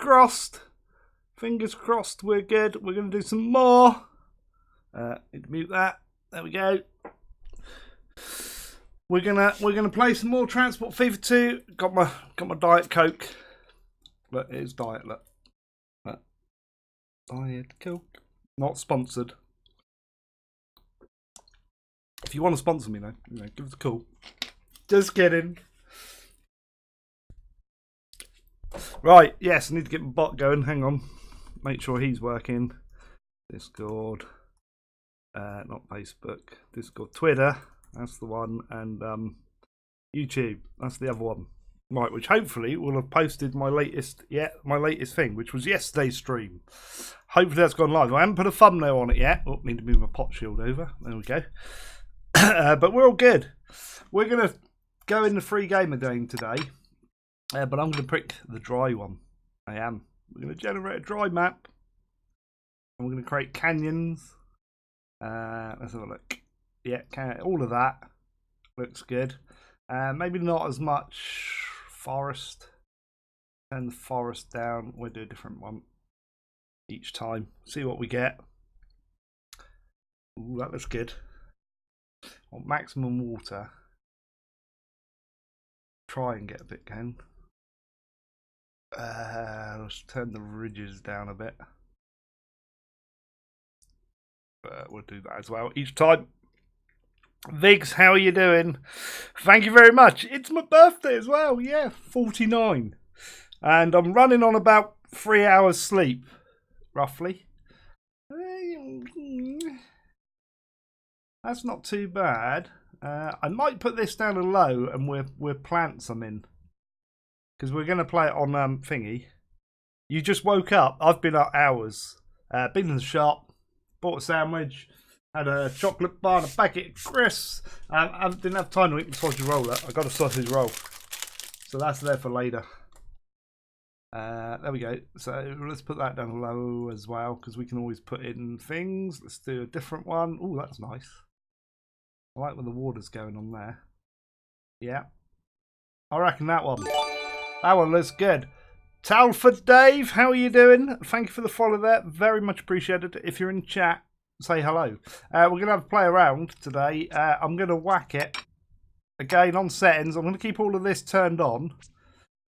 crossed. Fingers crossed we're good. We're going to do some more. Need to mute that. There we go. We're gonna play some more Transport Fever 2. Got my Diet Coke. Look, it is Diet. Look. Diet Coke. Not sponsored. If you want to sponsor me, though, give us a call. Just kidding. Right, yes, I need to get my bot going. Hang on. Make sure he's working. Discord. Not Facebook. Discord. Twitter. That's the one. And YouTube. That's the other one. Right, which hopefully will have posted my latest thing, which was yesterday's stream. Hopefully that's gone live. I haven't put a thumbnail on it yet. Oh, need to move my pot shield over. There we go. But we're all good. We're going to go in the free game again today. But I'm going to pick the dry one. I am. We're going to generate a dry map. And we're going to create canyons. Let's have a look. Yeah, all of that looks good. Maybe not as much forest. Turn the forest down. We'll do a different one each time. See what we get. Ooh, that looks good. Want maximum water. Try and get a bit going. Let's turn the ridges down a bit. We'll do that as well each time. Viggs, how are you doing? Thank you very much. It's my birthday as well. Yeah, 49. And I'm running on about 3 hours sleep, roughly. That's not too bad. I might put this down to low and we'll plant some in. Because we're going to play it on thingy. You just woke up. I've been up hours. Been in the shop. Bought a sandwich. Had a chocolate bar and a packet of crisps. I didn't have time to eat the sausage roll. I got a sausage roll. So that's there for later. There we go. So let's put that down low as well. Because we can always put in things. Let's do a different one. Oh, that's nice. I like when the water's going on there. Yeah. I reckon that one. That one looks good. Talford Dave, how are you doing? Thank you for the follow there. Very much appreciated. If you're in chat, say hello. We're going to have a play around today. I'm going to whack it. Again, on settings, I'm going to keep all of this turned on.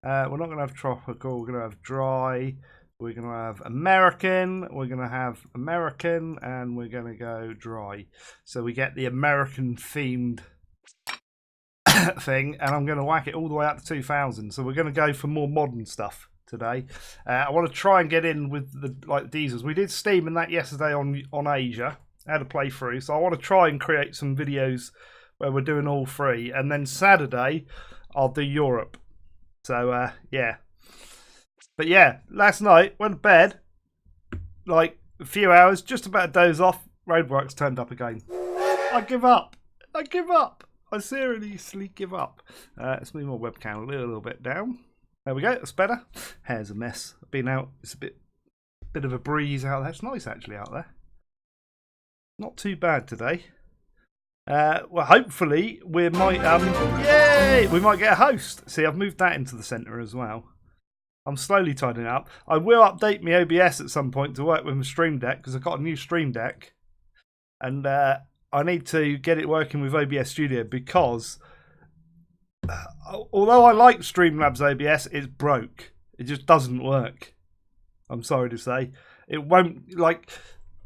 We're not going to have tropical. We're going to have dry. We're going to have American. We're going to have American. And we're going to go dry. So we get the American themed thing. And I'm going to whack it all the way up to 2000. So we're going to go for more modern stuff today. I want to try and get in with the diesels. We did Steam and that yesterday on Asia. I had a playthrough, so I want to try and create some videos where we're doing all three, and then Saturday I'll do Europe. So yeah, but yeah, last night went to bed like a few hours, just about to doze off. Roadworks turned up again. I give up. I seriously give up. Let's move my webcam a little bit down. There we go, that's better. Hair's a mess. I've been out, it's a bit of a breeze out there. It's nice actually out there. Not too bad today. Well, hopefully we might, yay! We might get a host. See, I've moved that into the centre as well. I'm slowly tidying up. I will update my OBS at some point to work with my Stream Deck because I've got a new Stream Deck. And I need to get it working with OBS Studio because although I like Streamlabs OBS, it's broke. It just doesn't work. I'm sorry to say. It won't, like,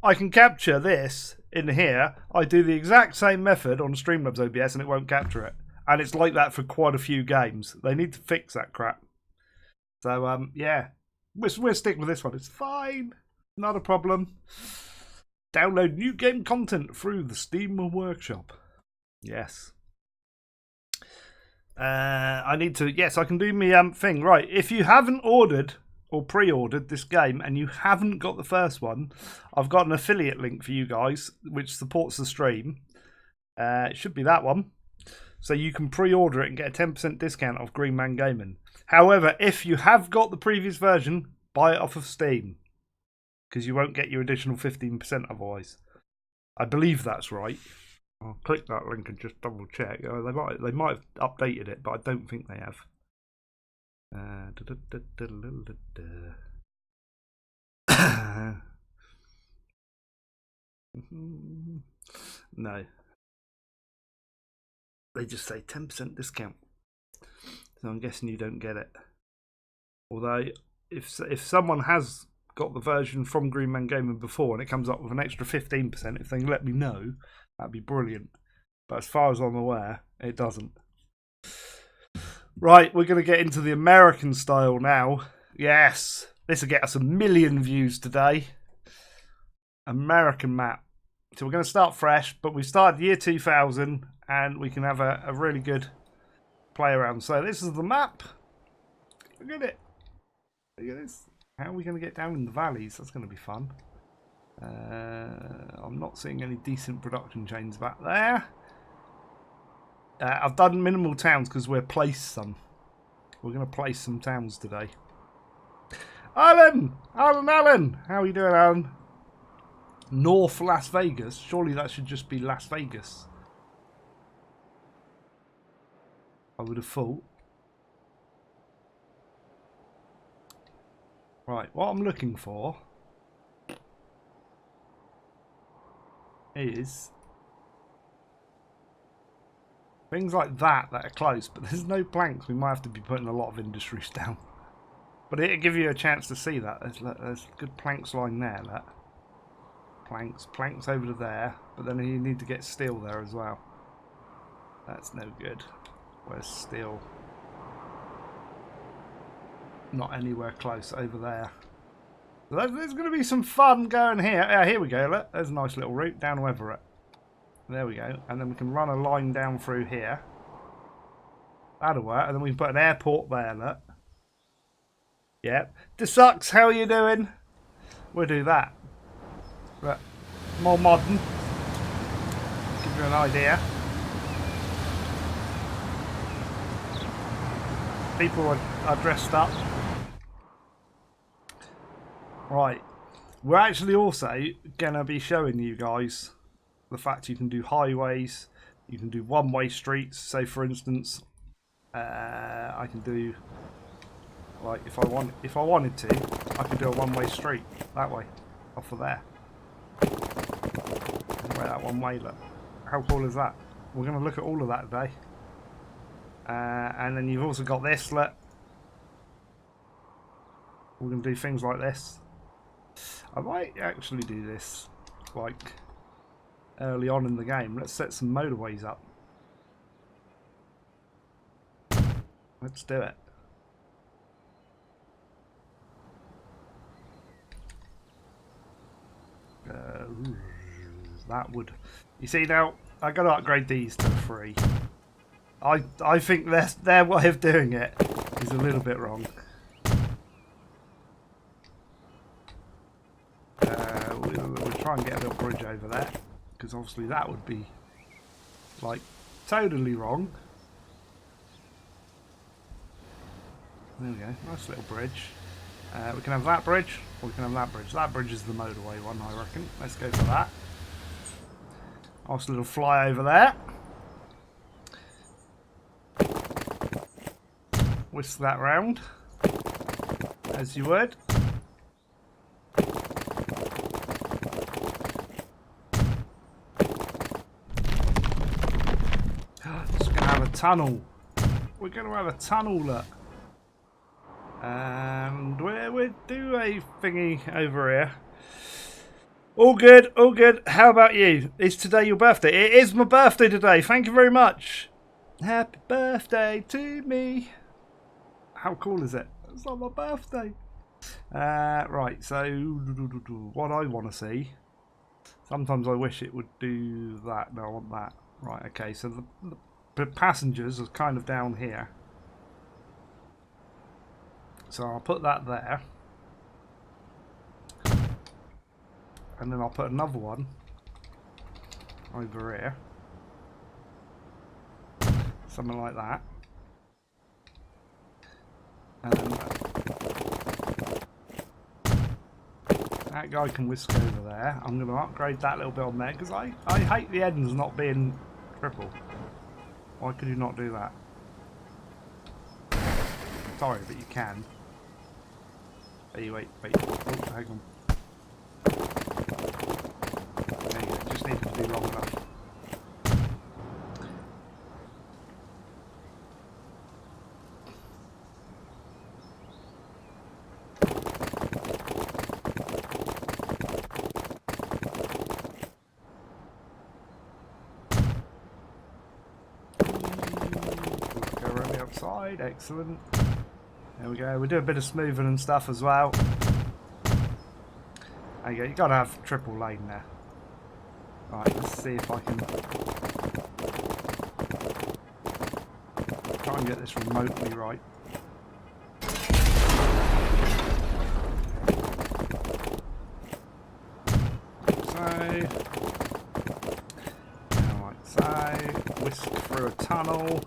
I can capture this in here. I do the exact same method on Streamlabs OBS and it won't capture it. And it's like that for quite a few games. They need to fix that crap. So, yeah. We'll stick with this one. It's fine. Not a problem. Download new game content through the Steam Workshop. Yes. I need to, yes, I can do my thing. Right, if you haven't ordered or pre-ordered this game and you haven't got the first one, I've got an affiliate link for you guys which supports the stream. It should be that one. So you can pre-order it and get a 10% discount off Green Man Gaming. However, if you have got the previous version, buy it off of Steam. Because you won't get your additional 15% otherwise. I believe that's right. I'll click that link and just double check. They might have updated it, but I don't think they have. No. They just say 10% discount. So I'm guessing you don't get it. Although, if someone has got the version from Green Man Gaming before and it comes up with an extra 15%, if they can let me know, that'd be brilliant. But as far as I'm aware, it doesn't. Right, we're going to get into the American style now. Yes, this will get us 1 million views today. American map. So we're going to start fresh, but we started year 2000 and we can have a really good play around. So this is the map. Look at it. Look at this. How are we going to get down in the valleys? That's going to be fun. I'm not seeing any decent production chains back there. I've done minimal towns because we're placed some. We're going to place some towns today. Alan! Alan! How are you doing, Alan? North Las Vegas? Surely that should just be Las Vegas. I would have thought. Right, what I'm looking for is things like that are close, but there's no planks. We might have to be putting a lot of industries down. But it'll give you a chance to see that. There's good planks lying there. That. Planks over to there, but then you need to get steel there as well. That's no good. Where's steel? Not anywhere close over there. So there's going to be some fun going here. Yeah, here we go. Look, there's a nice little route down to Everett. There we go. And then we can run a line down through here. That'll work. And then we can put an airport there. Look. Yep. Desucks, how are you doing? We'll do that. But more modern. Give you an idea. People are dressed up. Right. We're actually also going to be showing you guys the fact you can do highways, you can do one-way streets. So, for instance, I can do, like, if I wanted to, I could do a one-way street that way, off of there. Where that one way look. How cool is that? We're going to look at all of that today. And then you've also got this. Look. We're going to do things like this. I might actually do this, like, early on in the game. Let's set some motorways up. Let's do it. That would... You see now, I got to upgrade these to 3. I think their way of doing it is a little bit wrong. We'll try and get a little bridge over there, because obviously that would be, like, totally wrong. There we go, nice little bridge. We can have that bridge, or we can have that bridge. That bridge is the motorway one, I reckon. Let's go for that. Nice little flyover there. Whisk that round, as you would. Just going to have a tunnel. We're going to have a tunnel, look. And we'll do a thingy over here. All good, all good. How about you? Is today your birthday? It is my birthday today. Thank you very much. Happy birthday to me. How cool is it? It's not my birthday. Right, so what I want to see. Sometimes I wish it would do that. No, I want that. Right, okay, so the passengers are kind of down here. So I'll put that there. And then I'll put another one over here. Something like that. And then that guy can whisk over there. I'm going to upgrade that little bit on there because I hate the ends not being triple. Why could you not do that? Sorry, but you can. Hey, wait. Oh, hang on. There you go. be long enough. Go around the outside, excellent. There we go, we do a bit of smoothing and stuff as well. There you go, you've got to have triple lane there. Right, let's see if I can try and get this remotely right. Whisk through a tunnel.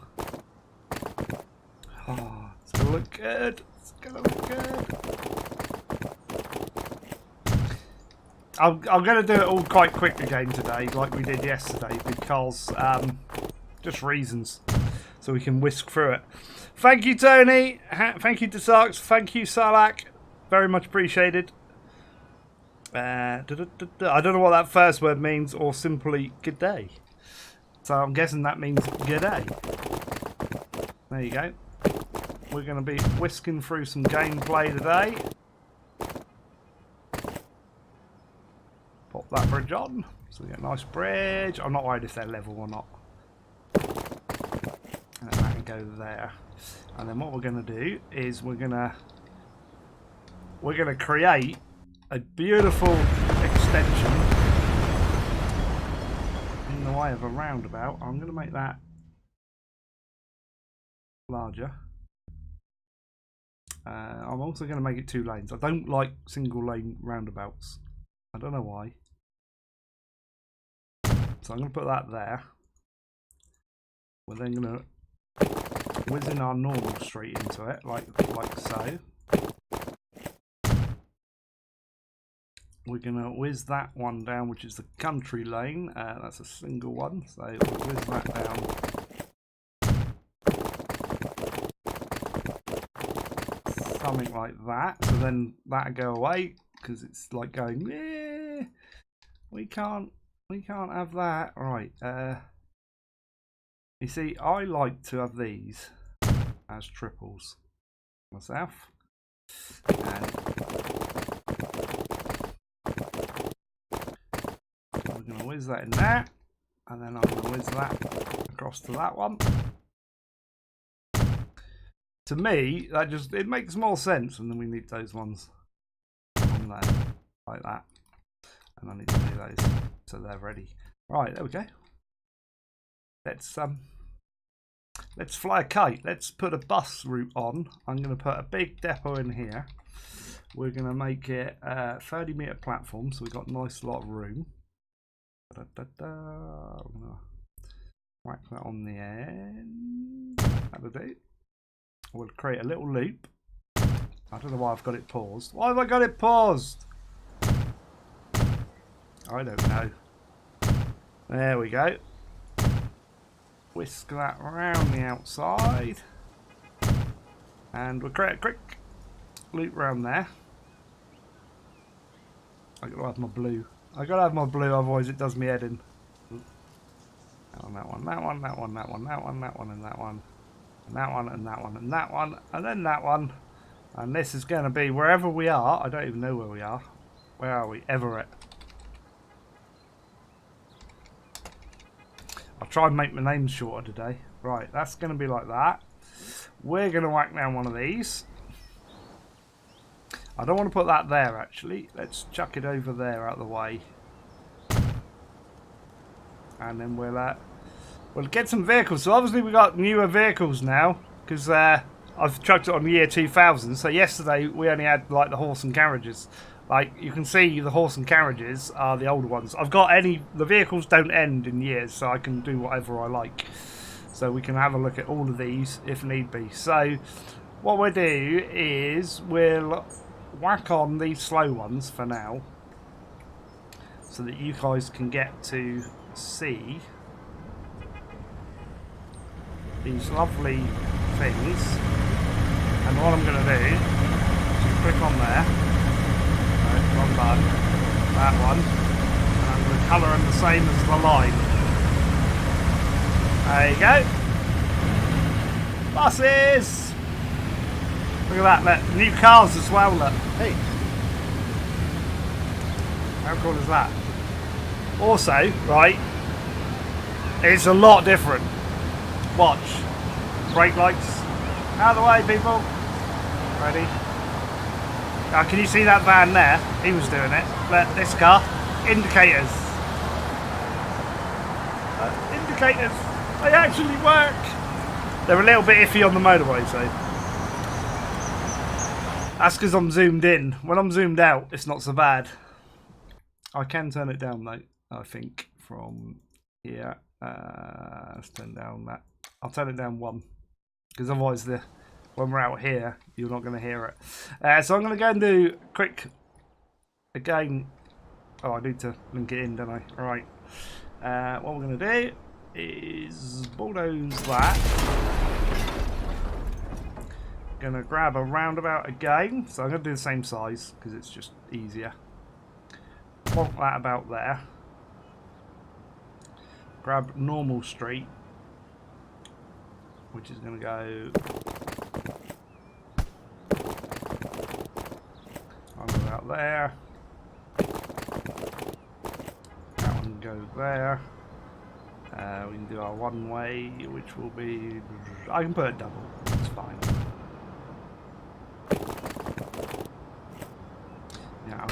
Oh, it's gonna look good. It's gonna look good. I'm gonna do it all quite quick again today, like we did yesterday, because just reasons, so we can whisk through it. Thank you, Tony. Thank you, Desarks. Thank you, Salak. Very much appreciated. I don't know what that first word means, or simply good day. So I'm guessing that means good day. There you go. We're going to be whisking through some gameplay today. Pop that bridge on. So we get a nice bridge. I'm not worried if they're level or not. And that can go there. And then what we're going to do is we're going to create a beautiful extension in the way of a roundabout. I'm going to make that larger. I'm also going to make it 2 lanes. I don't like single lane roundabouts. I don't know why. So I'm going to put that there. We're then going to whiz in our normal street into it, like so. We're going to whiz that one down, which is the country lane. That's a single one, so we'll whiz that down. Something like that. So then that'll go away, because it's like going, eh, we can't have that. Right. You see, I like to have these as triples myself. And we're going to whiz that in there, and then I'm going to whiz that across to that one. To me, that just, it makes more sense, and then we need those ones on there, like that. And I need to do those so they're ready. Right, there we go. Let's fly a kite. Let's put a bus route on. I'm going to put a big depot in here. We're going to make it a 30-meter platform, so we've got a nice lot of room. I'm going to whack that on the end. That'll do. We'll create a little loop. I don't know why I've got it paused. Why have I got it paused? I don't know. There we go. Whisk that around the outside. And we'll create a quick loop around there. I've got to have my blue. I've got to have my blue, otherwise it does me head in. That one, that one, that one, that one, that one, that one, that one, and that one. And that one, and that one, and that one, and then that one. And this is going to be wherever we are. I don't even know where we are. Where are we? Everett. I'll try and make my name shorter today. Right, that's going to be like that. We're going to whack down one of these. I don't want to put that there, actually. Let's chuck it over there out of the way. And then we'll get some vehicles. So obviously we've got newer vehicles now, because I've chucked it on the year 2000. So yesterday we only had like the horse and carriages. Like you can see, the horse and carriages are the older ones. The vehicles don't end in years, so I can do whatever I like. So we can have a look at all of these if need be. So what we'll do is we'll whack on these slow ones for now, so that you guys can get to see these lovely things. And what I'm going to do is click on there. Wrong button. That one. And I'm going to colour and the same as the line. There you go. Buses! Look at that, look. New cars as well, look. Hey. How cool is that? Also, right, it's a lot different. Watch. Brake lights. Out of the way, people. Ready? Now, can you see that van there? He was doing it. Look, this car. Indicators. Indicators. They actually work. They're a little bit iffy on the motorway, so. That's because I'm zoomed in. When I'm zoomed out, it's not so bad. I can turn it down, though, I think, from here. Let's turn down that. I'll turn it down 1. Because otherwise, when we're out here, you're not going to hear it. So I'm going to go and do quick, again. Oh, I need to link it in, don't I? All right. What we're going to do is bulldoze that. Going to grab a roundabout again. So I'm going to do the same size because it's just easier. Plonk that about there. Grab normal street, which is going to go about there. That one goes there. We can do our one way, which will be. I can put it double. It's fine. Yeah, I'm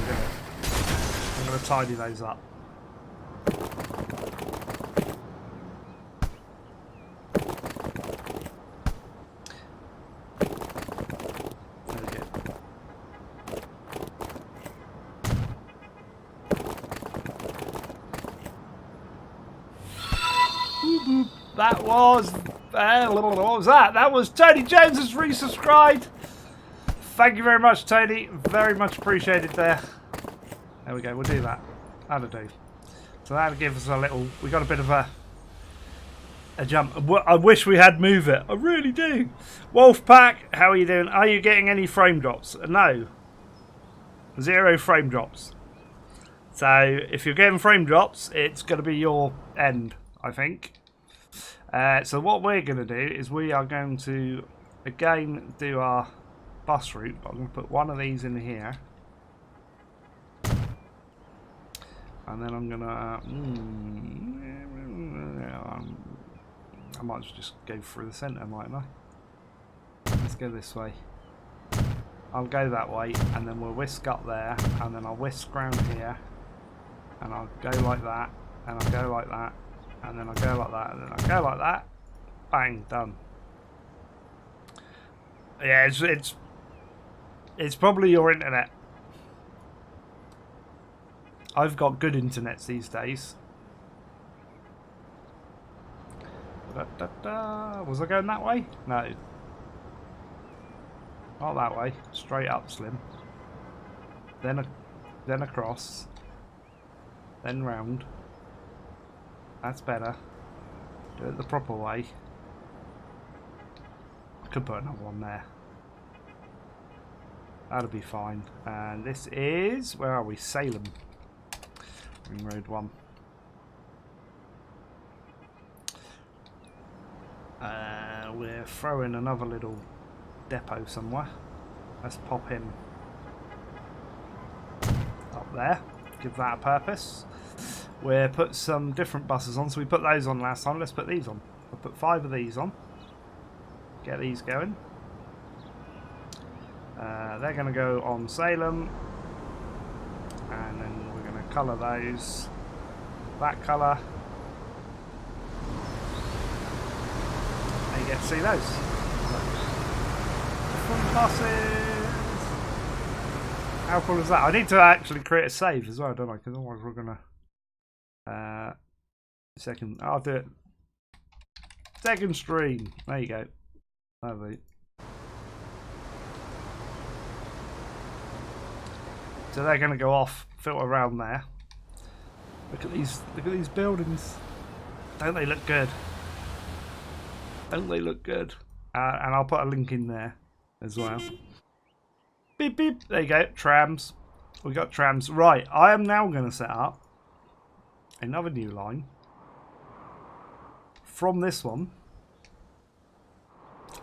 gonna tidy those up. That was, what was that? That was Tony Jones has resubscribed. Thank you very much, Tony. Very much appreciated there. There we go, we'll do that. That'll do. So that'll give us a little, we got a bit of a jump. I wish we had Move It. I really do. Wolfpack, how are you doing? Are you getting any frame drops? No. 0 frame drops. So if you're getting frame drops, it's going to be your end, I think. So what we're going to do is we are going to again do our bus route, but I'm going to put one of these in here, and then I'm going to I might just go through the centre, mightn't I? Let's go this way. I'll go that way, and then we'll whisk up there, and then I'll whisk round here, and I'll go like that, and I'll go like that, and then I'll go like that, and then I'll go like that. Bang, done. Yeah, it's probably your internet. I've got good internets these days. Was I going that way? No. Not that way. Straight up, Slim. Then across. Then round. That's better. Do it the proper way. I could put another one there. That'll be fine. And this is, where are we? Salem. Ring Road 1. We're throwing another little depot somewhere. Let's pop in up there. Give that a purpose. We'll put some different buses on. So we put those on last time. Let's put these on. I'll put 5 of these on. Get these going. They're going to go on Salem. And then we're going to colour those. That colour. And you get to see those. Different buses. How cool is that? I need to actually create a save as well, don't I? Because otherwise we're going to... second... I'll do it. Second stream. There you go. Lovely. So they're going to go off, filter around there. Look at these buildings. Don't they look good? Don't they look good? And I'll put a link in there as well. Beep beep. There you go. Trams. We got trams. Right. I am now going to set up another new line from this one.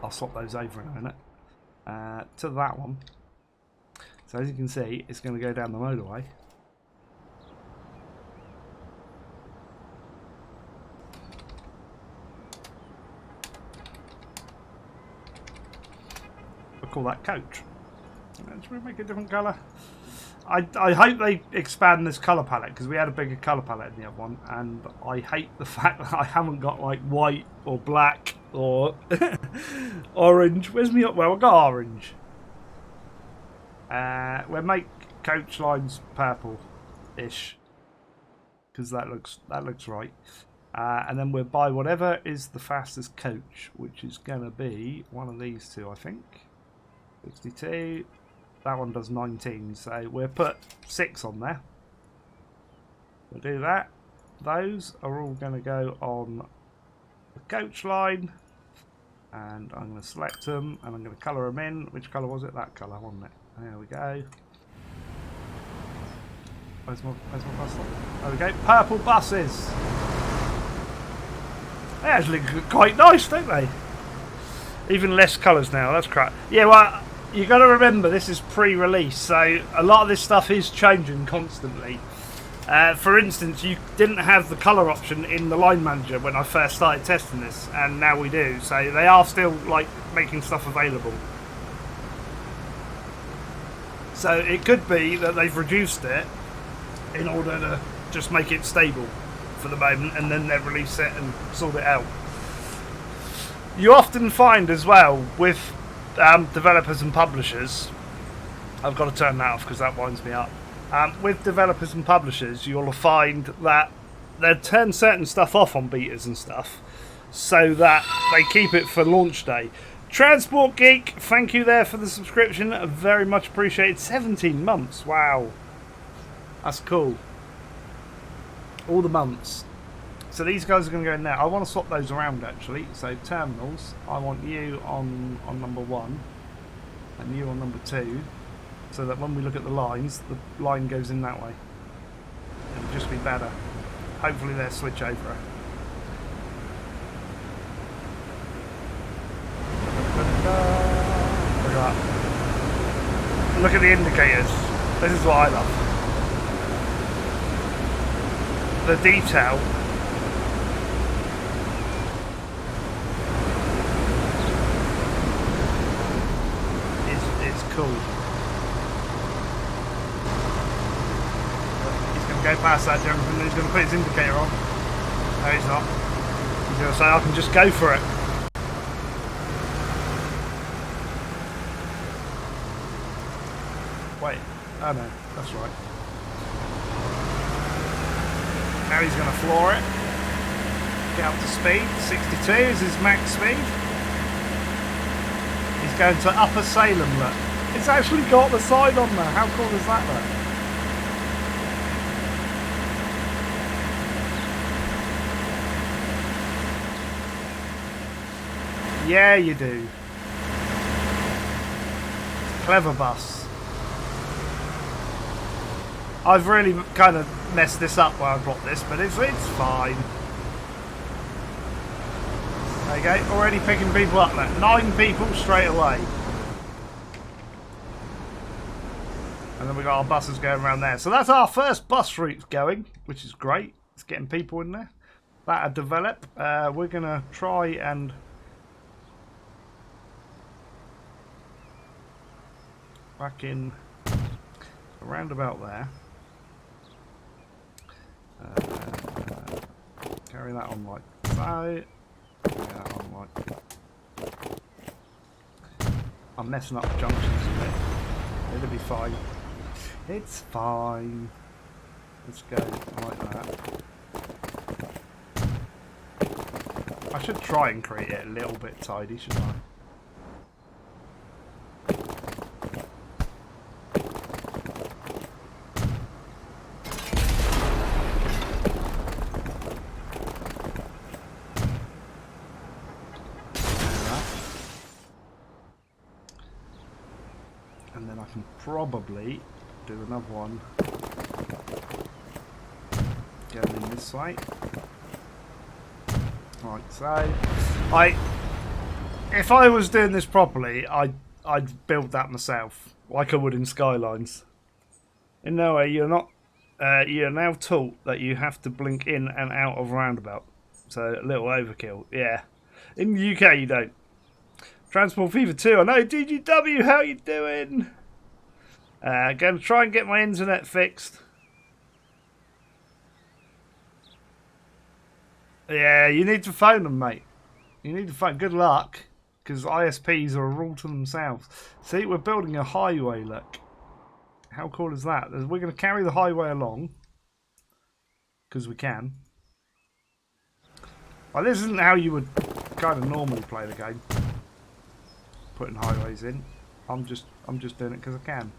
I'll swap those over in a minute to that one. So as you can see, it's going to go down the motorway. We'll call that coach. Should we make a different colour? I hope they expand this colour palette, because we had a bigger colour palette in the other one, and I hate the fact that I haven't got like white or black or orange. Where's me up? Well, I've got orange. We'll make coach lines purple-ish, because that looks right. And then we'll buy whatever is the fastest coach, which is going to be one of these two, I think. 62. That one does 19, so we'll put 6 on there. We'll do that. Those are all going to go on the coach line, and I'm going to select them and I'm going to colour them in. Which colour was it? That colour, wasn't it? There we go. Where's my bus stop? There we go. Purple buses. They actually look quite nice, don't they? Even less colours now. That's crap. Yeah, well, you got to remember this is pre-release, so a lot of this stuff is changing constantly. For instance, you didn't have the colour option in the line manager when I first started testing this, and now we do. So they are still like making stuff available. So it could be that they've reduced it in order to just make it stable for the moment, and then they've released it and sort it out. You often find as well with developers and publishers, I've got to turn that off because that winds me up. With developers and publishers, you'll find that they'll turn certain stuff off on betas and stuff so that they keep it for launch day. Transport Geek, thank you there for the subscription. Very much appreciated. 17 months. Wow. That's cool. All the months. So these guys are going to go in there. I want to swap those around actually. So terminals, I want you on number 1 and you on number 2, so that when we look at the lines, the line goes in that way. It'll just be better. Hopefully they'll switch over. Look at that. Look at the indicators. This is what I love. The detail. Is cool. He's going to go past that jump and he's going to put his indicator on. No, he's not. He's going to say, I can just go for it. Wait. Oh no, that's right. Now he's going to floor it. Get up to speed. 62 is his max speed. He's going to Upper Salem, look. It's actually got the sign on there. How cool is that, look? Yeah, you do. Clever bus. I've really kind of messed this up while I brought this, but it's fine. There you go, already picking people up there. 9 people straight away. And then we got our buses going around there. So that's our first bus route going, which is great. It's getting people in there. That'll develop. We're going to try and back in around about there. Carry that on like so. Carry that on like. I'm messing up the junctions a bit. It'll be fine. It's fine. Let's go like that. I should try and create it a little bit tidy, shouldn't I? And then I can probably do another one going in this way. Right, so if I was doing this properly, I'd build that myself, like I would in Skylines. In no way, you're not. You're now taught that you have to blink in and out of roundabout. So a little overkill, yeah. In the UK, you don't. Transport Fever 2. I know, DGW. How you doing? Going to try and get my internet fixed. Yeah, you need to phone them, mate. You need to phone. Good luck, because ISPs are a rule to themselves. See, we're building a highway. Look. How cool is that? We're going to carry the highway along. Because we can. Well, this isn't how you would kind of normally play the game. Putting highways in. I'm just doing it because I can.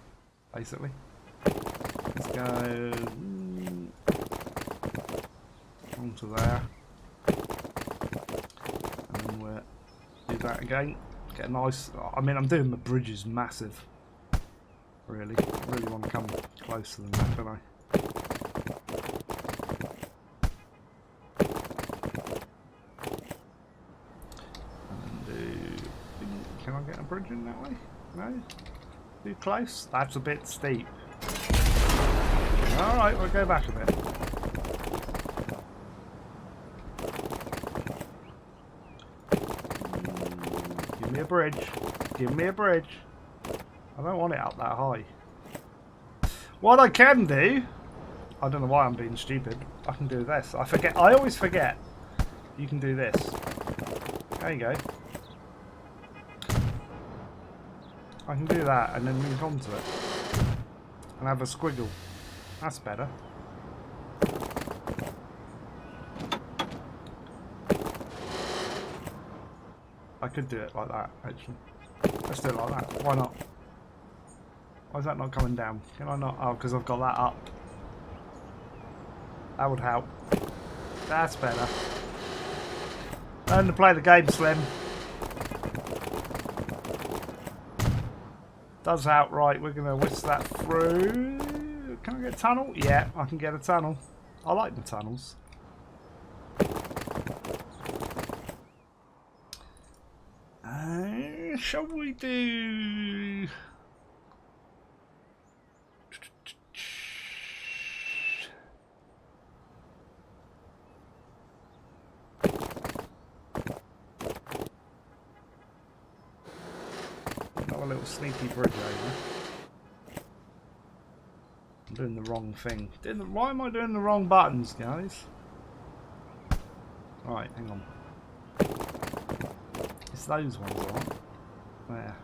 Basically. Let's go onto there. And then we'll do that again. Get a nice... I mean, I'm doing the bridges massive. Really want to come closer than that, don't I? And can I get a bridge in that way? No? Too close? That's a bit steep. Alright, we'll go back a bit. Give me a bridge. Give me a bridge. I don't want it up that high. What I can do, I don't know why I'm being stupid. I can do this. I forget. I always forget. You can do this. There you go. I can do that and then link onto it and have a squiggle. That's better. I could do it like that, actually. Let's do it like that. Why not? Why is that not coming down? Can I not? Oh, because I've got that up. That would help. That's better. Learn to play the game, Slim. Does help. Right, we're going to whisk that through. Can I get a tunnel? Yeah, I can get a tunnel. I like the tunnels. Shall we do... Another little sneaky bridge over. I'm doing the wrong thing. Why am I doing the wrong buttons, guys? Right, hang on. It's those ones, aren't it? There.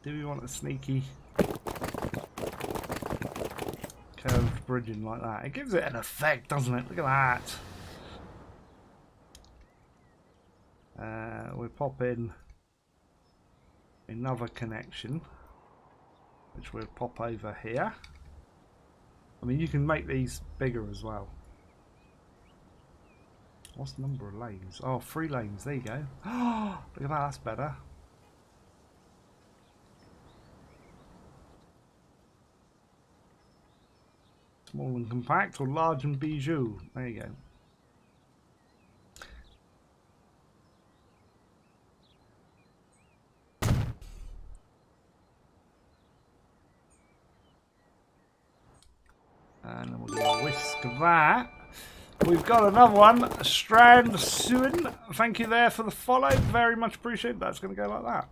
Do we want a sneaky curved bridging like that? It gives it an effect, doesn't it? Look at that. We'll pop in another connection, which we'll pop over here. I mean, you can make these bigger as well. What's the number of lanes? Oh, 3 lanes. There you go. Oh, look at that. That's better. Small and compact, or large and bijou. There you go. And then we're going to whisk that. We've got another one, Strand Suin. Thank you there for the follow. Very much appreciated. That's going to go like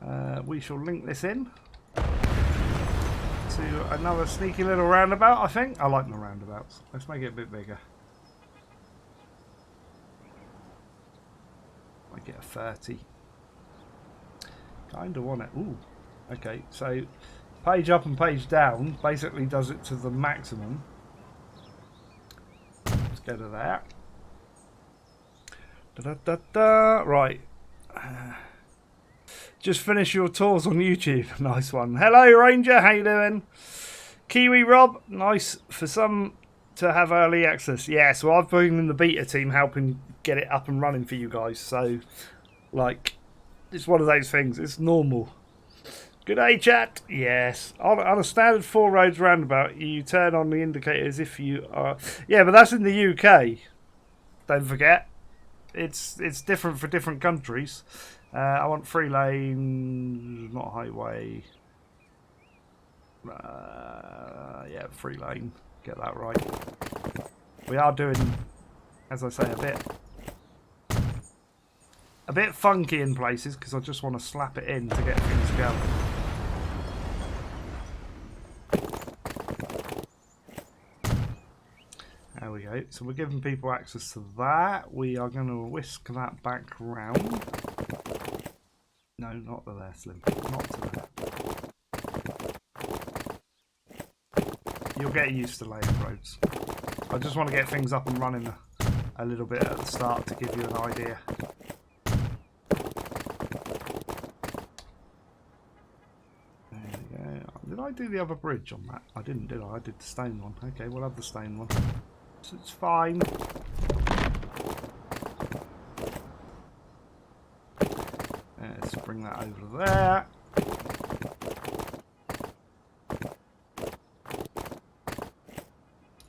that. We shall link this in to another sneaky little roundabout, I think. I like my roundabouts. Let's make it a bit bigger. Might get a 30. Kind of want it. Ooh. Okay, so page up and page down basically does it to the maximum. Let's go to that. Right. Just finish your tours on YouTube. Nice one. Hello, Ranger. How you doing? Kiwi Rob. Nice for some to have early access. Yeah, so I've been in the beta team helping get it up and running for you guys. So, like, it's one of those things. It's normal. Good day, chat. Yes. On a standard 4 roads roundabout, you turn on the indicators if you are... Yeah, but that's in the UK. Don't forget. It's different for different countries. I want 3 lanes, not highway. Yeah, 3 lane. Get that right. We are doing, as I say, a bit funky in places because I just want to slap it in to get things going. There we go. So we're giving people access to that. We are going to whisk that back round. No, not to there, Slim. Not to there. You'll get used to layered roads. I just want to get things up and running a little bit at the start to give you an idea. There we go. Did I do the other bridge on that? I didn't, did I? I did the stone one. Okay, we'll have the stone one. So it's fine. Let's bring that over there.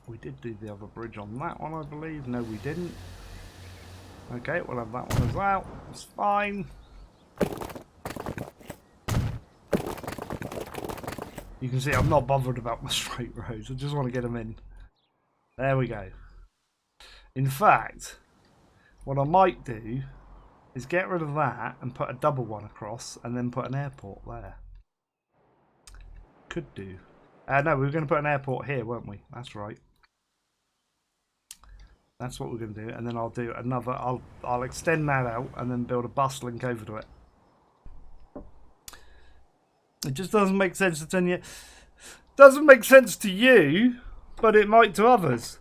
We did do the other bridge on that one, I believe. No, we didn't. Okay, we'll have that one as well. It's fine. You can see I'm not bothered about my straight roads. I just want to get them in. There we go. In fact, what I might do is get rid of that and put a double one across and then put an airport there. Could do. No, we were going to put an airport here, weren't we? That's right. That's what we're going to do. And then I'll do another. I'll extend that out and then build a bus link over to it. It just doesn't make sense to tell you. Doesn't make sense to you, but it might to others.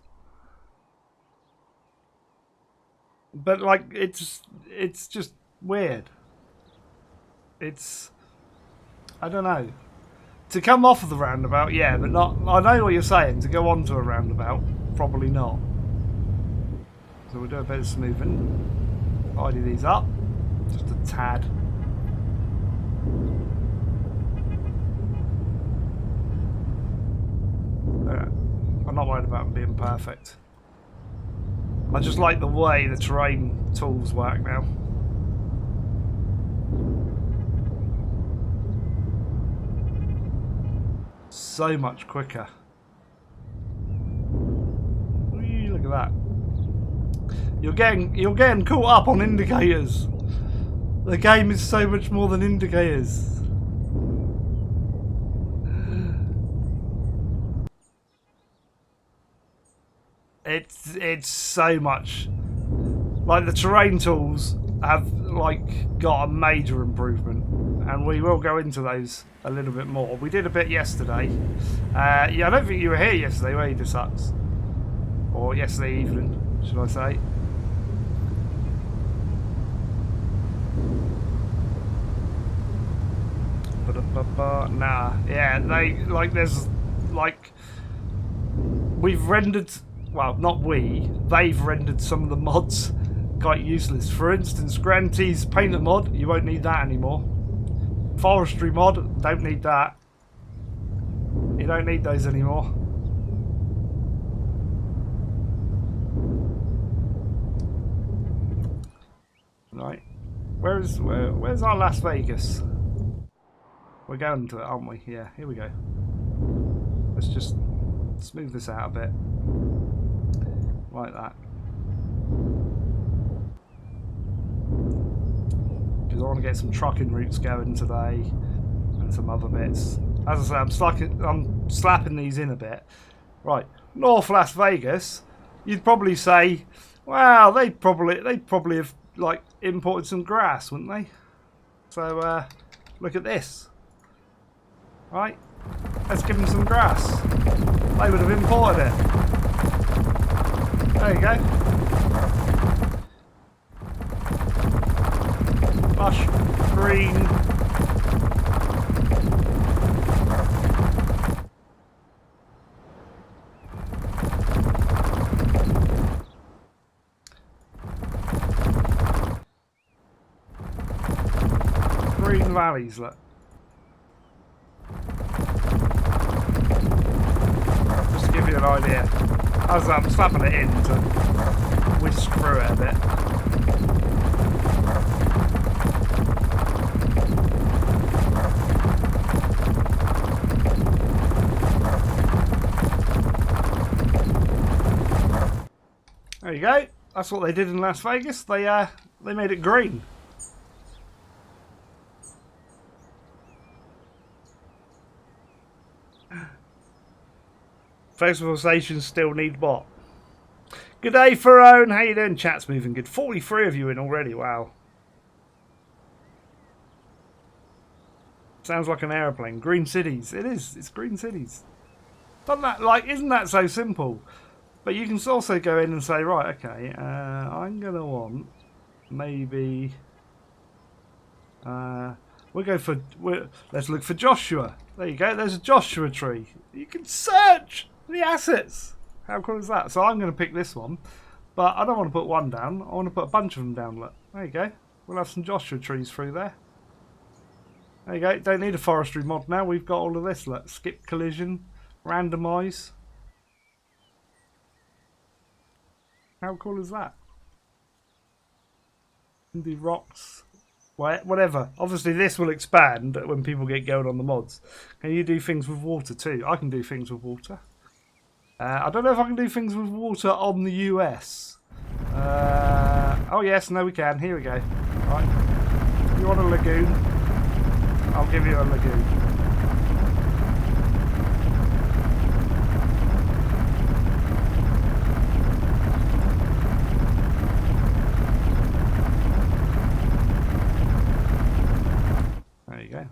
But like, it's just weird. It's, I don't know. To come off of the roundabout, yeah, but not. I know what you're saying. To go onto a roundabout, probably not. So we'll do a bit of smoothing. Tidy these up, just a tad. I'm not worried about them being perfect. I just like the way the terrain tools work now. So much quicker. Whee, look at that. You're getting caught up on indicators. The game is so much more than indicators. It's so much. Like, the terrain tools have like got a major improvement, and we will go into those a little bit more. We did a bit yesterday. Yeah, I don't think you were here yesterday, were you, Desucks? Or yesterday evening, should I say? Nah, yeah, there's like, we've rendered. Well, not we. They've rendered some of the mods quite useless. For instance, Grantee's painter mod, you won't need that anymore. Forestry mod, don't need that. You don't need those anymore. Right. Where's our Las Vegas? We're going to it, aren't we? Yeah, here we go. Let's just smooth this out a bit. Like that. Because I want to get some trucking routes going today and some other bits. As I say, I'm slapping these in a bit. Right, North Las Vegas. You'd probably say, well, they'd probably have like imported some grass, wouldn't they? So look at this. Right, let's give them some grass. They would have imported it. There you go. Lush, green. Green valleys, look. idea. I'm slapping it in to whisk through it a bit. There you go. That's what they did in Las Vegas. They made it green. Festival stations still need what? Good day, Farone. How you doing? Chat's moving good. 43 of you in already. Wow. Sounds like an aeroplane. Green cities. It is. It's green cities. Isn't that so simple? But you can also go in and say, right, okay, I'm going to want maybe... let's look for Joshua. There you go. There's a Joshua tree. You can search the assets. How cool is that? So I'm going to pick this one. But I don't want to put one down. I want to put a bunch of them down. Look. There you go. We'll have some Joshua trees through there. There you go. Don't need a forestry mod now. We've got all of this. Look. Skip collision. Randomise. How cool is that? Do rocks. Whatever. Obviously this will expand when people get going on the mods. Can you do things with water too? I can do things with water. I don't know if I can do things with water on the US. Oh yes, no we can. Here we go. Right. You want a lagoon? I'll give you a lagoon. There you go.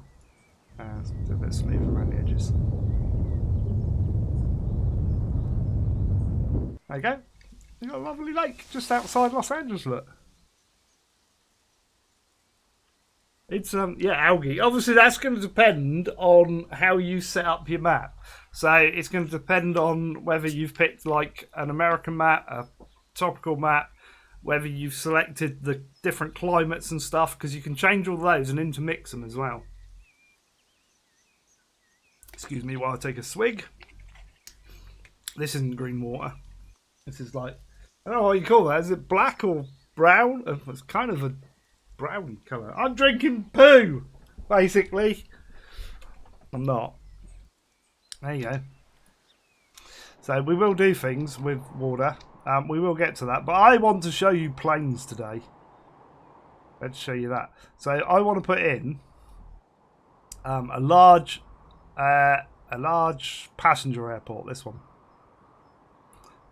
Do a bit smooth around the edges. There you go. You've got a lovely lake just outside Los Angeles, look. It's yeah, algae. Obviously that's going to depend on how you set up your map. So it's going to depend on whether you've picked like an American map, a tropical map, whether you've selected the different climates and stuff, because you can change all those and intermix them as well. Excuse me while I take a swig. This isn't green water. This is like, I don't know what you call that. Is it black or brown? It's kind of a brown colour. I'm drinking poo, basically. I'm not. There you go. So we will do things with water. We will get to that. But I want to show you planes today. Let's show you that. So I want to put in a large passenger airport. This one.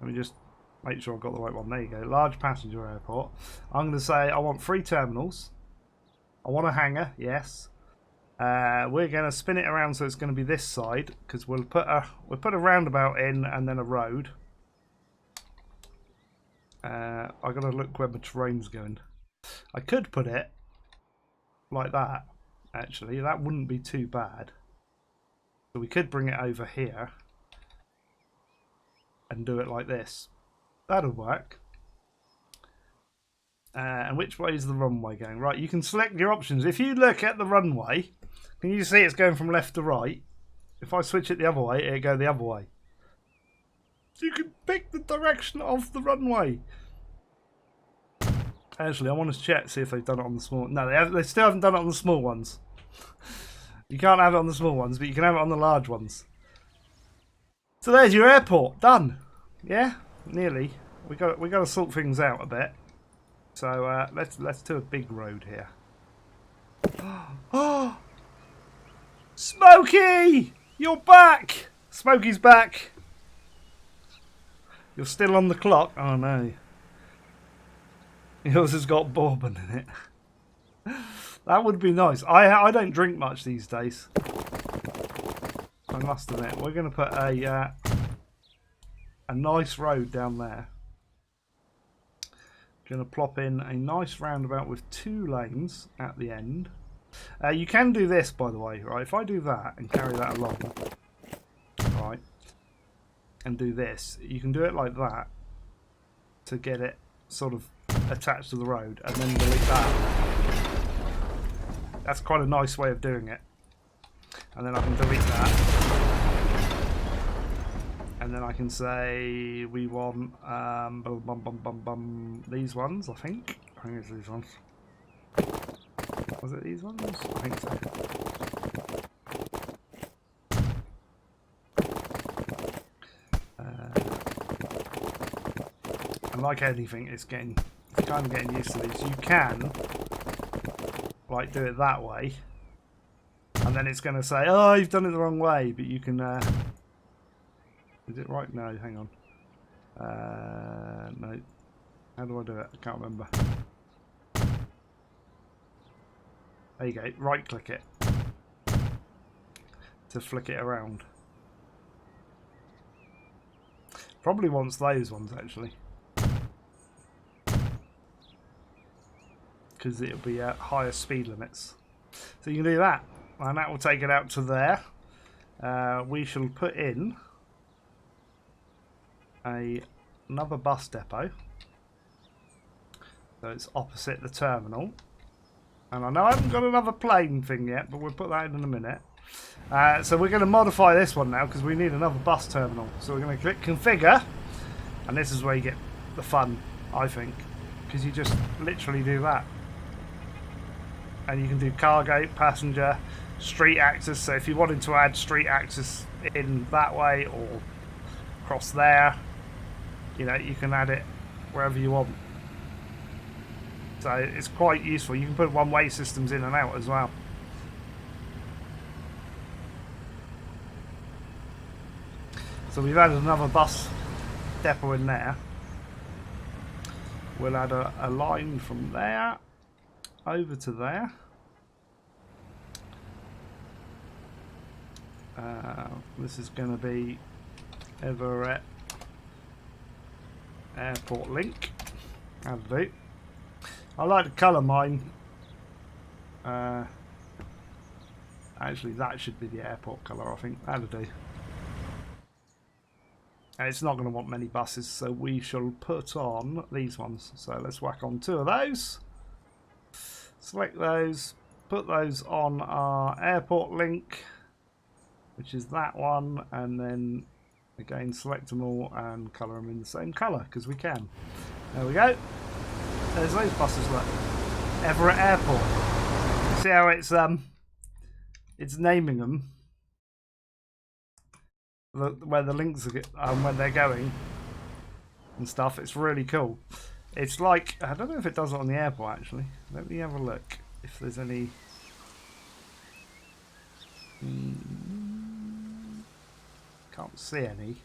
Let me just make sure I've got the right one. There you go. Large passenger airport. I'm going to say I want 3 terminals. I want a hangar. Yes. We're going to spin it around so it's going to be this side, because we'll put a roundabout in and then a road. I got to look where the terrain's going. I could put it like that. Actually, that wouldn't be too bad. So we could bring it over here and do it like this. That'll work. And which way is the runway going? Right, you can select your options. If you look at the runway, can you see it's going from left to right? If I switch it the other way, it'll go the other way. So you can pick the direction of the runway. Actually, I want to check, see if they've done it on the small... No, they still haven't done it on the small ones. You can't have it on the small ones, but you can have it on the large ones. So there's your airport done. Yeah, nearly. We got to sort things out a bit. So let's do a big road here. Oh, Smokey, you're back. Smokey's back. You're still on the clock. Oh no. Yours has got bourbon in it. That would be nice. I don't drink much these days. I must admit, we're going to put a nice road down there. Going to plop in a nice roundabout with 2 lanes at the end. You can do this, by the way, right? If I do that and carry that along, right, and do this, you can do it like that to get it sort of attached to the road, and then delete that. That's quite a nice way of doing it. And then I can delete that. And And then I can say we want these ones, I think. I think it's these ones. Was it these ones? I think so. And like anything, it's kind of getting used to these. You can like do it that way, and then it's going to say, "Oh, you've done it the wrong way," but you can. Is it right? No, hang on. No. How do I do it? I can't remember. There you go. Right click it to flick it around. Probably wants those ones actually, because it'll be at higher speed limits. So you can do that, and that will take it out to there. We shall put in another bus depot, so it's opposite the terminal. And I know I haven't got another plane thing yet, but we'll put that in a minute. So we're going to modify this one now because we need another bus terminal. So we're going to click configure, and this is where you get the fun, I think, because you just literally do that. And you can do cargo, passenger, street access. So if you wanted to add street access in that way or across there, you know, you can add it wherever you want. So it's quite useful. You can put one-way systems in and out as well. So we've added another bus depot in there. We'll add a line from there over to there. This is going to be Everett Airport Link. That'll do. I like to colour mine. Actually, that should be the airport colour, I think. That'll do. And it's not going to want many buses, so we shall put on these ones. So let's whack on 2 of those. Select those. Put those on our airport link, which is that one. And then, again, select them all and colour them in the same colour, because we can. There we go. There's those buses, look. Everett Airport. See how it's naming them, where the links are, when they're going and stuff. It's really cool. It's like, I don't know if it does it on the airport actually. Let me have a look if there's any. Can't see any.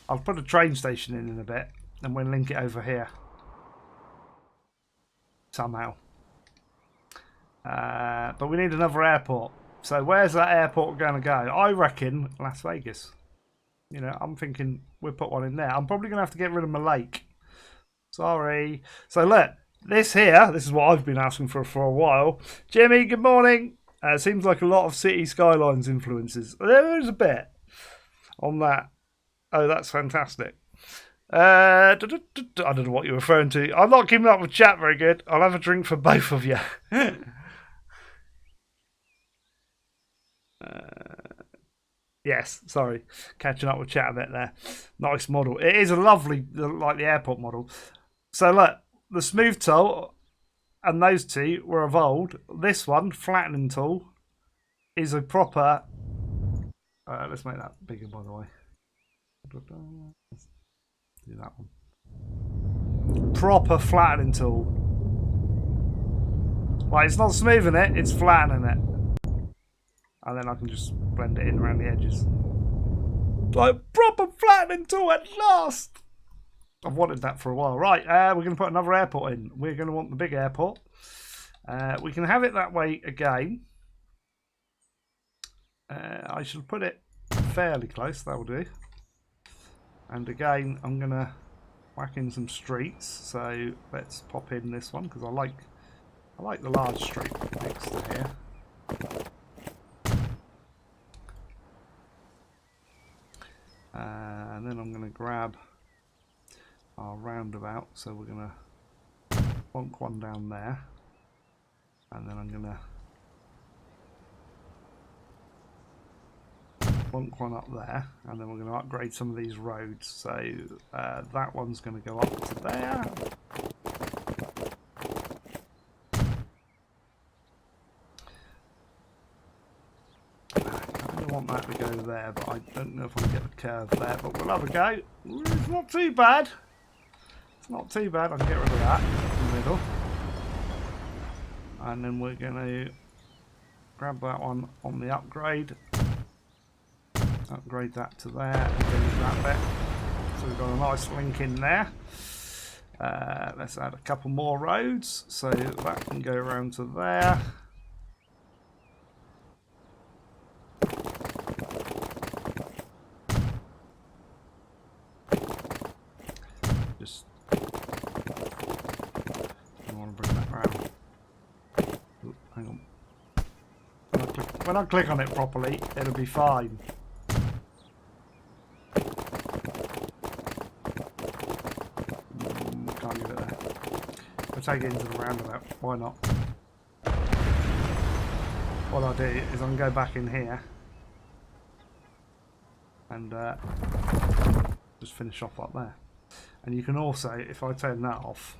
I'll put a train station in a bit and we'll link it over here somehow. But we need another airport. So where's that airport going to go? I reckon Las Vegas. You know, I'm thinking we'll put one in there. I'm probably going to have to get rid of my lake. Sorry. So look, this is what I've been asking for a while. Jimmy, good morning. Seems like a lot of City Skylines influences. There is a bit on that. Oh, that's fantastic. I don't know what you're referring to. I'm not keeping up with chat very good. I'll have a drink for both of you. Yes, sorry. Catching up with chat a bit there. Nice model. It is a lovely, like the airport model. So look, the smooth tool and those two were evolved. This one, flattening tool, is a proper... let's make that bigger, by the way. Let's do that one. Proper flattening tool. Like, it's not smoothing it, it's flattening it. And then I can just blend it in around the edges. Like, proper flattening tool at last! I've wanted that for a while. Right, we're going to put another airport in. We're going to want the big airport. We can have it that way again. I shall put it fairly close, that will do. And again, I'm going to whack in some streets. So let's pop in this one, because I like the large street next to here. And then I'm going to grab our roundabout, so we're going to plonk one down there, and then I'm going to plonk one up there, and then we're going to upgrade some of these roads. So that one's going to go up to there. I want that to go there, but I don't know if I can get the curve there, but we'll have a go. It's not too bad. It's not too bad. I can get rid of that in the middle. And then we're going to grab that one on the upgrade. Upgrade that to there and delete that bit. So we've got a nice link in there. Let's add a couple more roads. So that can go around to there. Just I want to bring that round. Ooh, hang on. When I click on it properly, it'll be fine. Can't get it there. I'll take it into the roundabout. Why not? What I'll do is I can go back in here and just finish off up there. And you can also, if I turn that off,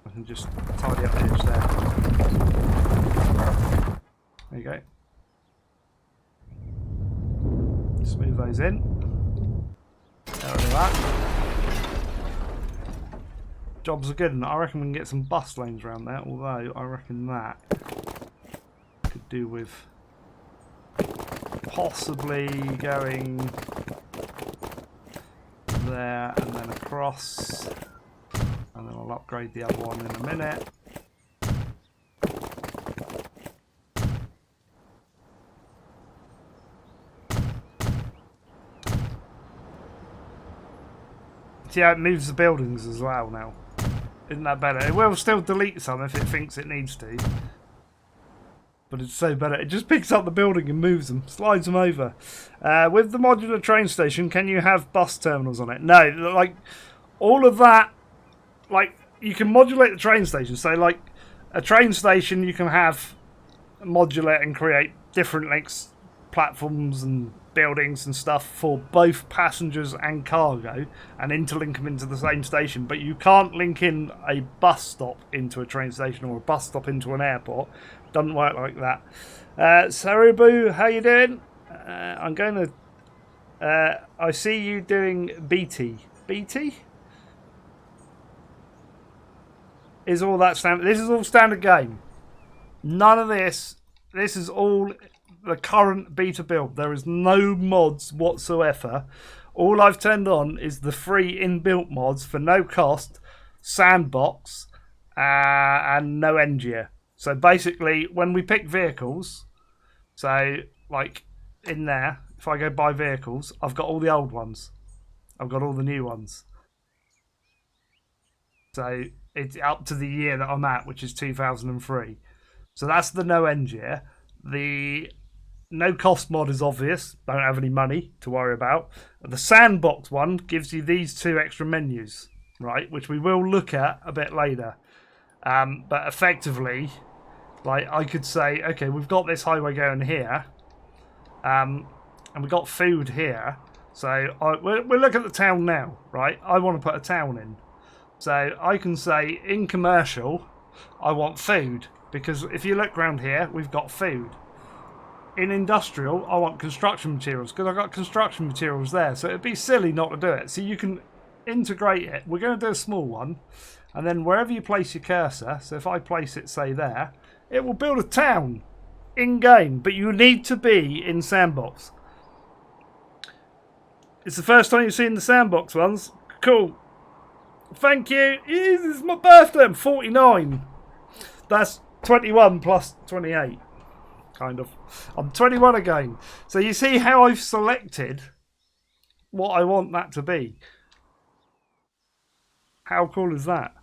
I can just tidy up the edge there. There you go. Smooth those in. There we are. Jobs are good, and I reckon we can get some bus lanes around there, although I reckon that could do with possibly going there and then across, and then I'll upgrade the other one in a minute. See how it moves the buildings as well now? Isn't that better? It will still delete some if it thinks it needs to, but it's so better. It just picks up the building and moves them, slides them over. With the modular train station, can you have bus terminals on it? No, like all of that, like you can modulate the train station. So like a train station, you can have modular and create different links, platforms and buildings and stuff for both passengers and cargo and interlink them into the same station, but you can't link in a bus stop into a train station or a bus stop into an airport. Doesn't work like that. Saribu, how you doing? I'm going to I see you doing BT. Is all that standard? This is all standard game. None of this. This is all the current beta build. There is no mods whatsoever. All I've turned on is the free inbuilt mods for no cost, Sandbox, and no ENG. So basically, when we pick vehicles, so like in there, if I go buy vehicles, I've got all the old ones. I've got all the new ones. So it's up to the year that I'm at, which is 2003. So that's the no ENG year. The no cost mod is obvious. Don't have any money to worry about. The Sandbox one gives you these two extra menus, right? Which we will look at a bit later. But effectively, like I could say, okay, we've got this highway going here, and we've got food here. So we'll look at the town now, right? I want to put a town in. So I can say in commercial, I want food. Because if you look around here, we've got food. In industrial, I want construction materials because I've got construction materials there. So it'd be silly not to do it. So you can integrate it. We're going to do a small one. And then wherever you place your cursor, so if I place it, say there, it will build a town in-game. But you need to be in Sandbox. It's the first time you've seen the Sandbox ones. Cool. Thank you. This is my birthday. I'm 49. That's 21 plus 28. Kind of. I'm 21 again. So you see how I've selected what I want that to be. How cool is that?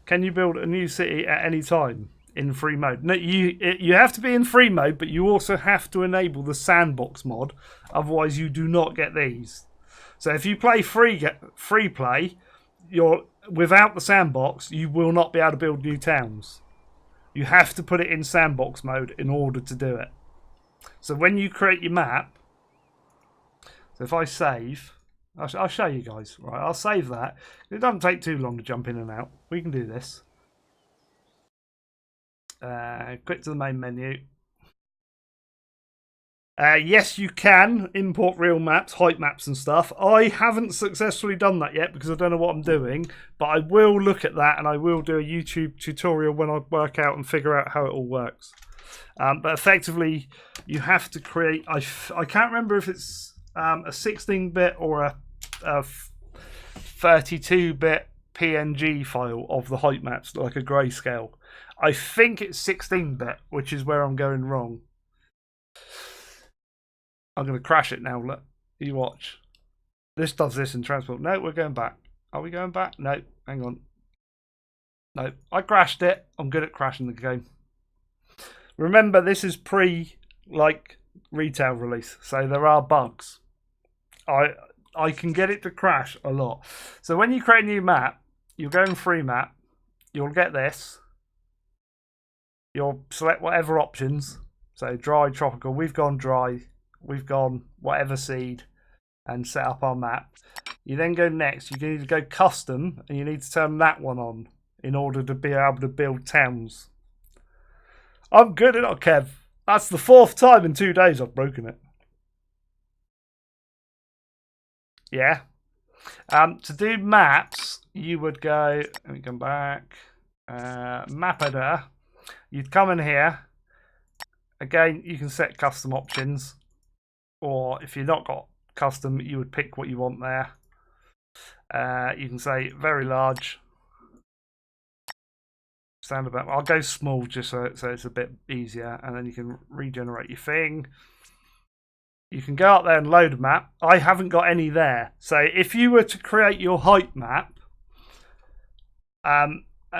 Can you build a new city at any time in free mode? No, you have to be in free mode, but you also have to enable the Sandbox mod. Otherwise, you do not get these. So if you play free play, without the Sandbox, you will not be able to build new towns. You have to put it in Sandbox mode in order to do it. So when you create your map, so if I save, I'll show you guys. Right, I'll save that. It doesn't take too long to jump in and out. We can do this. Quick to the main menu. Yes, you can import real maps, height maps and stuff. I haven't successfully done that yet because I don't know what I'm doing, but I will look at that and I will do a YouTube tutorial when I work out and figure out how it all works. But effectively, you have to create... I can't remember if it's a 16-bit or a 32-bit PNG file of the height maps, like a grayscale. I think it's 16-bit, which is where I'm going wrong. I'm going to crash it now. Look, you watch. This does this in transport. No, we're going back. Are we going back? No, hang on. No, I crashed it. I'm good at crashing the game. Remember, this is retail release, so there are bugs. I can get it to crash a lot. So when you create a new map, you'll go in free map. You'll get this. You'll select whatever options. So dry, tropical. We've gone dry. We've gone whatever seed and set up our map. You then go next. You need to go custom and you need to turn that one on in order to be able to build towns. I'm good at it, Kev. That's the 4th time in 2 days I've broken it. Yeah. To do maps, you would go, let me come back, map editor. You'd come in here. Again, you can set custom options. Or if you've not got custom, you would pick what you want there. You can say very large. Standard map. I'll go small just so it's a bit easier. And then you can regenerate your thing. You can go up there and load a map. I haven't got any there. So if you were to create your height map,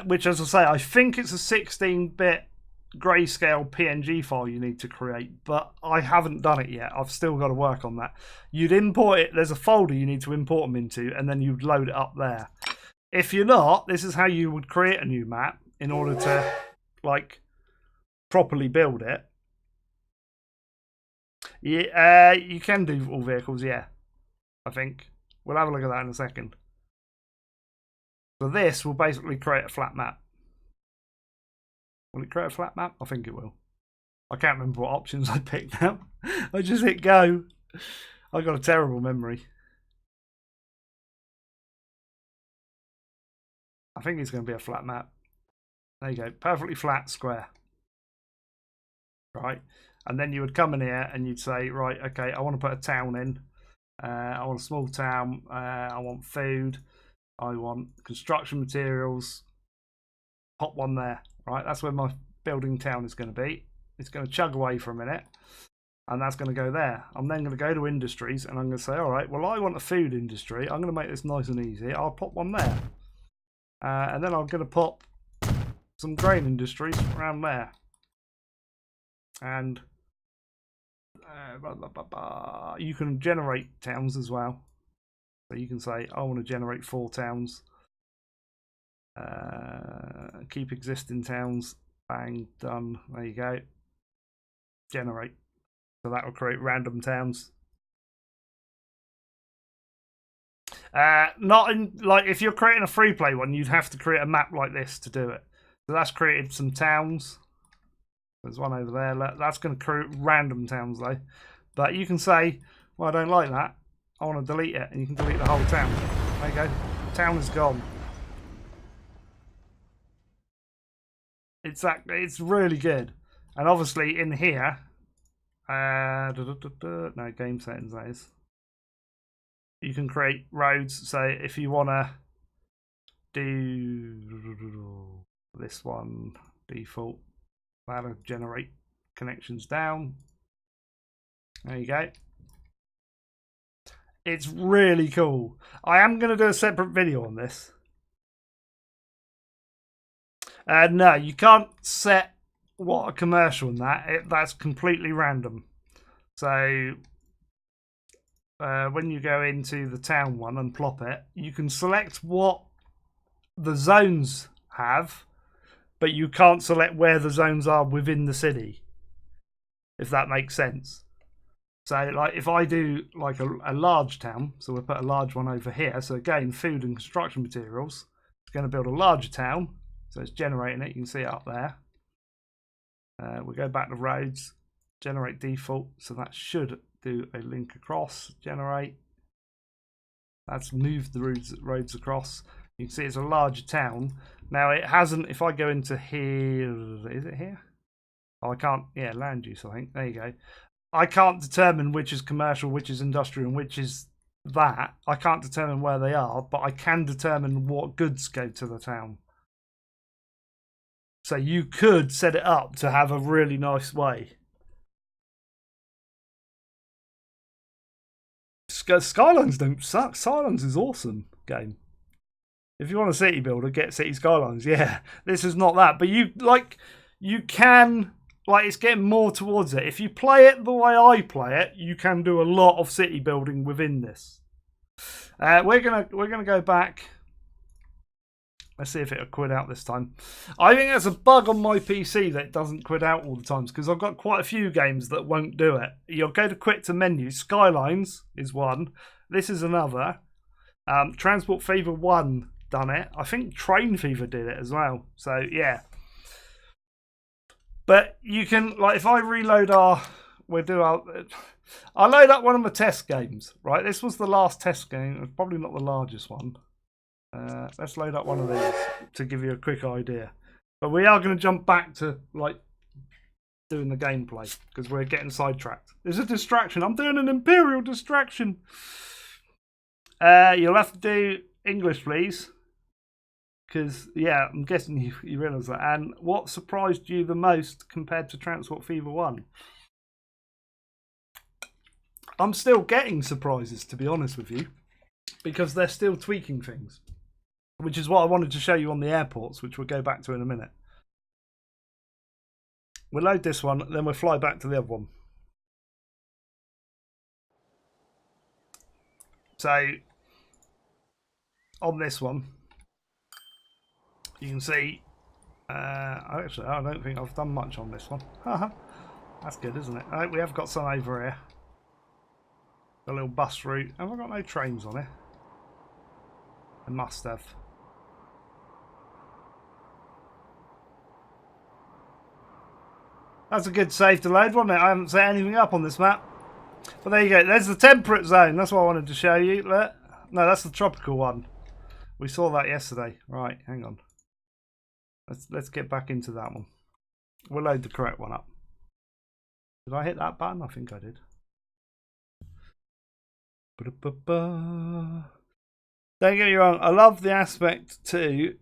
which as I say, I think it's a 16-bit grayscale PNG file you need to create, but I haven't done it yet. I've still got to work on that. You'd import it. There's a folder you need to import them into, and then you'd load it up there. If you're not, this is how you would create a new map in order to properly build it. Yeah, you can do all vehicles, yeah. I think. We'll have a look at that in a second. So this will basically create a flat map. Will it create a flat map? I think it will. I can't remember what options I picked now. I just hit go. I got a terrible memory. I think it's going to be a flat map. There you go. Perfectly flat square. Right. And then you would come in here and you'd say, right, okay, I want to put a town in. I want a small town. I want food. I want construction materials. Pop one there. Right, that's where my building town is going to be. It's going to chug away for a minute. And that's going to go there. I'm then going to go to industries and I'm going to say, all right, well, I want a food industry. I'm going to make this nice and easy. I'll pop one there. And then I'm going to pop some grain industries around there. And you can generate towns as well. So you can say, I want to generate 4 towns. Keep existing towns. Bang, done. There you go. Generate. So that will create random towns. Not in if you're creating a free play one, you'd have to create a map like this to do it. So that's created some towns. There's one over there. That's going to create random towns though. But you can say, well, I don't like that. I want to delete it, and you can delete the whole town. There you go. The town is gone. It's really good. And obviously in here, no, game settings, that is. You can create roads. So if you want to do this one, default, that'll generate connections down. There you go. It's really cool. I am going to do a separate video on this. No, you can't set what a commercial in that. That's completely random. So when you go into the town one and plop it, you can select what the zones have, but you can't select where the zones are within the city. if that makes sense. So like if I do like a large town, so we'll put a large one over here. So again, food and construction materials. It's going to build a larger town. So it's generating it. You can see it up there. We'll go back to roads, generate default. So that should do a link across, generate. That's moved the roads across. You can see it's a larger town. Now it hasn't, if I go into here, is it here? Oh, I can't, yeah, land use, I think. There you go. I can't determine which is commercial, which is industrial, and which is that. I can't determine where they are, but I can determine what goods go to the town. So you could set it up to have a really nice way. Skylines don't suck. Skylines is awesome game. If you want a city builder, get City Skylines. Yeah, this is not that, but you can, it's getting more towards it. If you play it the way I play it, you can do a lot of city building within this. We're gonna go back. Let's see if it'll quit out this time. I think there's a bug on my PC that it doesn't quit out all the times because I've got quite a few games that won't do it. You'll go to quit to menu. Skylines is one. This is another. Transport Fever 1 done it. I think Train Fever did it as well. So yeah. But you can, if I reload I'll load up one of my test games, right? This was the last test game. It's probably not the largest one. Let's load up one of these to give you a quick idea. But we are going to jump back to doing the gameplay because we're getting sidetracked. There's a distraction. I'm doing an Imperial distraction. You'll have to do English, please. Because, yeah, I'm guessing you realise that. And what surprised you the most compared to Transport Fever 1? I'm still getting surprises, to be honest with you. Because they're still tweaking things. Which is what I wanted to show you on the airports, which we'll go back to in a minute. We'll load this one, then we'll fly back to the other one. So, on this one, you can see, actually, I don't think I've done much on this one. That's good, isn't it? I think we have got some over here. A little bus route. Have I got no trains on it? I must have. That's a good save to load, wasn't it? I haven't set anything up on this map. But there you go. There's the temperate zone. That's what I wanted to show you. No, that's the tropical one. We saw that yesterday. Right, hang on. Let's get back into that one. We'll load the correct one up. Did I hit that button? I think I did. Don't get me wrong, I love the aspect too,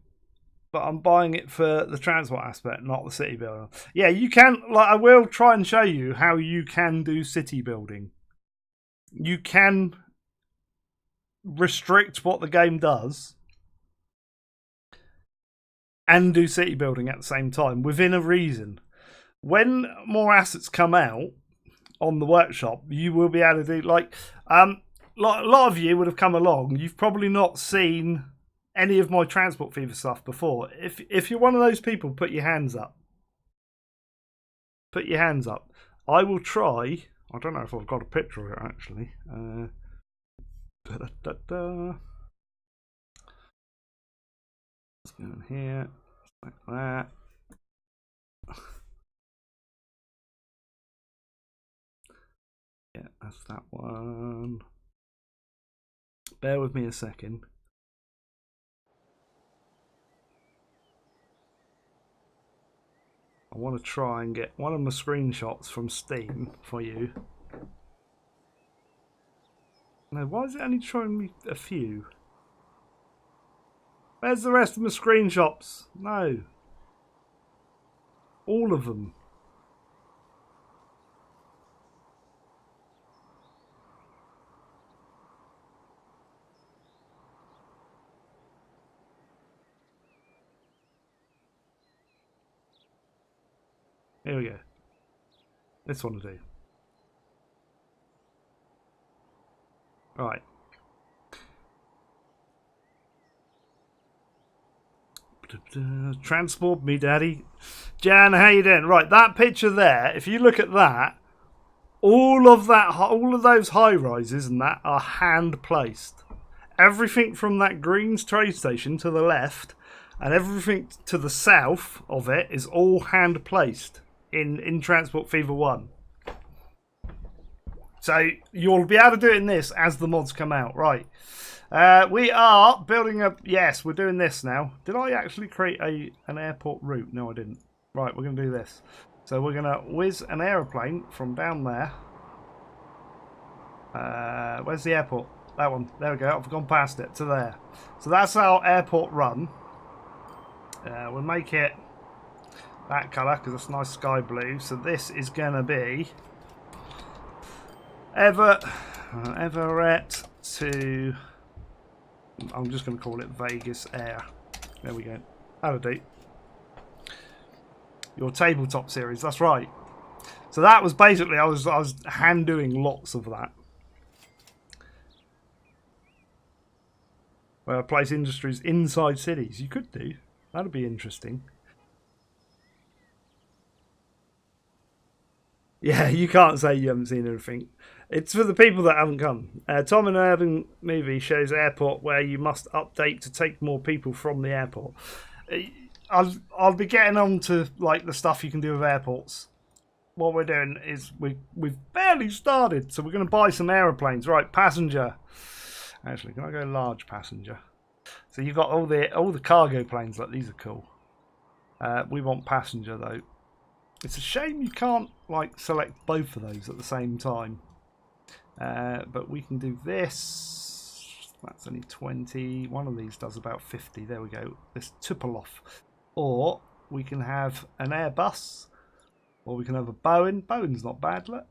but I'm buying it for the transport aspect, not the city building. Yeah, you can, I will try and show you how you can do city building. You can restrict what the game does and do city building at the same time within a reason. When more assets come out on the workshop, you will be able to do a lot of you would have come along. You've probably not seen any of my Transport Fever stuff before. If you're one of those people, put your hands up. Put your hands up. I will try. I don't know if I've got a picture of it actually. Let's go in here, like that. Yeah, that's that one. Bear with me a second. I want to try and get one of my screenshots from Steam for you. No, why is it only showing me a few? Where's the rest of my screenshots? No. All of them. Here we go. This one will do. Right. Transport me, daddy. Jan, how you doing? Right, that picture there, if you look at that, all of those high rises and that are hand placed. Everything from that Greens trade station to the left and everything to the south of it is all hand placed in Transport Fever 1. So you'll be able to do it in this as the mods come out. Right. We are building a... Yes, we're doing this now. Did I actually create an airport route? No, I didn't. Right, we're going to do this. So we're going to whiz an aeroplane from down there. Where's the airport? That one. There we go. I've gone past it to there. So that's our airport run. We'll make it that colour because it's nice sky blue. So this is going to be Everett to... I'm just going to call it Vegas Air. There we go. That'll do. Your tabletop series, that's right. So that was basically, I was hand doing lots of that. Well, place industries inside cities. You could do. That'd be interesting. Yeah, you can't say you haven't seen anything. It's for the people that haven't come. Tom and Urban movie shows airport where you must update to take more people from the airport. I'll be getting on to like the stuff you can do with airports. What we're doing is we've barely started, so we're going to buy some aeroplanes. Right, passenger. Actually, can I go large passenger? So you've got all the cargo planes. Like these are cool. We want passenger though. It's a shame you can't like select both of those at the same time. But we can do this. That's only 20. One of these does about 50. There we go. This Tupolev. Or we can have an Airbus. Or we can have a Boeing. Boeing's not bad, look.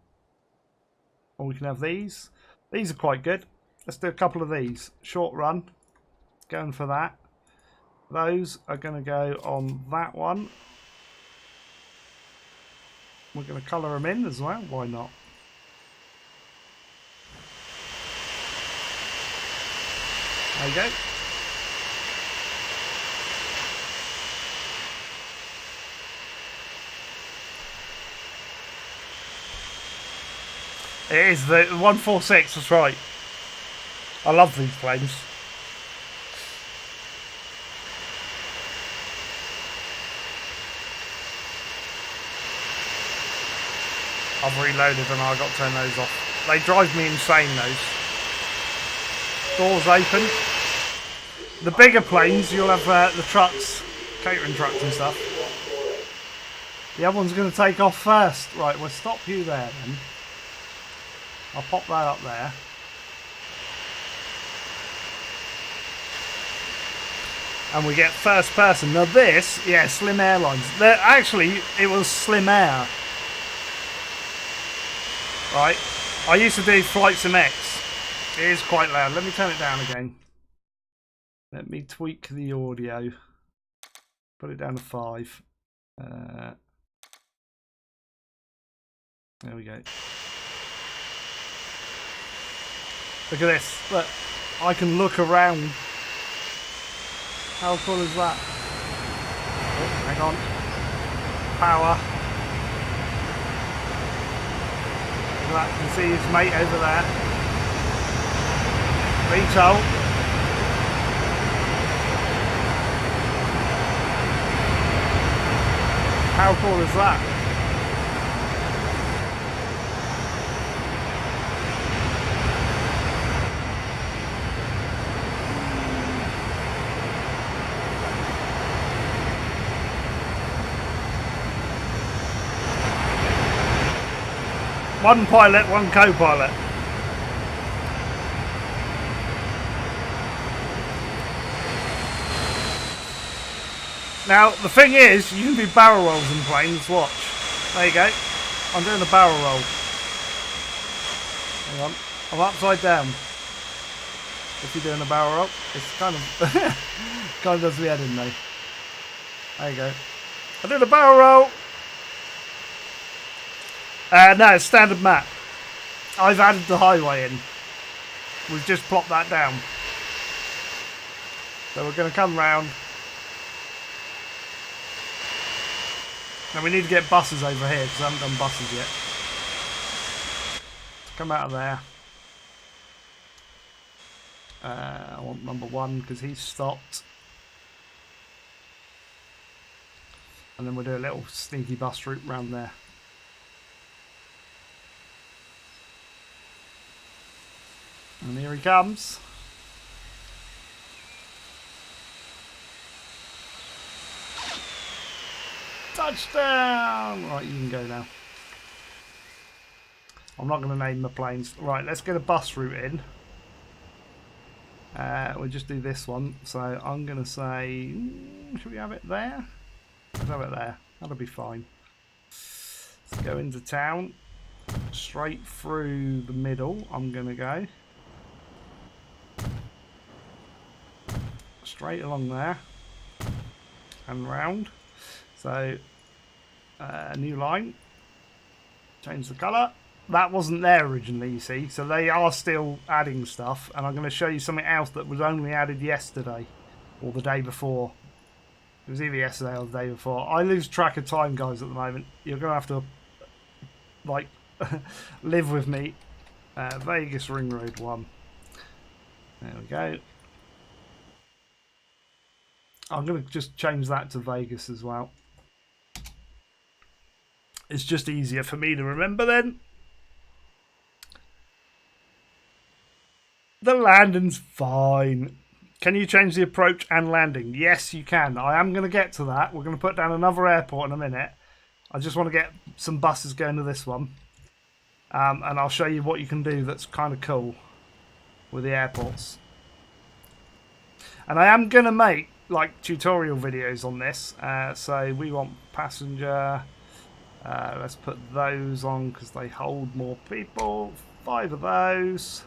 Or we can have these. These are quite good. Let's do a couple of these. Short run. Going for that. Those are going to go on that one. We're going to colour them in as well. Why not? There you go. It is the 146, that's right. I love these planes. I've reloaded and I got to turn those off. They drive me insane, those. Doors open. The bigger planes, you'll have the trucks, catering trucks and stuff. The other one's going to take off first. Right, we'll stop you there then. I'll pop that up there. And we get first person. Now this, yeah, Slim Airlines. Actually, it was Slim Air. Right, I used to do Flight Sim X. It is quite loud. Let me turn it down again. Let me tweak the audio. Put it down to 5. There we go. Look at this. Look, I can look around. How cool is that? Oh, hang on. Power. Look at that. You can see his mate over there. VTOL. How cool is that? One pilot, one co-pilot. Now, the thing is, you can do barrel rolls in planes, watch. There you go. I'm doing a barrel roll. Hang on. I'm upside down. If you're doing a barrel roll, it's kind of... kind of does the head in though. There you go. I did a barrel roll. No, it's standard map. I've added the highway in. We've just plopped that down. So we're going to come round. Now we need to get buses over here because I haven't done buses yet. come out of there. I want number 1 because he's stopped. And then we'll do a little sneaky bus route round there. And here he comes. Touchdown! Right, you can go now. I'm not going to name the planes. Right, let's get a bus route in. We'll just do this one. So I'm going to say, should we have it there? Let's have it there. That'll be fine. Let's go into town. Straight through the middle, I'm going to go. Straight along there. And round. So, new line. Change the colour. That wasn't there originally, you see. So they are still adding stuff. And I'm going to show you something else that was only added yesterday. Or the day before. It was either yesterday or the day before. I lose track of time, guys, at the moment. You're going to have to, like, live with me. Vegas Ring Road 1. There we go. I'm going to just change that to Vegas as well. It's just easier for me to remember then. The landing's fine. Can you change the approach and landing? Yes, you can. I am going to get to that. We're going to put down another airport in a minute. I just want to get some buses going to this one. And I'll show you what you can do that's kind of cool with the airports. And I am going to make like tutorial videos on this. So we want passenger. Let's put those on because they hold more people. 5 of those.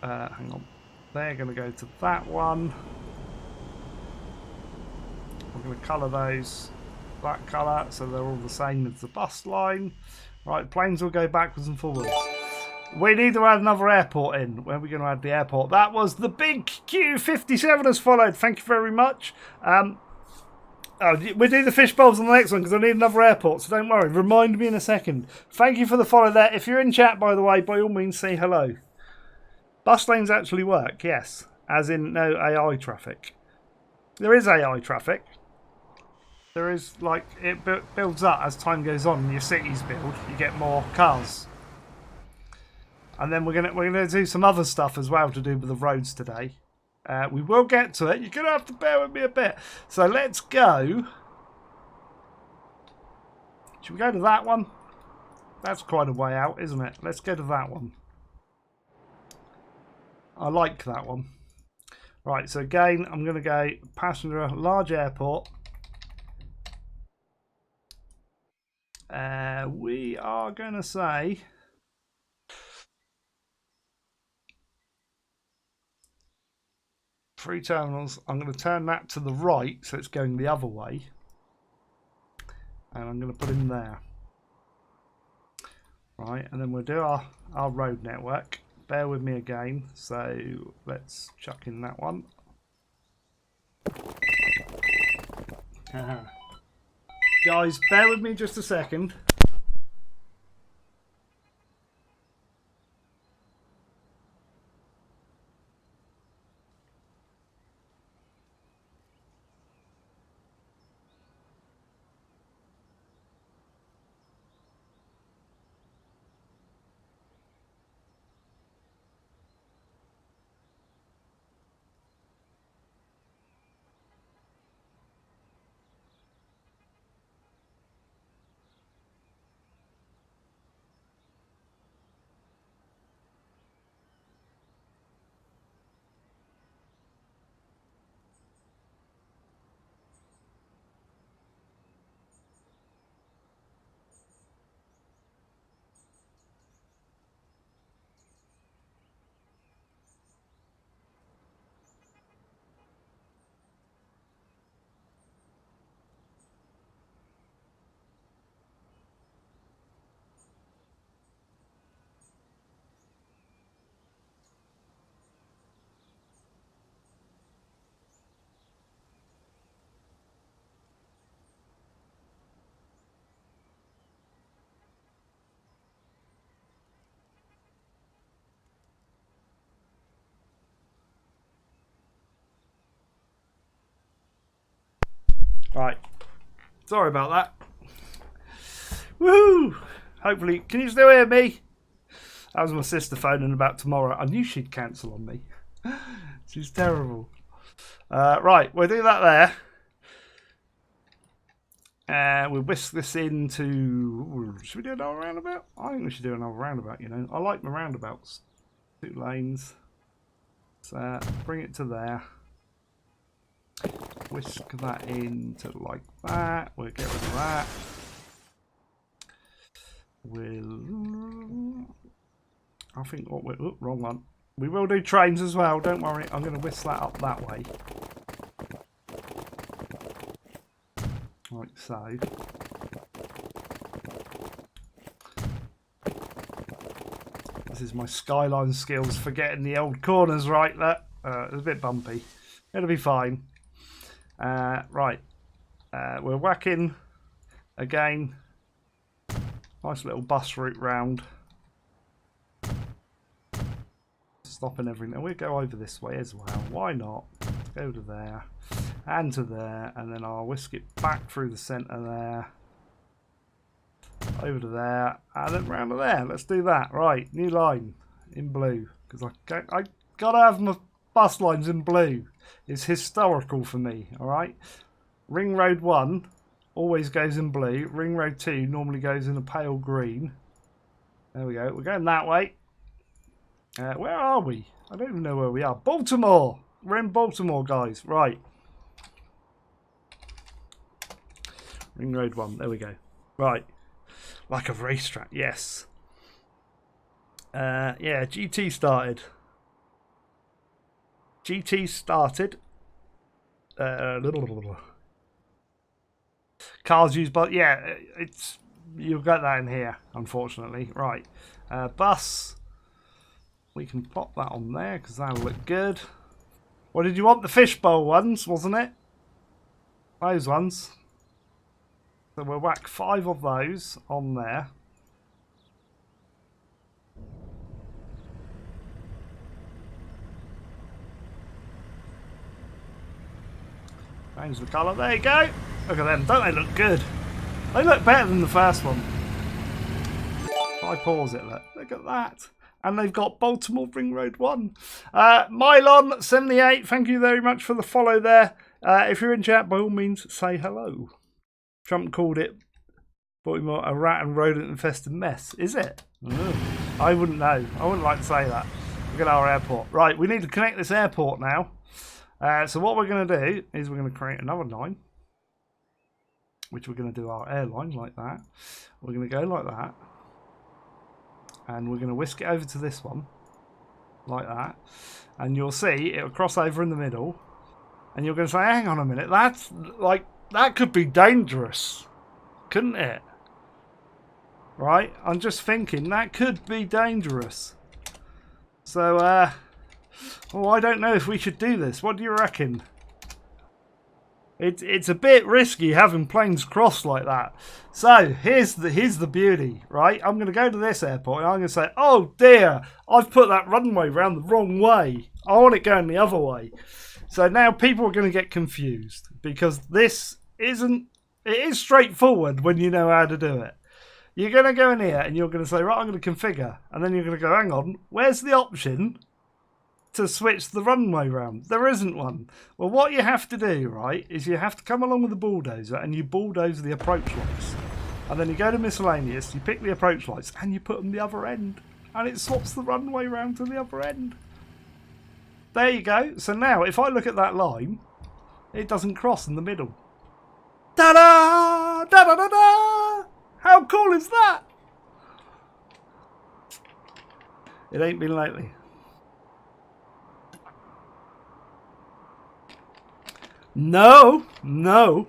Hang on. They're going to go to that one. We're going to colour those that colour so they're all the same as the bus line. Right, planes will go backwards and forwards. We need to add another airport in. Where are we going to add the airport? That was the big Q57 has followed. Thank you very much. We'll do the fish bowls on the next one because I need another airport, so don't worry. Remind me in a second. Thank you for the follow there. If you're in chat, by the way, by all means, say hello. Bus lanes actually work, yes. As in no AI traffic. There is AI traffic. There is, like, it builds up as time goes on and your cities build. You get more cars. And then we're gonna do some other stuff as well to do with the roads today. We will get to it. You're gonna have to bear with me a bit. So let's go. Should we go to that one? That's quite a way out, isn't it? Let's go to that one. I like that one. Right, so again, I'm going to go passenger, large airport. We are going to say 3 terminals. I'm going to turn that to the right, so it's going the other way. And I'm going to put in there. Right, and then we'll do our road network. Bear with me again, so let's chuck in that one. Guys, bear with me just a second. Right. Sorry about that. Woohoo! Hopefully, can you still hear me? That was my sister phoning about tomorrow. I knew she'd cancel on me. She's terrible. Right, we'll do that there. We'll whisk this into... Should we do another roundabout? I think we should do another roundabout, you know. I like my roundabouts. 2 lanes. So, bring it to there. Whisk that into like that. We'll get rid of that. I think what we're... Oh, wrong one. We will do trains as well, don't worry. I'm going to whisk that up that way. Like so. This is my skyline skills for getting the old corners right there. It's a bit bumpy. It'll be fine. Right. We're whacking again. Nice little bus route round. Stopping everything. We'll go over this way as well. Why not? Go to there. And to there. And then I'll whisk it back through the centre there. Over to there. And then round to there. Let's do that. Right. New line. In blue. Because I got to have my bus lines in blue. It's historical for me. Alright. Ring Road 1 always goes in blue. Ring Road 2 normally goes in a pale green. There we go. We're going that way. Where are we? I don't even know where we are. Baltimore! We're in Baltimore, guys. Right. Ring Road 1. There we go. Right. Like a racetrack. Yes. Yeah, GT started. GT started. Cars used, but yeah, it's... You'll get that in here, unfortunately. Right. Bus... We can pop that on there because that'll look good. What did you want? The fishbowl ones, wasn't it? Those ones. So we'll whack 5 of those on there. Change the colour. There you go. Look at them. Don't they look good? They look better than the first one. If I pause it, look at that. And they've got Baltimore Ring Road 1. Mylon78, thank you very much for the follow there. If you're in chat, by all means, say hello. Trump called it Baltimore a rat and rodent infested mess. Is it? I wouldn't know. I wouldn't like to say that. Look at our airport. Right, we need to connect this airport now. So what we're going to do is we're going to create another line. Which we're going to do our airline like that. We're going to go like that. And we're going to whisk it over to this one, like that. And you'll see it'll cross over in the middle. And you're going to say, hang on a minute, that's like, that could be dangerous, couldn't it? Right? I'm just thinking that could be dangerous. So, oh, I don't know if we should do this. What do you reckon? It's a bit risky having planes cross like that. So here's the beauty, right? I'm going to go to this airport and I'm going to say, oh dear, I've put that runway round the wrong way. I want it going the other way. So now people are going to get confused because this isn't, it is straightforward when you know how to do it. You're going to go in here and you're going to say, right, I'm going to configure. And then you're going to go, hang on, where's the option to switch the runway round? There isn't one. Well, what you have to do, right, is you have to come along with the bulldozer and you bulldoze the approach lights. And then you go to miscellaneous, you pick the approach lights and you put them the other end. And it swaps the runway round to the other end. There you go. So now, if I look at that line, it doesn't cross in the middle. Ta-da! Da-da-da-da! How cool is that? It ain't been lately. No, no.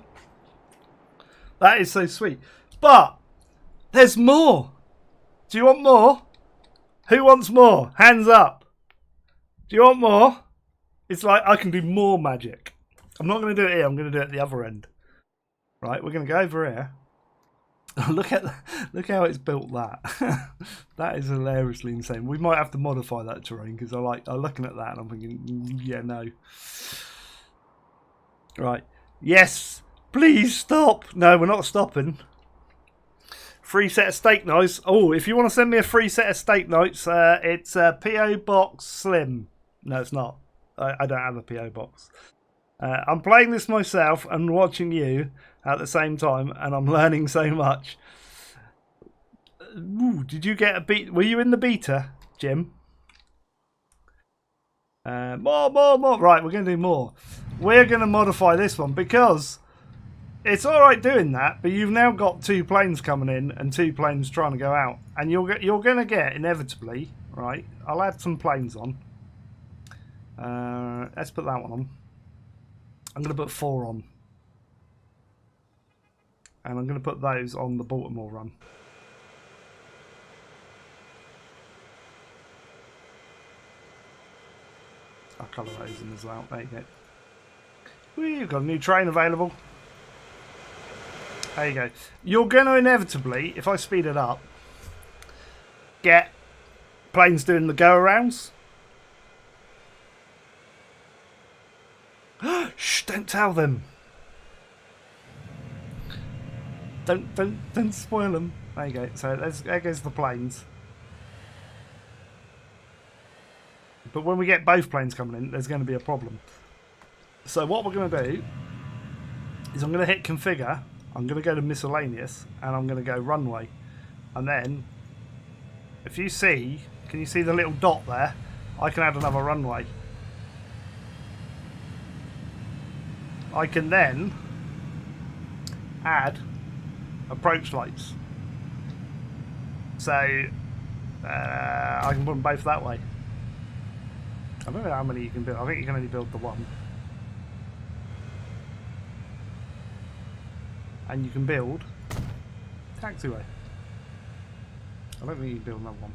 That is so sweet. But there's more. Do you want more? Who wants more? Hands up. Do you want more? It's like I can do more magic. I'm not going to do it here. I'm going to do it at the other end. Right, we're going to go over here. Look how it's built that. That is hilariously insane. We might have to modify that terrain because I'm looking at that and I'm thinking, yeah, no. Right. Yes, Please stop. No, we're not stopping. Free set of steak knives. Oh, if you want to send me a free set of steak knives, it's PO Box Slim. No, it's not. I don't have a PO box. I'm playing this myself and watching you at the same time, and I'm learning so much. Ooh, did you get a beat? Were you in the beta, Jim? More. Right, we're going to do more. We're going to modify this one because it's all right doing that, but you've now got 2 planes coming in and 2 planes trying to go out, and you're going to get inevitably, right? I'll add some planes on. Let's put that one on. I'm going to put 4 on, and I'm going to put those on the Baltimore run. I'll colour those in as well. There you go. We've got a new train available. There you go. You're going to inevitably, if I speed it up, get planes doing the go-arounds. Shh, don't tell them. Don't spoil them. There you go. So there goes the planes. But when we get both planes coming in, there's going to be a problem. So what we're going to do is I'm going to hit configure. I'm going to go to miscellaneous, and I'm going to go runway. And then, if you see, can you see the little dot there? I can add another runway. I can then add approach lights. So, I can put them both that way. I don't know how many you can build. I think you can only build the one. And you can build taxiway. I don't think you can build another one.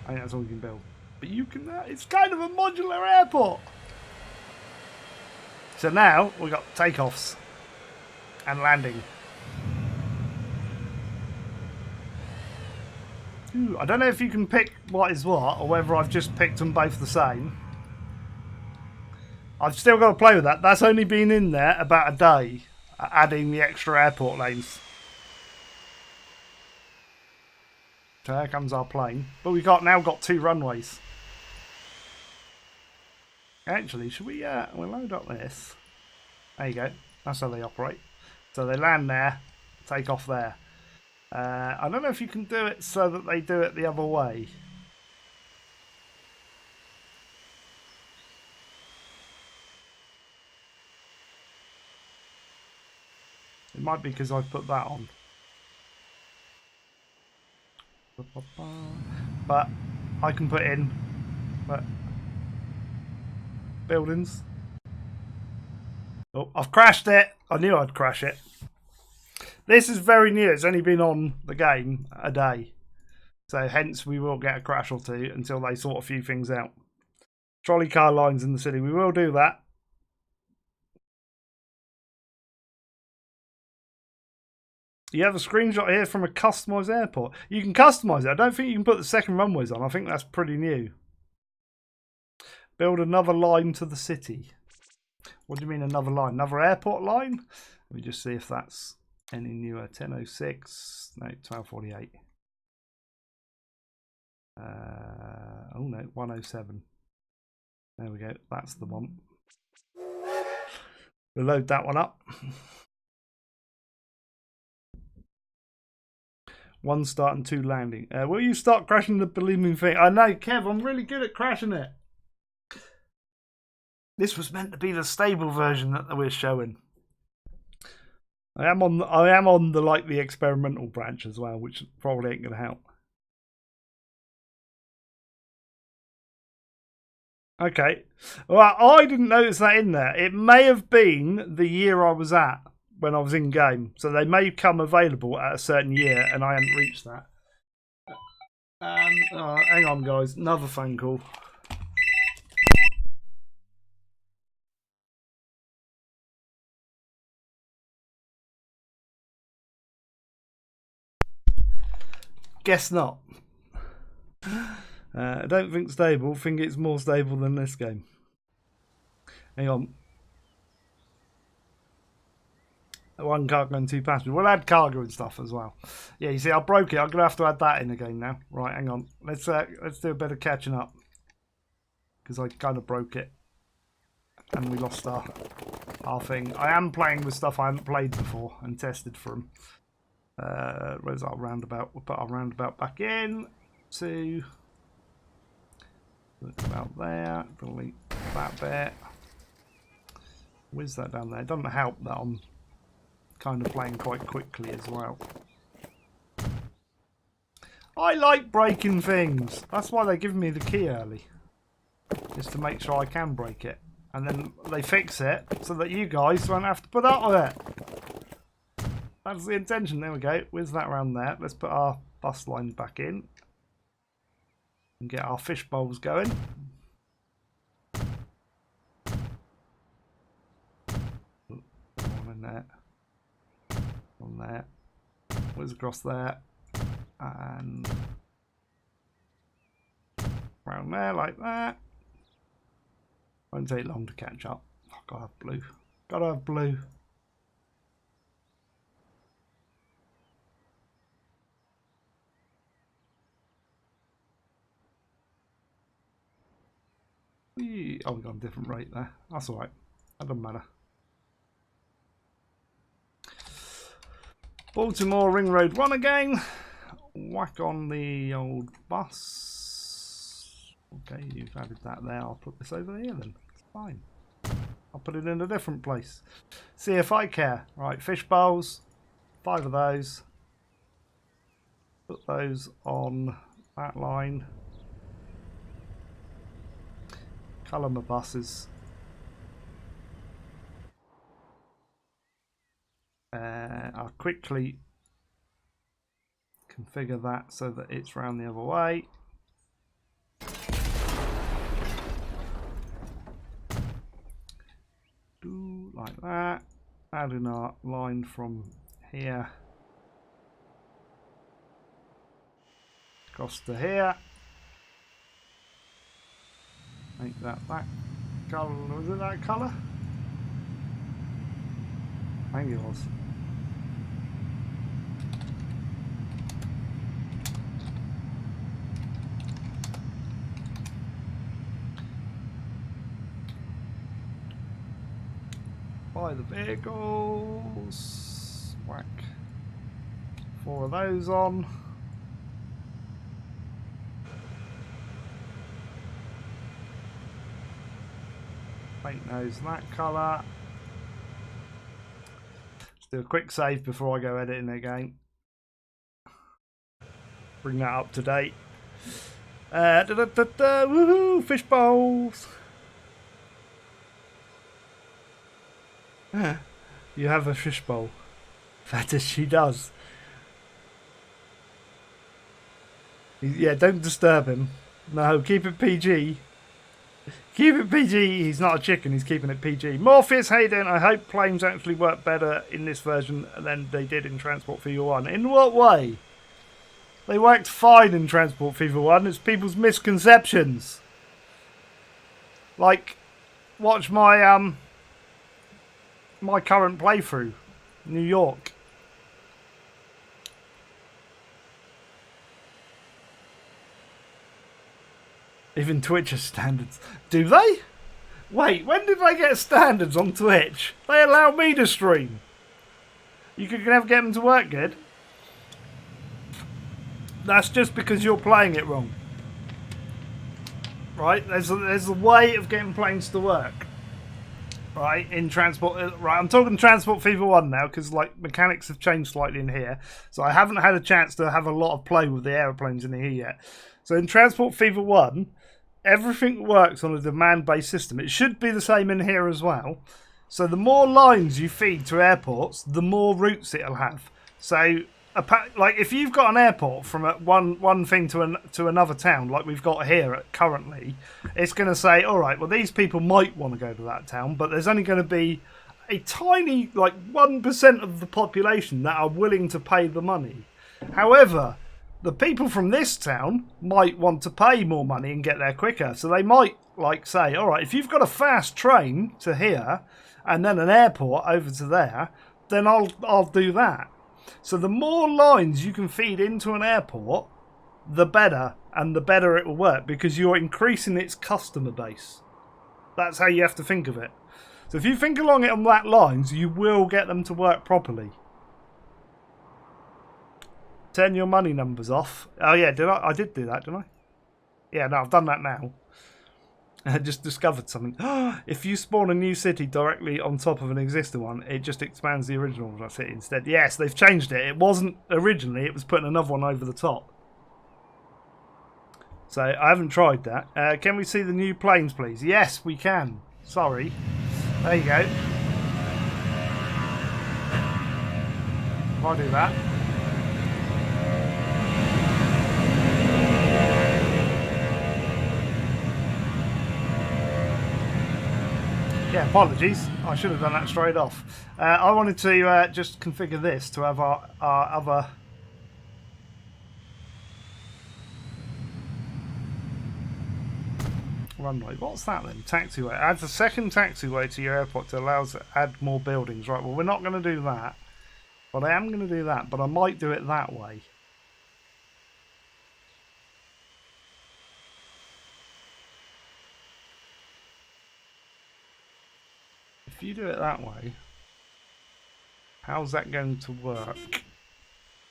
I think that's all you can build. But you can, it's kind of a modular airport. So now we've got takeoffs and landing. Ooh, I don't know if you can pick what is what, or whether I've just picked them both the same. I've still got to play with that. That's only been in there about a day, adding the extra airport lanes. So there comes our plane. But we've now got 2 runways. Actually, should we we'll load up this. There you go. That's how they operate. So they land there, take off there. I don't know if you can do it so that they do it the other way. It might be because I've put that on. But I can put in buildings. Oh, I've crashed it. I knew I'd crash it. This is very new. It's only been on the game a day. So hence we will get a crash or 2 until they sort a few things out. Trolley car lines in the city. We will do that. You have a screenshot here from a customised airport. You can customise it. I don't think you can put the second runways on. I think that's pretty new. Build another line to the city. What do you mean another line? Another airport line? Let me just see if that's any newer. 1006. No, 1248. Oh no, 107. There we go. That's the one. We'll load that one up. 1 start and 2 landing. Will you start crashing the blooming thing? I know, Kev, I'm really good at crashing it. This was meant to be the stable version that we're showing. I am on the like the experimental branch as well, which probably ain't gonna help. Okay. Well, I didn't notice that in there. It may have been the year I was at when I was in game. So they may come available at a certain year and I hadn't reached that. Hang on guys, another phone call. Guess not. I don't think stable. Think it's more stable than this game. Hang on. 1 cargo and 2 passengers. We'll add cargo and stuff as well. Yeah, you see, I broke it. I'm gonna have to add that in again now. Right, hang on. Let's do a bit of catching up because I kind of broke it and we lost our thing. I am playing with stuff I haven't played before and tested from. Where's our roundabout? We'll put our roundabout back in to about there. Delete that bit. Where's that down there? It doesn't help that I'm kind of playing quite quickly as well. I like breaking things. That's why they give me the key early. Just to make sure I can break it. And then they fix it so that you guys won't have to put up with it. That's the intention. There we go. Where's that around there? Let's put our bus line back in. And get our fish bowls going. One in there. On there. Whiz across there. And around there like that. Won't take long to catch up. Oh, gotta have blue. Gotta have blue. Oh, we got a different rate there. That's alright. That doesn't matter. Baltimore Ring Road 1 again. Whack on the old bus. Okay, you've added that there. I'll put this over here then. It's fine. I'll put it in a different place. See if I care. Right, fish bowls. 5 of those. Put those on that line. Colour my buses. I'll quickly configure that so that it's round the other way. Do like that. Adding our line from here across to here. Make that colour. Was it that colour? I think it was. Buy the vehicles. Whack 4 of those on. Paint those that colour. Let's do a quick save before I go editing again. Bring that up to date. Woohoo! Fish bowls! You have a fish bowl. That is, she does. Yeah, don't disturb him. No, keep it PG. Keep it PG. He's not a chicken. He's keeping it PG. Morpheus Hayden. I hope planes actually work better in this version than they did in Transport Fever 1. In what way? They worked fine in Transport Fever 1. It's people's misconceptions. Like, watch my my current playthrough, New York. Even Twitch has standards. Do they? Wait, when did they get standards on Twitch? They allow me to stream. You could never get them to work good. That's just because you're playing it wrong. Right? There's a way of getting planes to work. Right, in Transport, right, I'm talking Transport Fever 1 now, because, like, mechanics have changed slightly in here, so I haven't had a chance to have a lot of play with the aeroplanes in here yet. So in Transport Fever 1, everything works on a demand-based system. It should be the same in here as well. So the more lines you feed to airports, the more routes it'll have. So, like, if you've got an airport from one thing to another town, like we've got here currently, it's going to say, all right, well, these people might want to go to that town, but there's only going to be a tiny, like, 1% of the population that are willing to pay the money. However, the people from this town might want to pay more money and get there quicker. So they might, like, say, all right, if you've got a fast train to here and then an airport over to there, then I'll do that. So the more lines you can feed into an airport, the better, and the better it will work, because you're increasing its customer base. That's how you have to think of it. So if you think along it on that lines, you will get them to work properly. Turn your money numbers off. Oh yeah, I did do that, didn't I? Yeah, no, I've done that now. I just discovered something. If you spawn a new city directly on top of an existing one, it just expands the original city instead. Yes, they've changed it. It wasn't originally, it was putting another one over the top. So I haven't tried that. Can we see the new planes, please? Yes, we can. Sorry. There you go. If I do that. Yeah, apologies. I should have done that straight off. I wanted to just configure this to have our other... runway. What's that then? Taxiway. Adds a second taxiway to your airport to allow us to add more buildings. Right, well, we're not going to do that. But I am going to do that, but I might do it that way. If you do it that way, how's that going to work?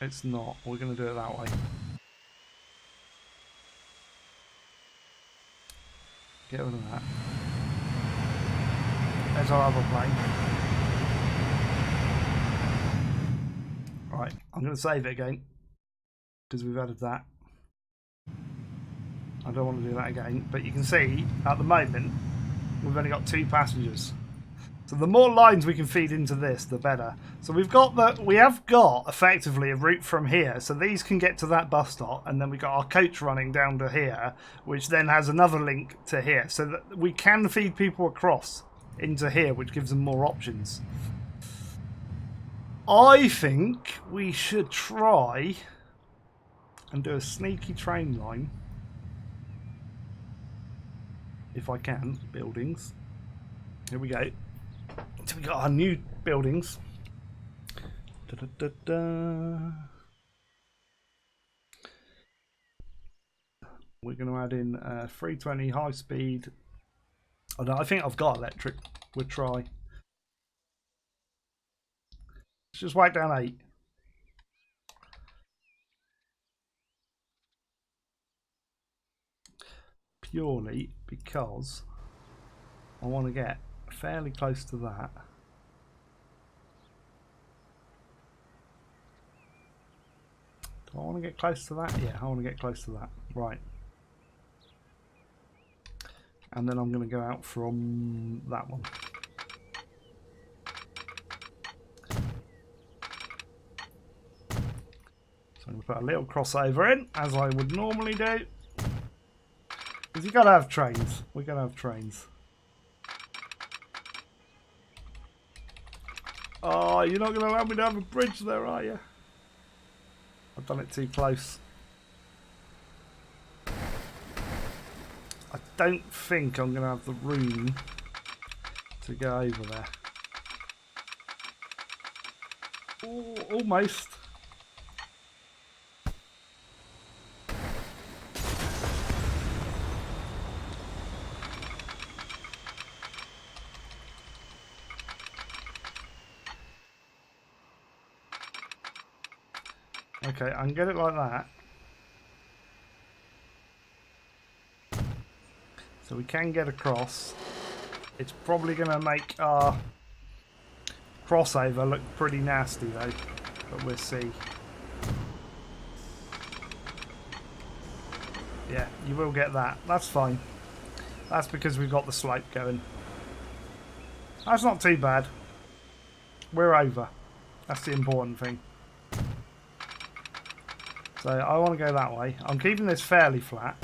It's not. We're going to do it that way. Get rid of that. There's our other plane. Right, I'm going to save it again, because we've added that. I don't want to do that again, but you can see at the moment we've only got 2 passengers. So the more lines we can feed into this, the better. So we have got effectively a route from here. So these can get to that bus stop, and then we got our coach running down to here, which then has another link to here. So that we can feed people across into here, which gives them more options. I think we should try and do a sneaky train line. If I can, buildings. Here we go. So we got our new buildings. Da, da, da, da. We're going to add in 320 high speed. Oh no, I think I've got electric. We'll try. Let's just whack down 8. Purely because I want to get fairly close to that. Do I want to get close to that? Yeah, I want to get close to that. Right. And then I'm going to go out from that one. So I'm going to put a little crossover in, as I would normally do. Because you've got to have trains. We've got to have trains. Oh, you're not going to allow me to have a bridge there, are you? I've done it too close. I don't think I'm going to have the room to go over there. Oh, almost. Okay, I can get it like that. So we can get across. It's probably going to make our crossover look pretty nasty though, but we'll see. Yeah, you will get that. That's fine. That's because we've got the slope going. That's not too bad. We're over. That's the important thing. So I want to go that way. I'm keeping this fairly flat.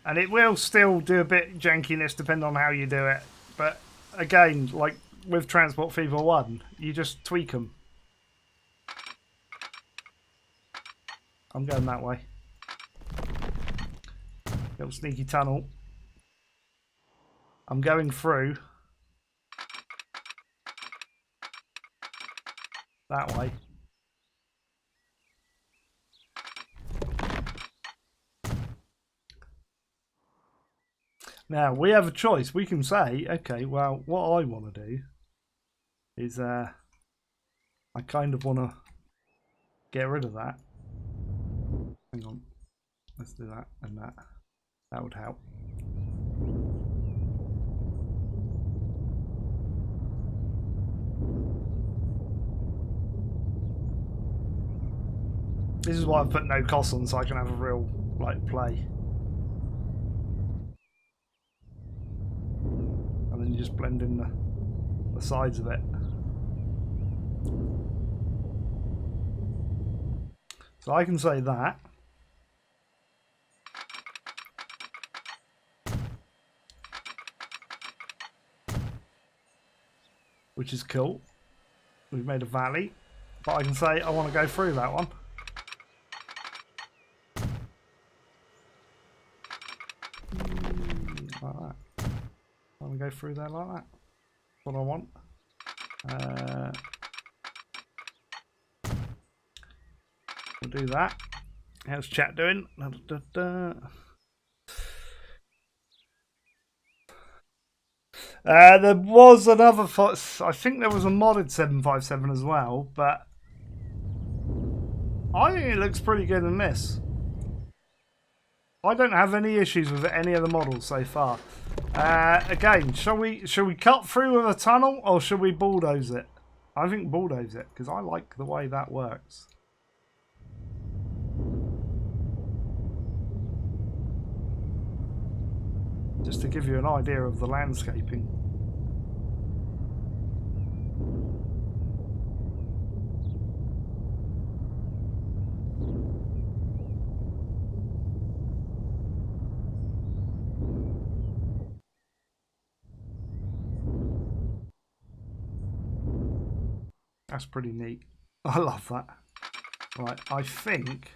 And it will still do a bit jankiness depending on how you do it. But again, like with Transport Fever 1, you just tweak them. I'm going that way. Little sneaky tunnel. I'm going through that way. Now, we have a choice. We can say, okay, well, what I want to do is I kind of want to get rid of that. Hang on. Let's do that and that. That would help. This is why I've put no cost on, so I can have a real like play. And then you just blend in the sides of it. So I can say that. Which is cool. We've made a valley. But I can say I want to go through that one. Like that. I want to go through there like that. That's what I want. We'll do that. How's chat doing? There was another, I think there was a modded 757 as well, but I think it looks pretty good in this. I don't have any issues with any of the models so far. Again, shall we cut through with a tunnel or should we bulldoze it? I think bulldoze it because I like the way that works. Just to give you an idea of the landscaping. That's pretty neat. I love that. Right, I think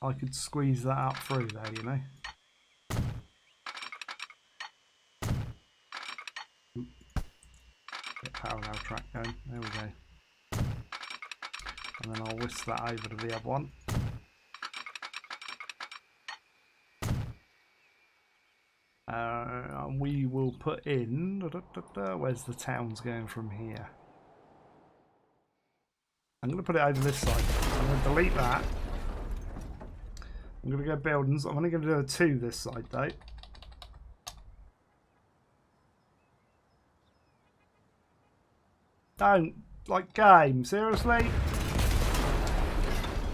I could squeeze that out through there, you know. Get parallel track going. There we go. And then I'll whisk that over to the other one. We will put in... where's the towns going from here? I'm going to put it over this side. I'm going to delete that. I'm going to go buildings. I'm only going to do a 2 this side though. Don't. Like game. Seriously?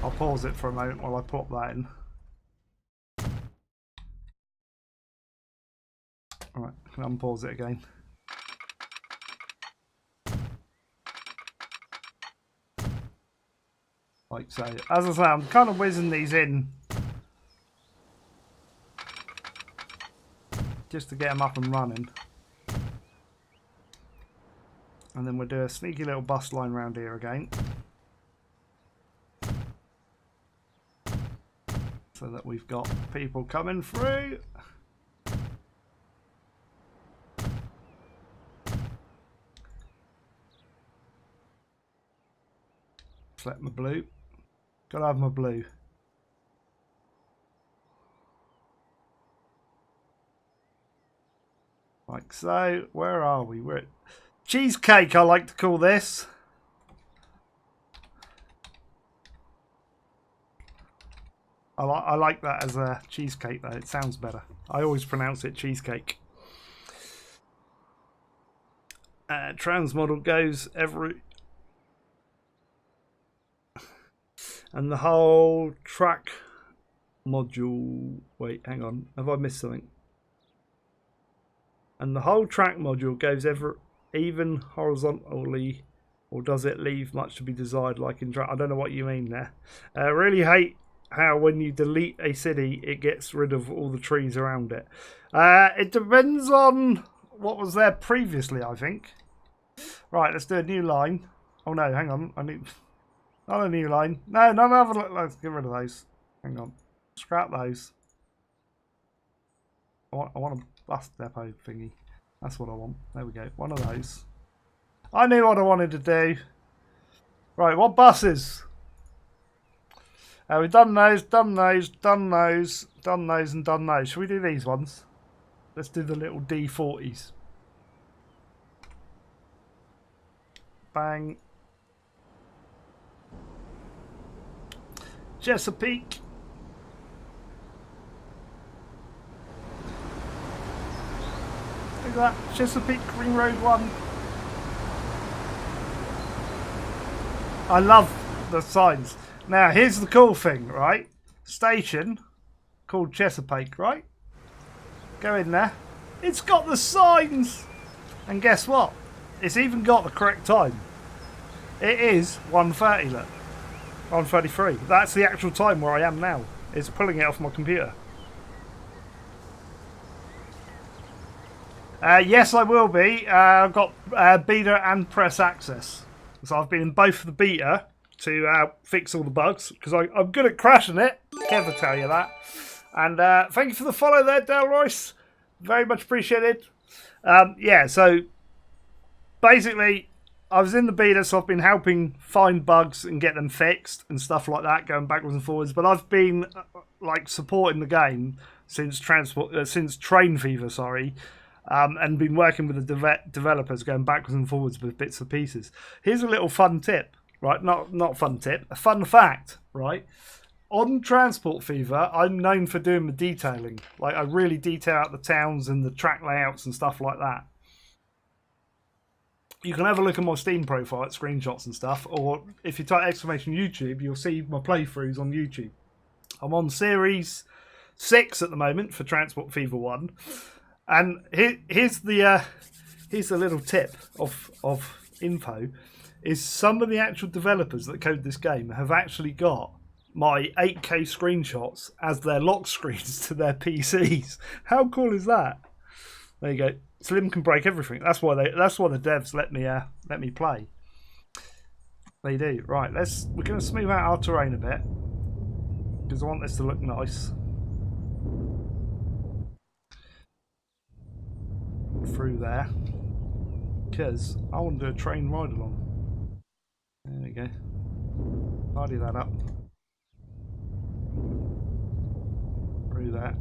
I'll pause it for a moment while I pop that in. Alright, I can unpause it again. Like so. As I say, I'm kind of whizzing these in just to get them up and running. And then we'll do a sneaky little bus line around here again. So that we've got people coming through. Select my blue. Gotta have my blue. Like so. Where are we? We're at cheesecake, I like to call this. I like that as a cheesecake though. It sounds better. I always pronounce it cheesecake. Trans model goes every... And the whole track module... Wait, hang on. Have I missed something? And the whole track module goes even horizontally, or does it leave much to be desired like in track? I don't know what you mean there. I really hate how when you delete a city, it gets rid of all the trees around it. It depends on what was there previously, I think. Right, let's do a new line. Oh no, hang on. I need... Not a new line. No, none of them. Let's get rid of those. Hang on. Scrap those. I want a bus depot thingy. That's what I want. There we go. One of those. I knew what I wanted to do. Right, what buses? We've done those, done those, done those, done those, and done those. Should we do these ones? Let's do the little D40s. Bang. Chesapeake. Look at that. Chesapeake Ring Road 1. I love the signs. Now, here's the cool thing, right? Station called Chesapeake, right? Go in there. It's got the signs. And guess what? It's even got the correct time. It is 1:30, look. 1:33. That's the actual time where I am now. It's pulling it off my computer. Yes, I will be. I've got beta and press access. So I've been in both of the beta to fix all the bugs, because I'm good at crashing it. Kev will tell you that. And thank you for the follow there, Dale Royce. Very much appreciated. Yeah, so basically, I was in the beta, so I've been helping find bugs and get them fixed and stuff like that, going backwards and forwards. But I've been like supporting the game since Train Fever, sorry, and been working with the developers, going backwards and forwards with bits and pieces. Here's a little fun tip, right? Not fun tip, a fun fact, right? On Transport Fever, I'm known for doing the detailing. Like, I really detail out the towns and the track layouts and stuff like that. You can have a look at my Steam profile at screenshots and stuff, or if you type exclamation YouTube, you'll see my playthroughs on YouTube. I'm on Series 6 at the moment for Transport Fever 1. And here's the little tip of info, is some of the actual developers that code this game have actually got my 8K screenshots as their lock screens to their PCs. How cool is that? There you go. Slim can break everything. That's why the devs let me play. They do. Right, we're going to smooth out our terrain a bit, because I want this to look nice. Through there, because I want to do a train ride along. There we go. Tidy that up. Through that.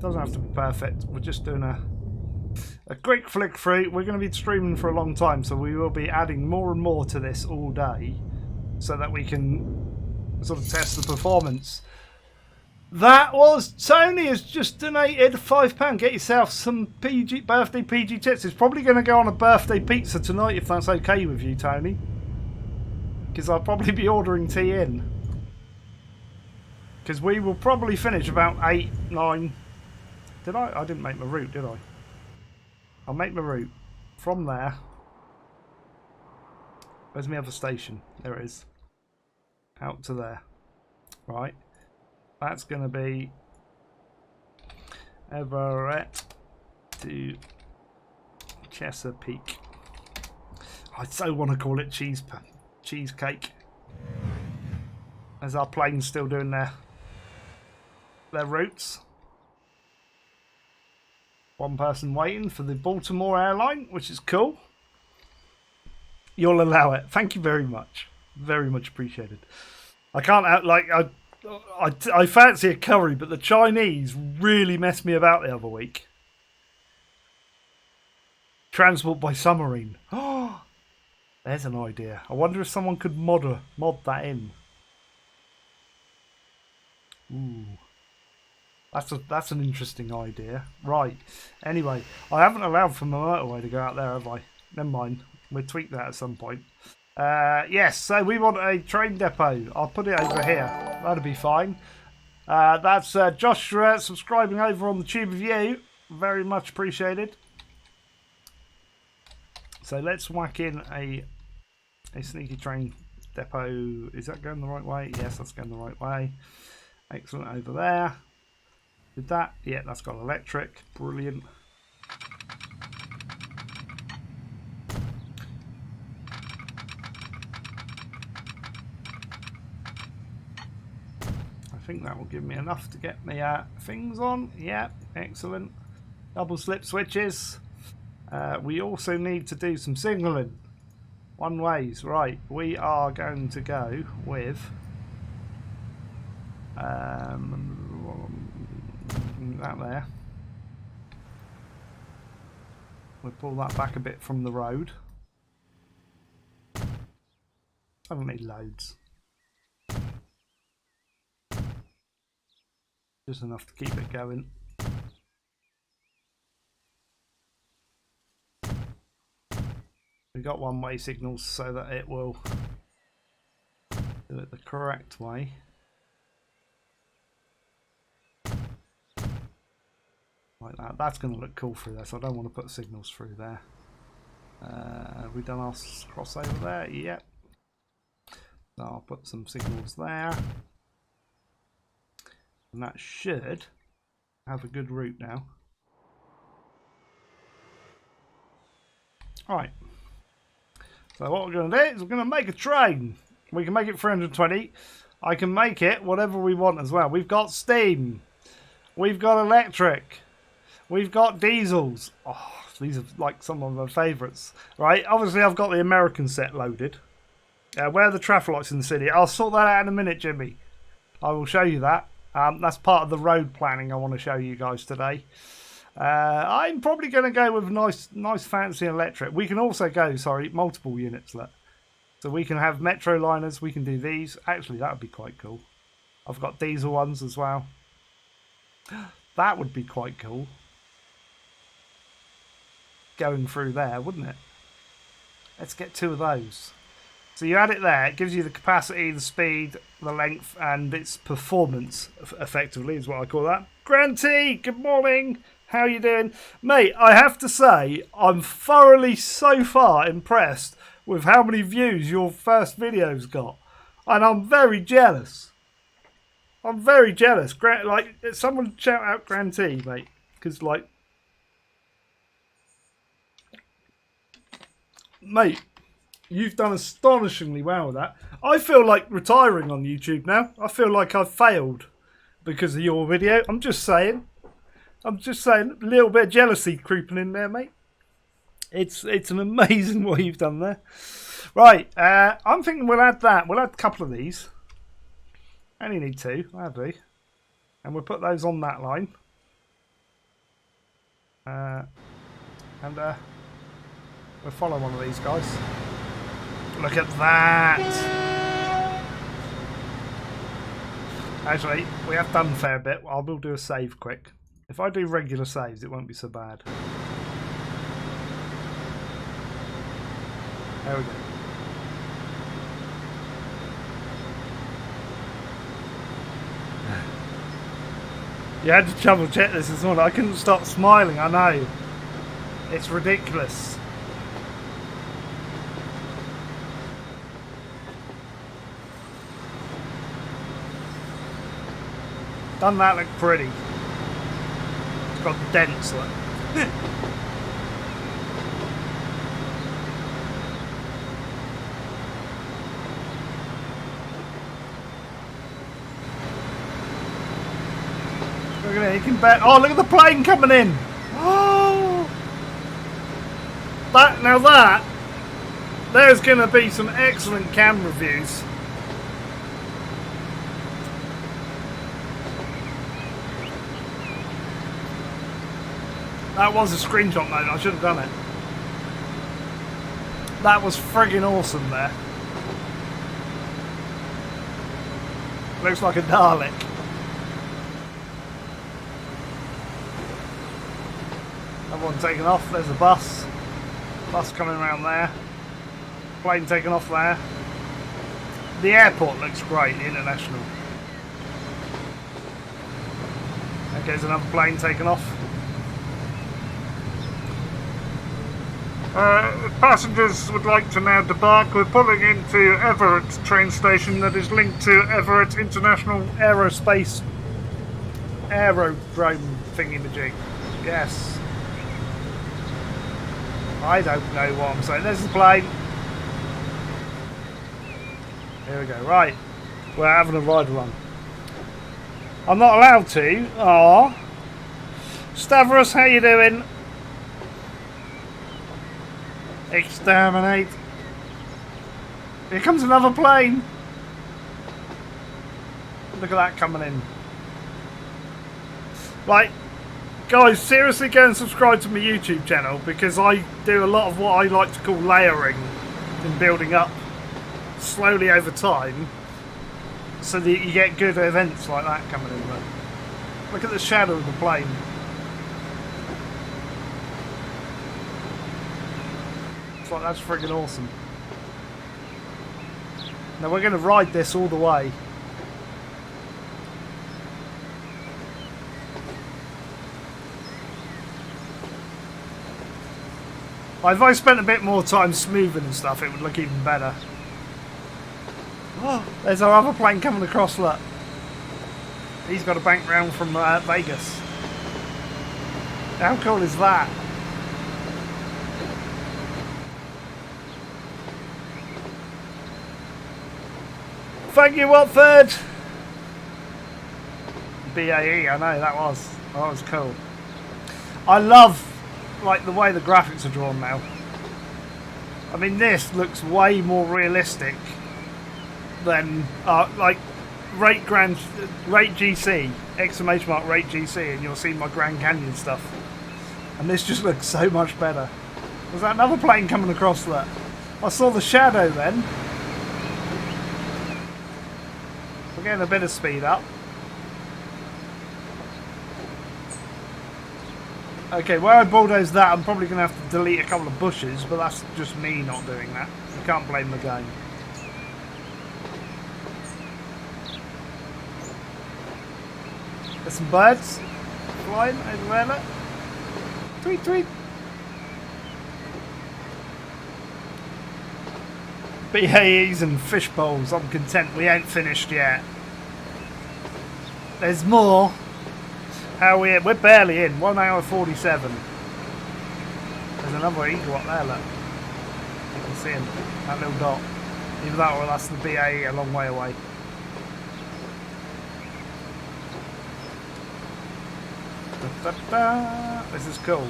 Doesn't have to be perfect. We're just doing a quick flick through. We're going to be streaming for a long time, so we will be adding more and more to this all day, so that we can sort of test the performance. That was Tony has just donated £5. Get yourself some birthday PG tips. It's probably going to go on a birthday pizza tonight, if that's okay with you, Tony. Because I'll probably be ordering tea in. Because we will probably finish about 8, 9. Did I? I didn't make my route, did I? I'll make my route from there. Where's my other station? There it is. Out to there. Right. That's going to be Everett to Chesapeake. I so want to call it cheesecake. As our planes still doing their routes. One person waiting for the Baltimore airline, which is cool. You'll allow it. Thank you very much. Very much appreciated. I can't I fancy a curry, but the Chinese really messed me about the other week. Transport by submarine. Oh, there's an idea. I wonder if someone could mod that in. Ooh, that's an interesting idea. Right. Anyway, I haven't allowed for my motorway to go out there, have I? Never mind. We'll tweak that at some point. Yes, so we want a train depot. I'll put it over here. That'll be fine. That's Joshua subscribing over on the Tube of You. Very much appreciated. So let's whack in a sneaky train depot. Is that going the right way? Yes, that's going the right way. Excellent over there. Did that? Yeah, that's got electric. Brilliant. I think that will give me enough to get me things on. Yeah, excellent. Double slip switches. We also need to do some signalling. One ways, right. We are going to go with that there. We'll pull that back a bit from the road. I don't need loads. Just enough to keep it going. We've got one-way signals so that it will do it the correct way. Like that. That's going to look cool through there, so I don't want to put signals through there. Have we done our crossover there? Yep. So I'll put some signals there. And that should have a good route now. Alright. So what we're going to do is we're going to make a train. We can make it 320. I can make it whatever we want as well. We've got steam. We've got electric. We've got diesels. Oh, these are like some of my favourites. Right, obviously I've got the American set loaded. Where are the traffic lights in the city? I'll sort that out in a minute, Jimmy. I will show you that. That's part of the road planning I want to show you guys today. I'm probably going to go with nice fancy electric. We can also go, multiple units. Look. So we can have metro liners. We can do these. Actually, that would be quite cool. I've got diesel ones as well. That would be quite cool. Going through there, wouldn't it? Let's get 2 of those. So you add it there, it gives you the capacity, the speed, the length, and its performance, effectively, is what I call that. Granty, good morning. How you doing? Mate, I have to say, I'm thoroughly so far impressed with how many views your first video's got. And I'm very jealous. I'm very jealous. Like, someone shout out Granty, mate. Because, like... Mate... You've done astonishingly well with that. I feel like retiring on YouTube now. I feel like I've failed because of your video. I'm just saying. A little bit of jealousy creeping in there, mate. It's an amazing what you've done there. Right, I'm thinking we'll add that. We'll add a couple of these. Only need 2, that'll do. And we'll put those on that line. We'll follow one of these guys. Look at that! Actually, we have done a fair bit. I will do a save quick. If I do regular saves, it won't be so bad. There we go. You had to double check this as well. I couldn't stop smiling, I know. It's ridiculous. Doesn't that look pretty? It's got dents, look. Look at it, you can bet. Oh, look at the plane coming in! Oh! There's going to be some excellent camera views. That was a screenshot mode, I should have done it. That was friggin' awesome there. Looks like a Dalek. Another one taking off, there's a bus. Bus coming around there. Plane taking off there. The airport looks great, the international. Okay, there's another plane taking off. Passengers would like to now debark. We're pulling into Everett train station that is linked to Everett International Aerospace Aerodrome thingy-majig. Yes. I don't know what I'm saying. There's the plane. Here we go. Right. We're having a ride along. I'm not allowed to. Aww. Stavros, how you doing? Exterminate. Here comes another plane. Look at that coming in. Like, guys, seriously go and subscribe to my YouTube channel because I do a lot of what I like to call layering and building up slowly over time so that you get good events like that coming in. Look at the shadow of the plane. It's like, that's friggin' awesome. Now we're going to ride this all the way. If I spent a bit more time smoothing and stuff, it would look even better. Oh, there's our other plane coming across, look. He's got a bank round from Vegas. How cool is that? Thank you, Watford! BAE, I know, that was cool. I love like the way the graphics are drawn now. I mean, this looks way more realistic than like rate GC, exclamation mark rate GC, and you'll see my Grand Canyon stuff. And this just looks so much better. Was that another plane coming across that? I saw the shadow then. We're getting a bit of speed up. Okay, where I bulldoze that, I'm probably going to have to delete a couple of bushes, but that's just me not doing that. You can't blame the game. There's some birds flying over there, look. Tweet, tweet. BAEs and fish bowls, I'm content. We ain't finished yet. There's more. How we're barely in, 1 hour 47. There's another eagle up there, look. You can see him, that little dot. Either that or that's the BAE a long way away. Da, da, da. This is cool.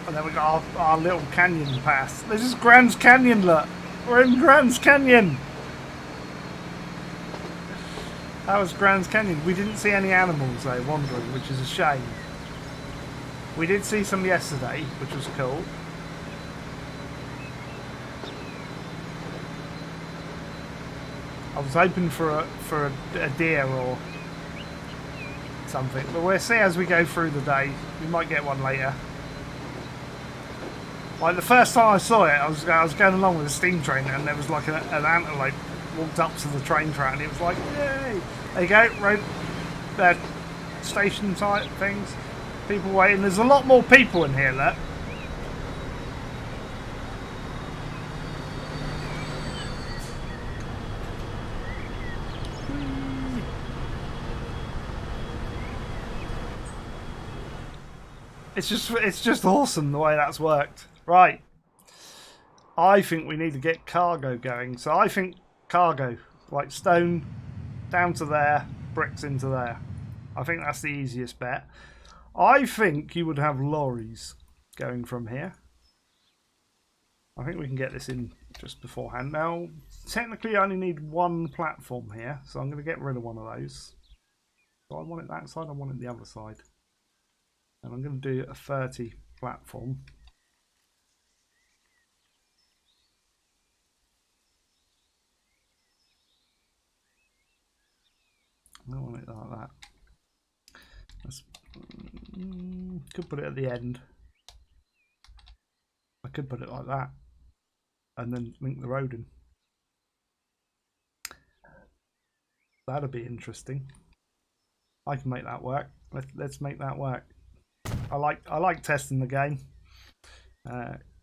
And then we got our little canyon pass. This is Grand's Canyon, look. We're in Grand's Canyon. That was Grand's Canyon. We didn't see any animals though wandering, which is a shame. We did see some yesterday, which was cool. I was hoping for a deer or something, but we'll see as we go through the day. We might get one later. Like the first time I saw it, I was going along with a steam train, and there was like an antelope walked up to the train track, and it was like, yay! There you go, road, station type things. People waiting. There's a lot more people in here, look. It's just awesome the way that's worked. Right. I think we need to get cargo going. So I think cargo, like stone down to there, bricks into there. I think that's the easiest bet. I think you would have lorries going from here. I think we can get this in just beforehand. Now, technically I only need one platform here, so I'm going to get rid of one of those. Do I want it that side? I want it the other side. And I'm going to do a 30 platform. I don't want it like that. Could put it at the end. I could put it like that. And then link the road in. That'd be interesting. I can make that work. Let's make that work. I like testing the game.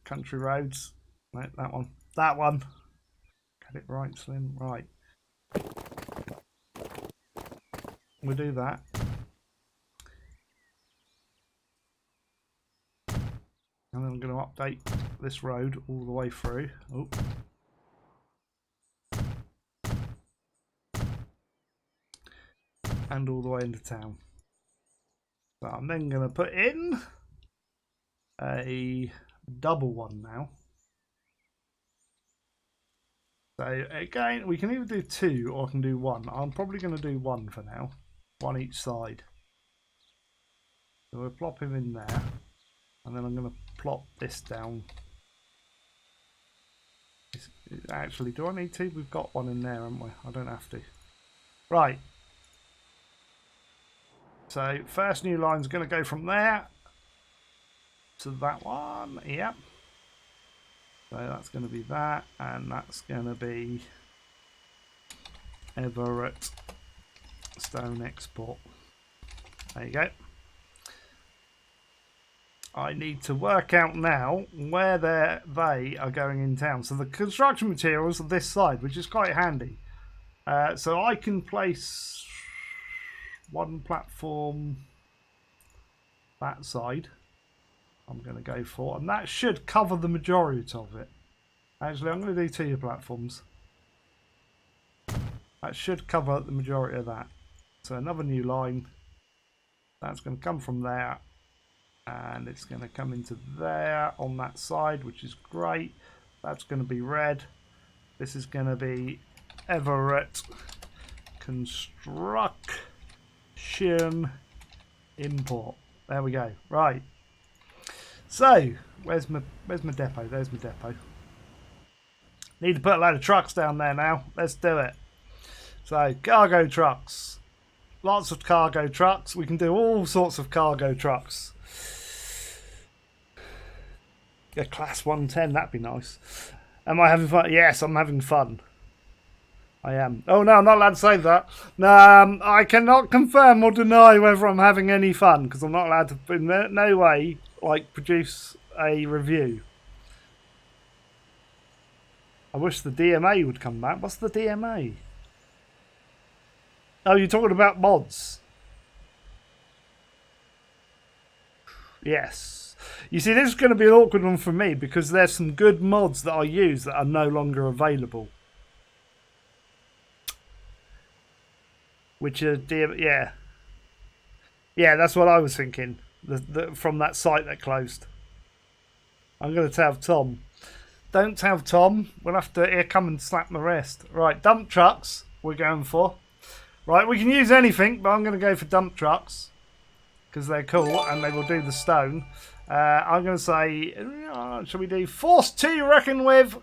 Country roads. No, that one. That one. Get it right, Slim. Right. We'll do that. And then I'm going to update this road all the way through. Oh. And all the way into town. So I'm then going to put in a double one now. So again, we can either do 2 or I can do 1. I'm probably going to do 1 for now. 1 each side. So we'll plop him in there. And then I'm going to plop this down. Actually, do I need to? We've got one in there, haven't we? I don't have to. Right. So first new line's going to go from there to that one. Yep. So that's going to be that, and that's going to be Everett Stone Export. There you go. I need to work out now where they are going in town. So the construction materials are this side, which is quite handy. So I can place one platform that side. I'm going to go for, and that should cover the majority of it. Actually, I'm going to do 2 platforms. That should cover the majority of that. So another new line. That's going to come from there. And it's going to come into there on that side, which is great. That's going to be red. This is going to be Everett Construction Import. There we go. Right. So, where's my depot? There's my depot. Need to put a load of trucks down there now. Let's do it. So, cargo trucks. Lots of cargo trucks. We can do all sorts of cargo trucks. A class 110, that'd be nice. Am I having fun? Yes, I'm having fun. I am. Oh no, I'm not allowed to say that. No, I cannot confirm or deny whether I'm having any fun, because I'm not allowed to, in no way, like, produce a review. I wish the DMA would come back. What's the DMA? Oh, you're talking about mods. Yes. You see, this is going to be an awkward one for me, because there's some good mods that I use that are no longer available. Which are, yeah. Yeah, that's what I was thinking. From that site that closed. I'm going to tell Tom. Don't tell Tom. We'll have to here come and slap my wrist. Right, dump trucks we're going for. Right, we can use anything, but I'm going to go for dump trucks. Because they're cool and they will do the stone. I'm going to say, shall we do Force 2 you reckon with?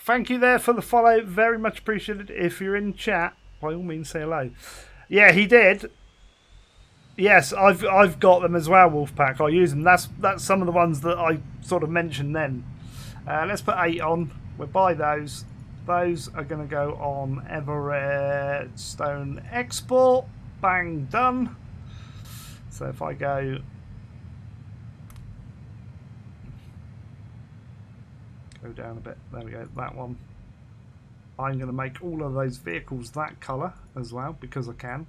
Thank you there for the follow. Very much appreciated. If you're in chat, by all means say hello. Yeah, he did. Yes, I've got them as well, Wolfpack. I use them. That's some of the ones that I sort of mentioned then. Let's put 8 on. We'll buy those. Those are going to go on Everett Stone Export. Bang, done. So if I go down a bit, there we go, that one. I'm going to make all of those vehicles that colour as well, because I can.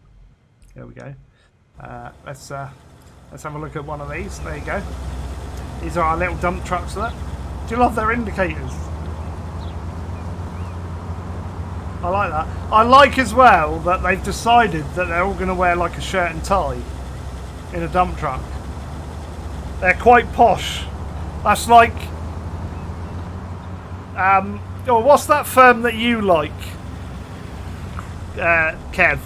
There we go. Let's have a look at one of these. There you go. These are our little dump trucks. Look. Do you love their indicators? I like that. I like as well that they've decided that they're all going to wear like a shirt and tie in a dump truck. They're quite posh. That's like oh, what's that firm that you like, Kev?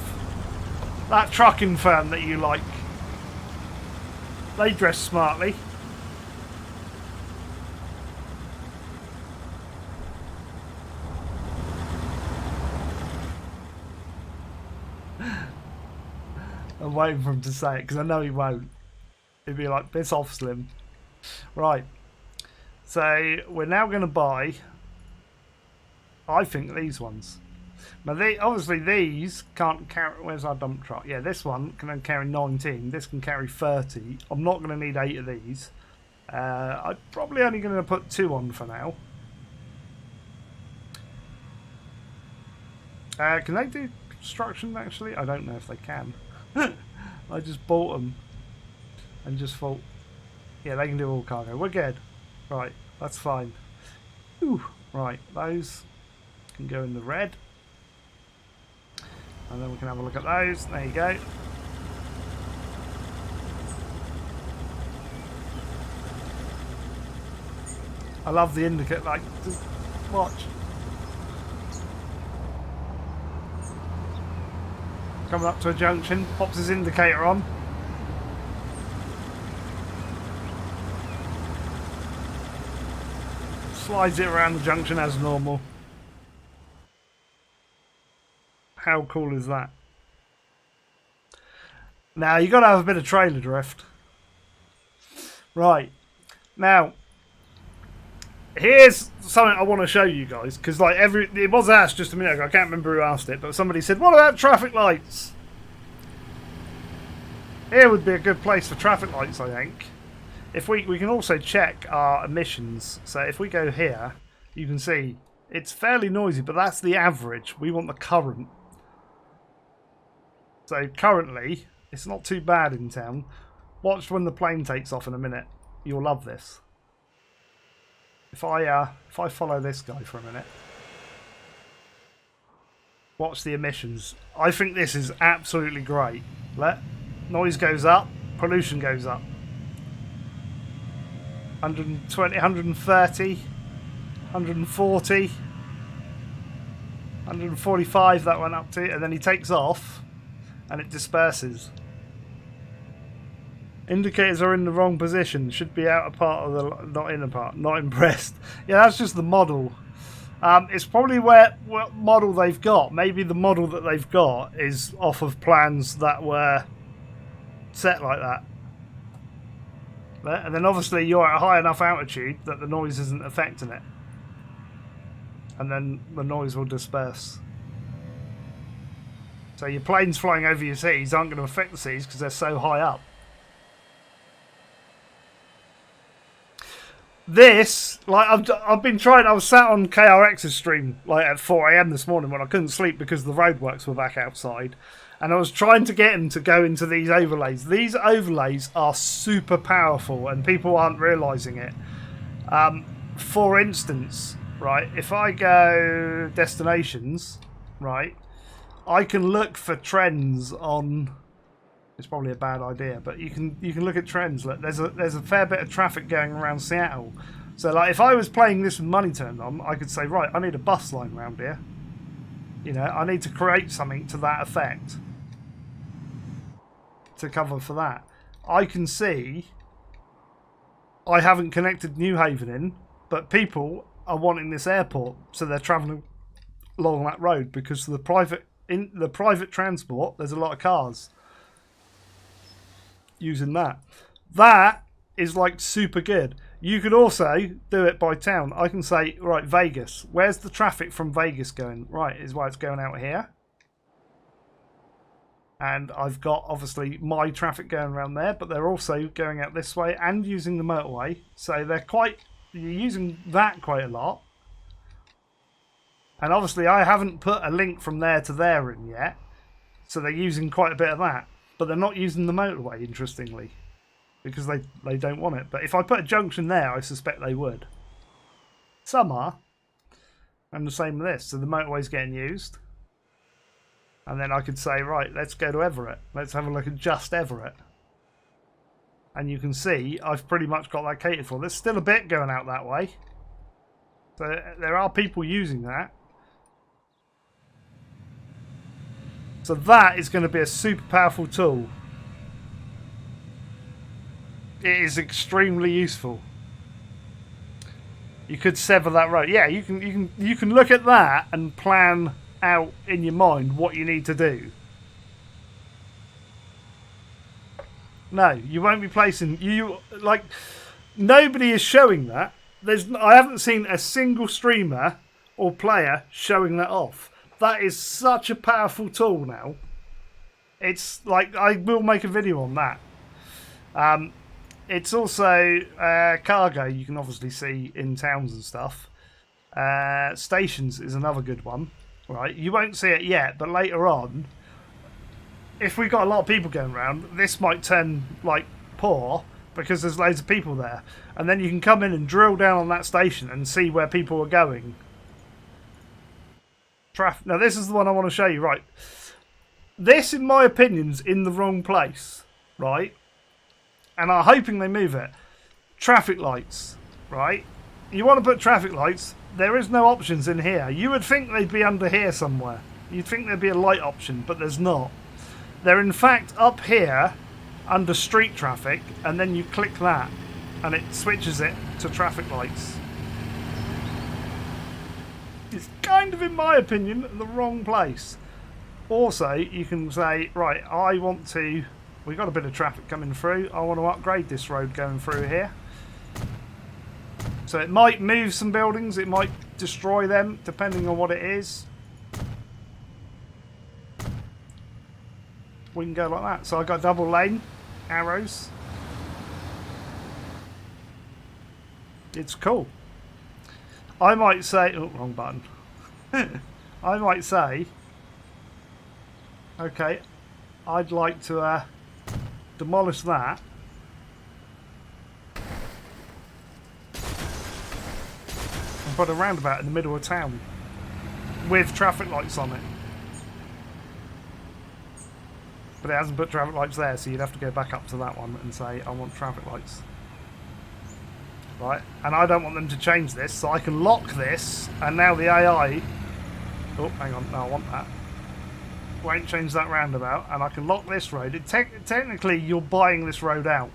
That trucking firm that you like. They dress smartly. I'm waiting for him to say it because I know he won't. He'd be like, piss off, Slim. Right. So we're now going to buy, I think, these ones. Now, obviously these can't carry. Where's our dump truck? Yeah, this one can only carry 19. This can carry 30. I'm not going to need 8 of these. I'm probably only going to put 2 on for now. Can they do construction, actually? I don't know if they can. I just bought them and just thought, yeah, they can do all cargo. We're good. Right, that's fine. Ooh, right, those can go in the red. And then we can have a look at those. There you go. I love the indicator. Like, just watch. Coming up to a junction, pops his indicator on. Slides it around the junction as normal. How cool is that? Now, you've got to have a bit of trailer drift. Right. Now, here's something I want to show you guys, because like it was asked just a minute ago. I can't remember who asked it, but somebody said, "What about traffic lights?" Here would be a good place for traffic lights, I think. If we can also check our emissions. So if we go here, you can see it's fairly noisy, but that's the average. We want the current. So currently, it's not too bad in town. Watch when the plane takes off in a minute. You'll love this. If I follow this guy for a minute, watch the emissions. I think this is absolutely great. Noise goes up, pollution goes up. 120, 130, 140, 145 that went up to, and then he takes off and it disperses. Indicators are in the wrong position. Should be out of part of the, not in a part. Not impressed. Yeah, that's just the model. It's probably what model they've got. Maybe the model that they've got is off of plans that were set like that. And then obviously you're at a high enough altitude that the noise isn't affecting it. And then the noise will disperse. So your planes flying over your cities aren't going to affect the cities because they're so high up. This, like, I've been trying. I was sat on KRX's stream like at 4 AM this morning when I couldn't sleep because the roadworks were back outside, and I was trying to get him to go into these overlays. These overlays are super powerful, and people aren't realizing it. For instance, right, if I go destinations, right, I can look for trends on. It's probably a bad idea, but you can look at trends. Look, there's a fair bit of traffic going around Seattle. So like if I was playing this with money turned on, I could say, right, I need a bus line around here. You know, I need to create something to that effect to cover for that. I can see I haven't connected New Haven in, but people are wanting this airport, so they're travelling along that road because the private transport, there's a lot of cars using that. That is like super good. You could also do it by town. I can say, right, Vegas. Where's the traffic from Vegas going? Right, is why it's going out here. And I've got obviously my traffic going around there, but they're also going out this way and using the motorway. So you're using that quite a lot. And obviously I haven't put a link from there to there in yet. So they're using quite a bit of that. But they're not using the motorway, interestingly, because they don't want it. But if I put a junction there, I suspect they would. Some are. And the same with this. So the motorway's getting used. And then I could say, right, let's go to Everett. Let's have a look at just Everett. And you can see I've pretty much got that catered for. There's still a bit going out that way. So there are people using that. So that is going to be a super powerful tool. It is extremely useful. You could sever that road. Yeah, you can look at that and plan out in your mind what you need to do. No, you won't be placing nobody is showing that. I haven't seen a single streamer or player showing that off. That is such a powerful tool now. It's like, I will make a video on that. It's also cargo you can obviously see in towns and stuff. Stations is another good one. Right, you won't see it yet, but later on, if we've got a lot of people going around, this might turn like poor because there's loads of people there. And then you can come in and drill down on that station and see where people are going. Now this is the one I want to show you. Right, this in my opinion's in the wrong place, right, and I'm hoping they move it. Traffic lights, right, you want to put traffic lights, there is no options in here. You would think they'd be under here somewhere. You'd think there'd be a light option, but there's not. They're in fact up here under street traffic, and then you click that and it switches it to traffic lights. It's kind of, in my opinion, the wrong place. Also, you can say, right, I want to, we've got a bit of traffic coming through, I want to upgrade this road going through here. So it might move some buildings, it might destroy them, depending on what it is. We can go like that. So I got double lane arrows. It's cool. I might say, oh, wrong button. I might say, okay, I'd like to demolish that. And put a roundabout in the middle of town with traffic lights on it. But it hasn't put traffic lights there, so you'd have to go back up to that one and say, I want traffic lights. Right, and I don't want them to change this, so I can lock this, and now the AI... Oh, hang on, no, I want that. Won't change that roundabout, and I can lock this road. Technically, you're buying this road out.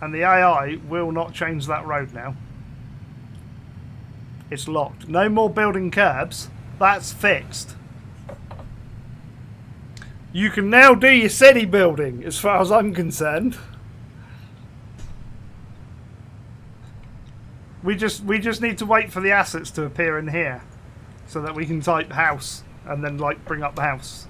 And the AI will not change that road now. It's locked. No more building curbs. That's fixed. You can now do your city building, as far as I'm concerned. We just need to wait for the assets to appear in here, so that we can type house and then like bring up the house.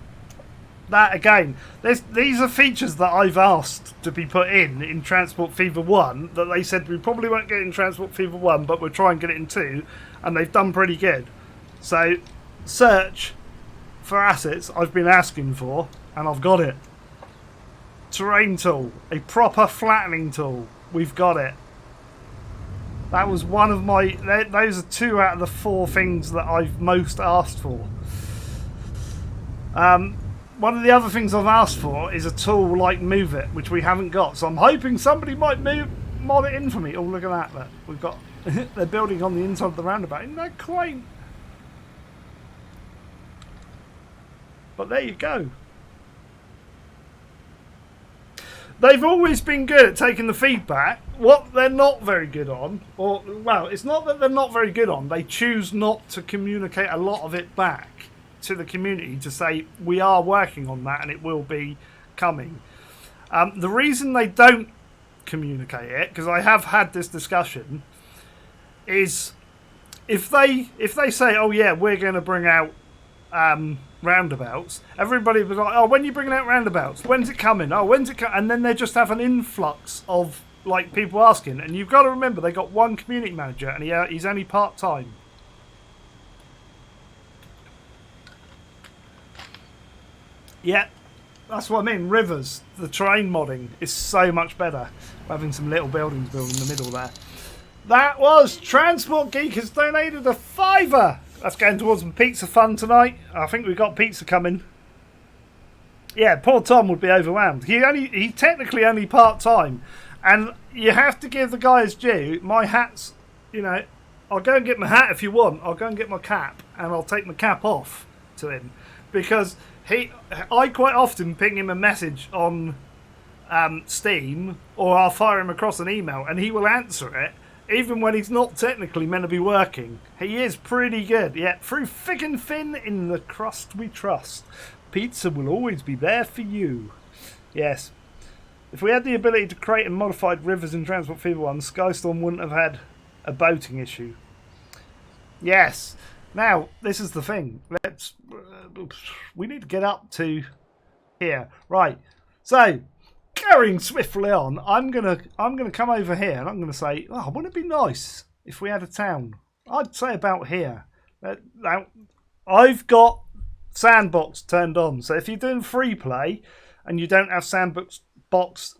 That again, these are features that I've asked to be put in Transport Fever 1 that they said we probably won't get in Transport Fever 1, but we'll try and get it in 2, and they've done pretty good. So search for assets I've been asking for, and I've got it. Terrain tool, a proper flattening tool, we've got it. That was one of my, those are 2 out of the 4 things that I've most asked for. One of the other things I've asked for is a tool like Move It, which we haven't got. So I'm hoping somebody might mod it in for me. Oh, look at that. Look. We've got, they're building on the inside of the roundabout. Isn't that quaint? But there you go. They've always been good at taking the feedback. What they're not very good on, or, well, it's not that they're not very good on, they choose not to communicate a lot of it back to the community to say, we are working on that and it will be coming. The reason they don't communicate it, because I have had this discussion, is if they say, oh yeah, we're going to bring out roundabouts, everybody was like, oh, when are you bringing out roundabouts? When's it coming? Oh, when's it coming? And then they just have an influx of like people asking, and you've got to remember they got one community manager and he's only part-time. Yeah, that's what I mean. Rivers, the terrain modding is so much better. Having some little buildings built in the middle there. That was Transport Geek has donated a £5. That's going towards some pizza fun tonight. I think we've got pizza coming. Yeah, poor Tom would be overwhelmed. He's technically only part-time. And you have to give the guy his due. My hat's, you know, I'll go and get my hat if you want. I'll go and get my cap and I'll take my cap off to him. Because I quite often ping him a message on Steam, or I'll fire him across an email and he will answer it. Even when he's not technically meant to be working. He is pretty good. Yeah, through thick and thin, in the crust we trust. Pizza will always be there for you. Yes. If we had the ability to create and modified rivers in Transport Fever 1, Skystorm wouldn't have had a boating issue. Yes. Now, this is the thing. We need to get up to here. Right. So, carrying swiftly on, I'm gonna come over here and I'm gonna say, oh, wouldn't it be nice if we had a town? I'd say about here. Now, I've got Sandbox turned on, so if you're doing free play and you don't have Sandbox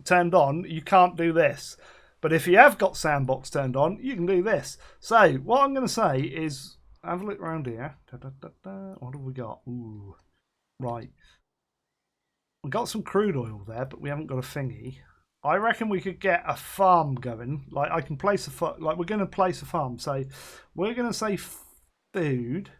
turned on, you can't do this. But if you have got Sandbox turned on, you can do this. So what I'm gonna say is, have a look around here. What have we got? Ooh, right. We got some crude oil there, but we haven't got a thingy. I reckon we could get a farm going. Like I can place a like we're going to place a farm. So we're going to say food,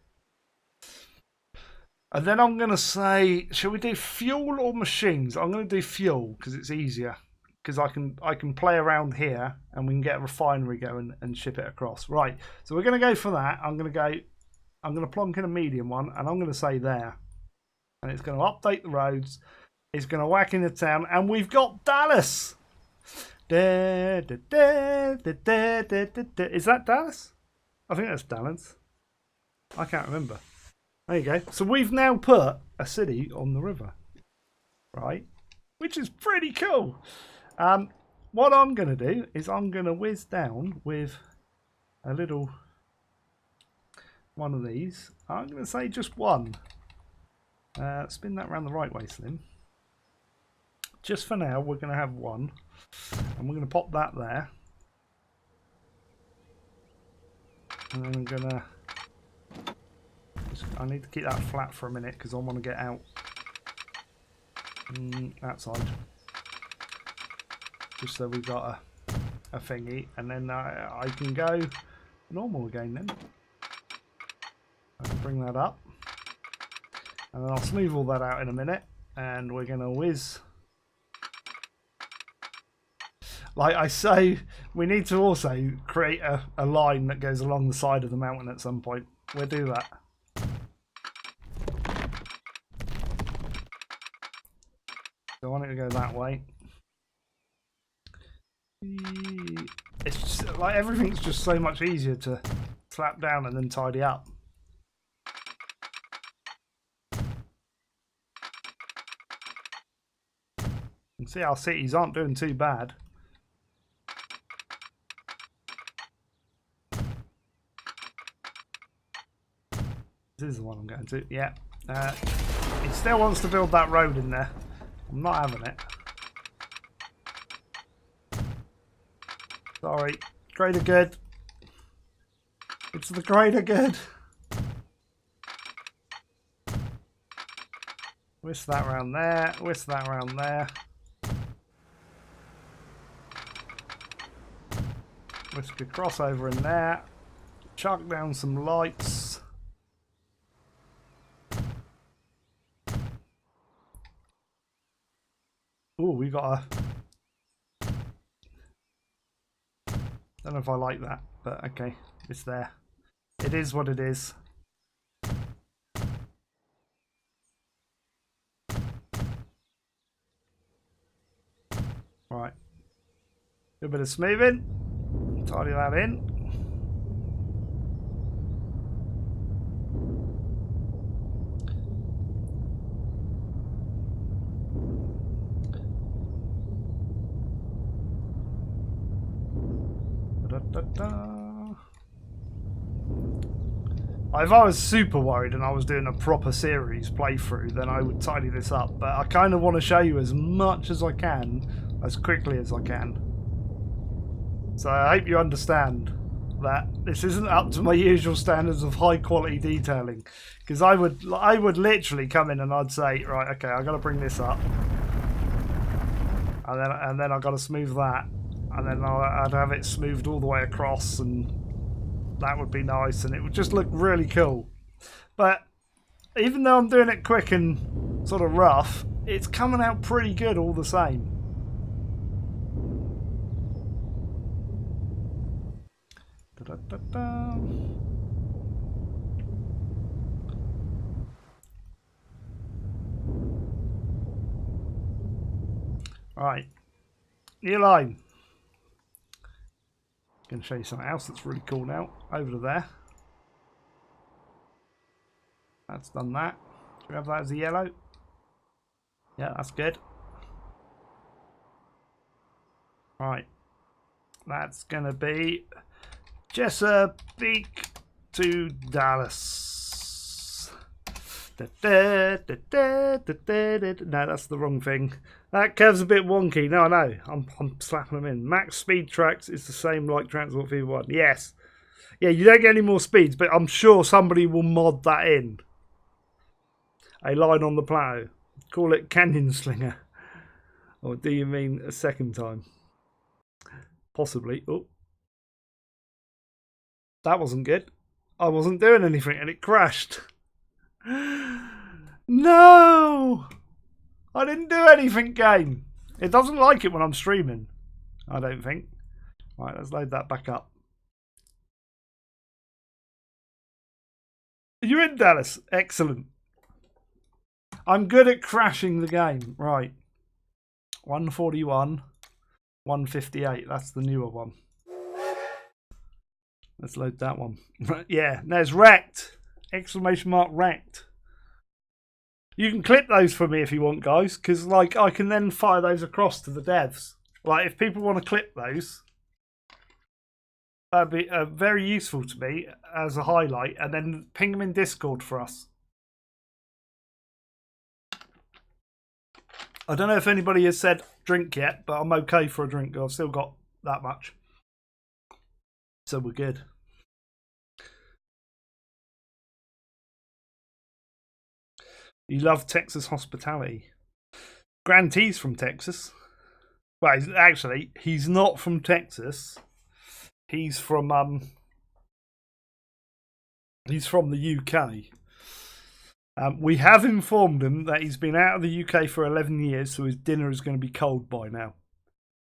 and then I'm going to say, shall we do fuel or machines? I'm going to do fuel because it's easier. Because I can play around here and we can get a refinery going and ship it across. Right. So we're going to go for that. I'm going to plonk in a medium one, and I'm going to say there, and it's going to update the roads. It's going to whack in the town, and we've got Dallas. Is that Dallas? I think that's Dallas. I can't remember. There you go. So we've now put a city on the river, right? Which is pretty cool. What I'm going to do is I'm going to whiz down with a little one of these. I'm going to say just one. Spin that around the right way, Slim. Just for now, we're going to have one. And we're going to pop that there. And then I'm going to... I need to keep that flat for a minute because I want to get out that side. Just so we've got a thingy. And then I can go normal again then. I can bring that up. And then I'll smooth all that out in a minute. And we're going to whiz... Like I say, we need to also create a line that goes along the side of the mountain at some point. We'll do that. So I want it to go that way. It's just, like everything's just so much easier to slap down and then tidy up. You can see our cities aren't doing too bad. This is the one I'm going to. Yeah. He still wants to build that road in there. I'm not having it. Sorry. Greater good. It's the greater good. Whisk that around there. Whisk that around there. Whisk a crossover in there. Chuck down some lights. Oh, we got a... Don't know if I like that, but okay, it's there. It is what it is. Right. Do a bit of smoothing. Tidy that in. If I was super worried and I was doing a proper series playthrough, then I would tidy this up. But I kind of want to show you as much as I can, as quickly as I can. So I hope you understand that this isn't up to my usual standards of high quality detailing. Because I would literally come in and I'd say, right, okay, I've got to bring this up. And then I've got to smooth that. And then I'd have it smoothed all the way across, and that would be nice, and it would just look really cool. But even though I'm doing it quick and sort of rough, it's coming out pretty good all the same. Da-da-da-da. Right, new line. Going to show you something else that's really cool now. Over to there. That's done that. Should we have that as a yellow? Yeah, that's good. Right. That's going to be Chesapeake to Dallas. No, that's the wrong thing. That curve's a bit wonky. No, I know. I'm slapping them in. Max speed tracks is the same like Transport Fever 1. Yes. Yeah, you don't get any more speeds, but I'm sure somebody will mod that in. A line on the plateau. Call it Canyon Slinger. Or do you mean a second time? Possibly. Oh. That wasn't good. I wasn't doing anything and it crashed. No! I didn't do anything, game. It doesn't like it when I'm streaming, I don't think. Right, let's load that back up. You're in, Dallas. Excellent. I'm good at crashing the game. Right. 141. 158. That's the newer one. Let's load that one. Yeah, there's wrecked. Exclamation mark wrecked. You can clip those for me if you want, guys, because like I can then fire those across to the devs. Like if people want to clip those, that'd be very useful to me as a highlight, and then ping them in Discord for us. I don't know if anybody has said drink yet, but I'm okay for a drink. I've still got that much. So we're good. You love Texas hospitality. Grantee's from Texas. Well, actually, he's not from Texas. He's from the UK. We have informed him that he's been out of the UK for 11 years, so his dinner is going to be cold by now.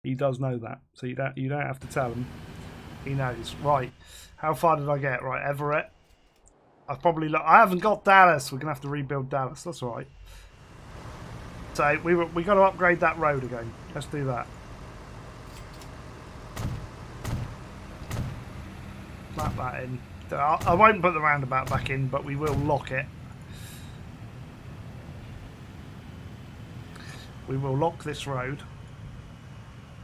He does know that, so you don't have to tell him. He knows. Right, how far did I get? Right, Everett. I haven't got Dallas. We're gonna have to rebuild Dallas. That's all right. So we got to upgrade that road again. Let's do that. Slap that in. I won't put the roundabout back in, but we will lock it. We will lock this road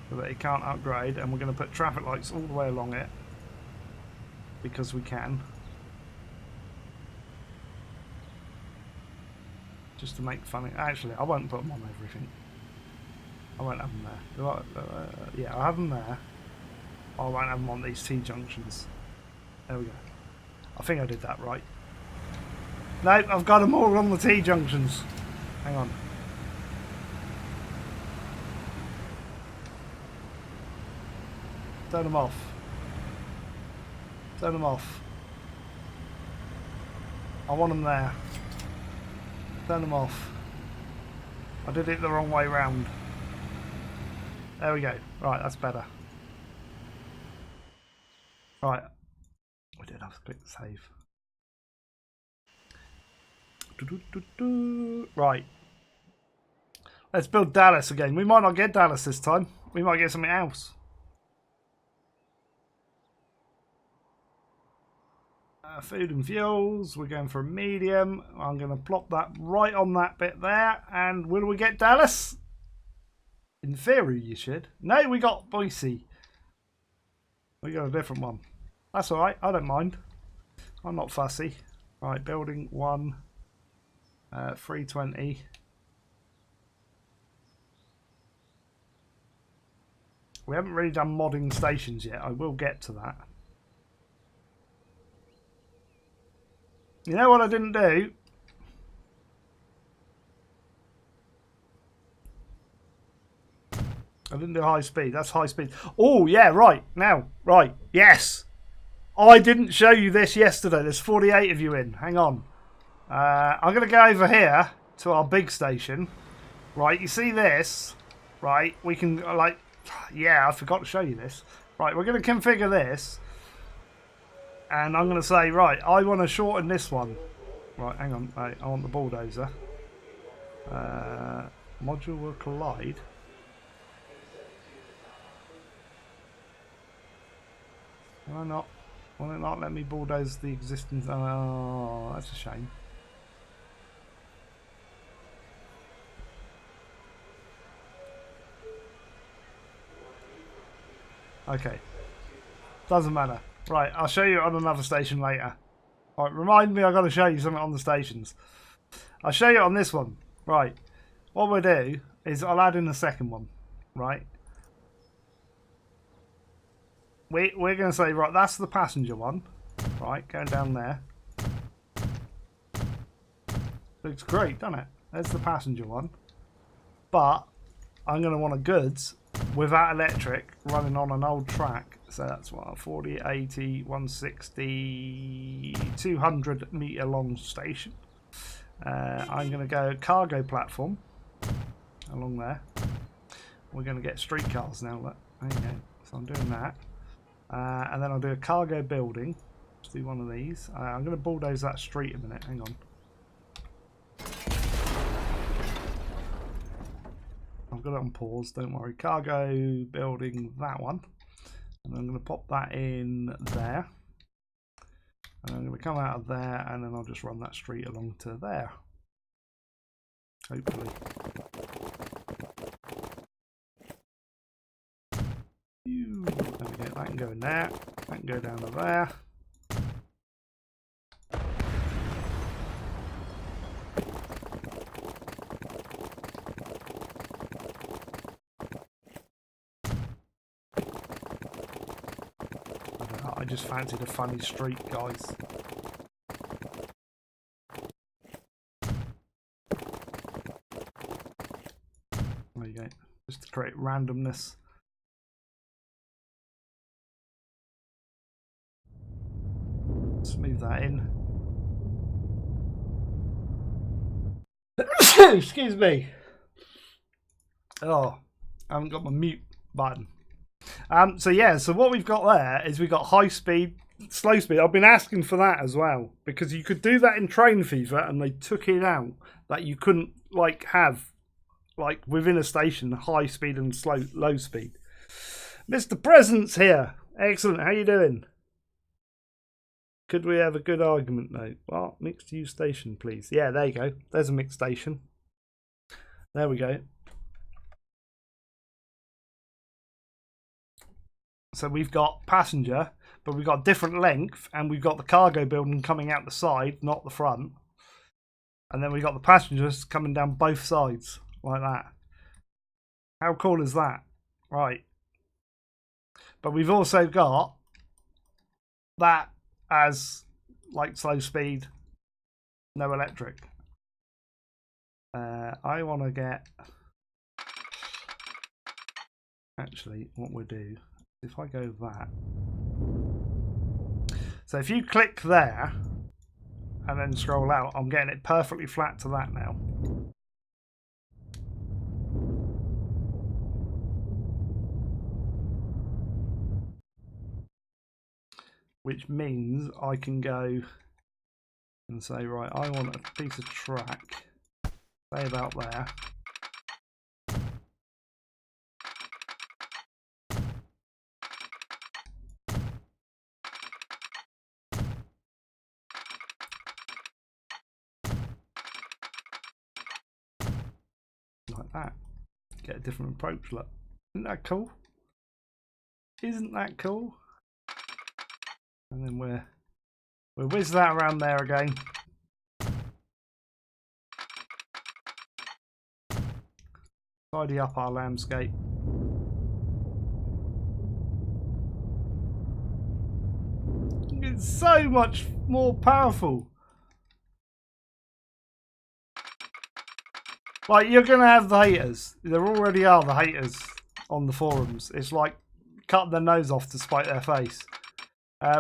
so that it can't upgrade, and we're going to put traffic lights all the way along it because we can. Just to make funny. Actually, I won't put them on everything. I won't have them there. Yeah, I'll have them there. I won't have them on these T-junctions. There we go. I think I did that right. No, I've got them all on the T-junctions. Hang on. Turn them off. Turn them off. I want them there. Turn them off. I did it the wrong way round. There we go. Right, that's better. Right. We did have to click save. Right. Let's build Dallas again. We might not get Dallas this time. We might get something else. Food and fuels, we're going for a medium. I'm going to plop that right on that bit there. And will we get Dallas? In theory, you should. No, we got Boise. We got a different one. That's all right. I don't mind. I'm not fussy. Right, building 1, 320. We haven't really done modding stations yet. I will get to that. You know what I didn't do? I didn't do high speed. That's high speed. Oh, yeah, right. Now, right. Yes. I didn't show you this yesterday. There's 48 of you in. Hang on. I'm going to go over here to our big station. Right, you see this? Right, we can, like... Yeah, I forgot to show you this. Right, we're going to configure this. And I'm going to say, right, I want to shorten this one. Right, hang on. Right, I want the bulldozer. Modular collide. Why not? Will it not let me bulldoze the existing... Oh, that's a shame. Okay. Doesn't matter. Right, I'll show you on another station later. Right, remind me I've got to show you something on the stations. I'll show you on this one. Right. What we'll do is I'll add in a second one. Right. We're going to say, right, that's the passenger one. Right, going down there. Looks great, doesn't it? There's the passenger one. But I'm going to want a goods without electric running on an old track. So that's what, 40, 80, 160, 200 metre long station. I'm going to go cargo platform along there. We're going to get streetcars now. Look. There you go. So I'm doing that. And then I'll do a cargo building. Let's do one of these. I'm going to bulldoze that street a minute. Hang on. I've got it on pause, don't worry. Cargo building, that one. And I'm going to pop that in there. And I'm going to come out of there and then I'll just run that street along to there. Hopefully. There we go, that can go in there. That can go down to there. I just fancied a funny street, guys. There you go. Just to create randomness. Smooth that in. Excuse me. Oh, I haven't got my mute button. So yeah, so what we've got there is we've got high speed, slow speed. I've been asking for that as well because you could do that in Train Fever and they took it out that you couldn't like have like within a station high speed and low speed. Mr. Presence here. Excellent. How you doing? Could we have a good argument though? Well, mixed use station, please. Yeah, there you go. There's a mixed station. There we go. So we've got passenger, but we've got different length, and we've got the cargo building coming out the side, not the front. And then we've got the passengers coming down both sides, like that. How cool is that? Right. But we've also got that as like slow speed, no electric. I want to get... Actually, what we'll do... If I go that, so if you click there and then scroll out, I'm getting it perfectly flat to that now. Which means I can go and say, right, I want a piece of track, say about there. Like that. Get a different approach, look. Isn't that cool? Isn't that cool? And then we'll whiz that around there again. Tidy up our landscape. It's so much more powerful. Like, you're going to have the haters. There already are the haters on the forums. It's like cutting their nose off to spite their face.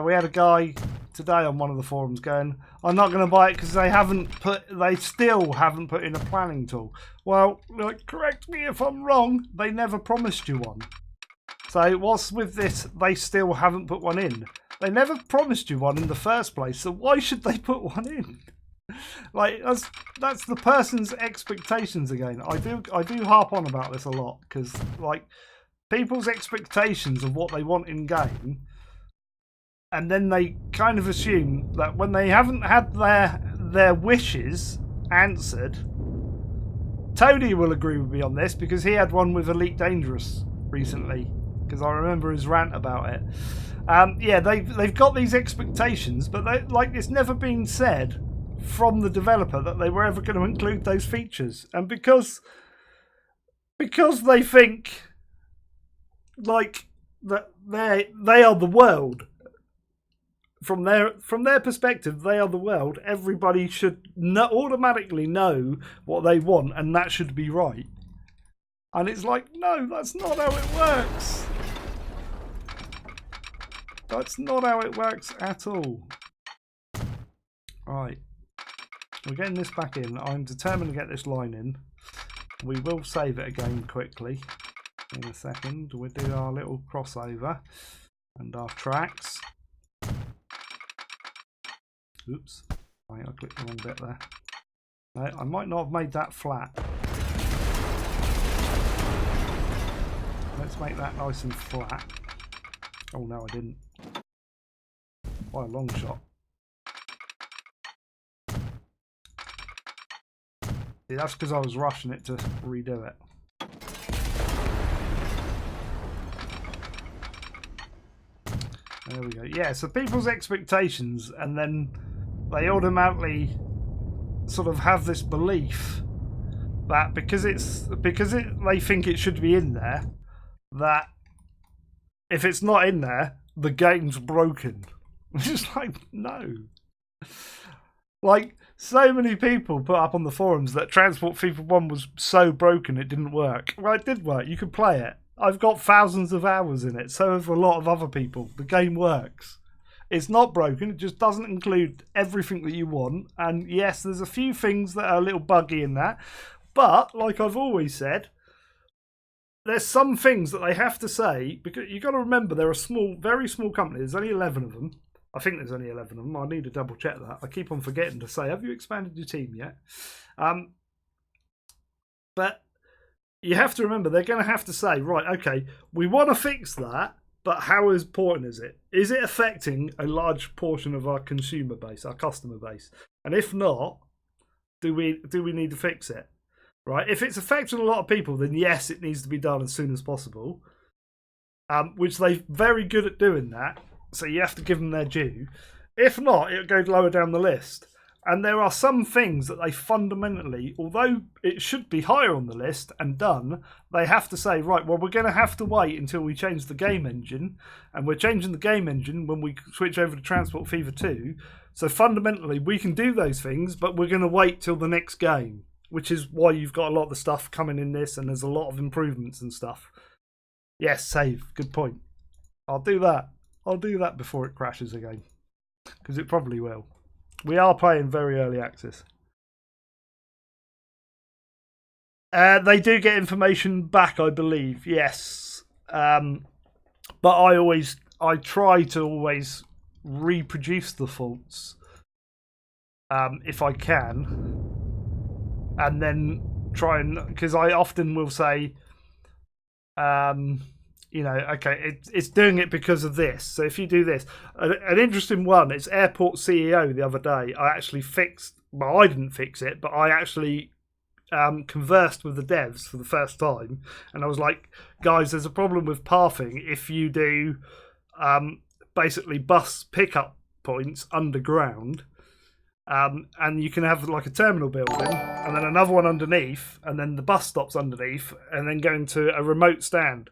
We had a guy today on one of the forums going, I'm not going to buy it because they still haven't put in a planning tool. Well, like, correct me if I'm wrong, they never promised you one. So what's with this, they still haven't put one in? They never promised you one in the first place, so why should they put one in? Like, that's the person's expectations again. I do harp on about this a lot because, like, people's expectations of what they want in game, and then they kind of assume that when they haven't had their wishes answered. Tony will agree with me on this because he had one with Elite Dangerous recently, because I remember his rant about it. Yeah, they've got these expectations, but it's never been said from the developer that they were ever going to include those features, and because they think like that they are the world. From their perspective, they are the world. Everybody should automatically know what they want, and that should be right. And it's like, no, that's not how it works. That's not how it works at all. Right. We're getting this back in. I'm determined to get this line in. We will save it again quickly. In a second. We'll do our little crossover. And our tracks. Oops. I clicked the wrong bit there. No, I might not have made that flat. Let's make that nice and flat. Oh no, I didn't. Quite a long shot. See, that's because I was rushing it to redo it. There we go. Yeah, so people's expectations, and then they automatically sort of have this belief that because they think it should be in there, that if it's not in there, the game's broken. It's just like, no. Like, so many people put up on the forums that Transport FIFA 1 was so broken it didn't work. Well, it did work. You could play it. I've got thousands of hours in it. So have a lot of other people. The game works. It's not broken. It just doesn't include everything that you want. And yes, there's a few things that are a little buggy in that. But, like I've always said, there's some things that they have to say, because you've got to remember they're a small, very small company. There's only 11 of them. I think there's only 11 of them. I need to double check that. I keep on forgetting to say, have you expanded your team yet? But you have to remember they're going to have to say, right, okay, we want to fix that, but how important is it? Is it affecting a large portion of our consumer base, our customer base? And if not, do we need to fix it? Right? If it's affecting a lot of people, then yes, it needs to be done as soon as possible. Which they're very good at doing that. So you have to give them their due. If not, it'll go lower down the list. And there are some things that they fundamentally, although it should be higher on the list and done, they have to say, right, well, we're going to have to wait until we change the game engine. And we're changing the game engine when we switch over to Transport FIFA 2. So fundamentally, we can do those things, but we're going to wait till the next game. Which is why you've got a lot of the stuff coming in this, and there's a lot of improvements and stuff. Yes, save. Good point. I'll do that. I'll do that before it crashes again. Because it probably will. We are playing very early access. They do get information back, I believe. Yes. But I try to always reproduce the faults. If I can. And then try and, because I often will say, you know, okay, it's doing it because of this. So if you do this, an interesting one, it's Airport CEO the other day. I actually fixed, well, I didn't fix it, but I actually conversed with the devs for the first time. And I was like, guys, there's a problem with pathing if you do basically bus pickup points underground. And you can have like a terminal building and then another one underneath and then the bus stops underneath and then going to a remote stand.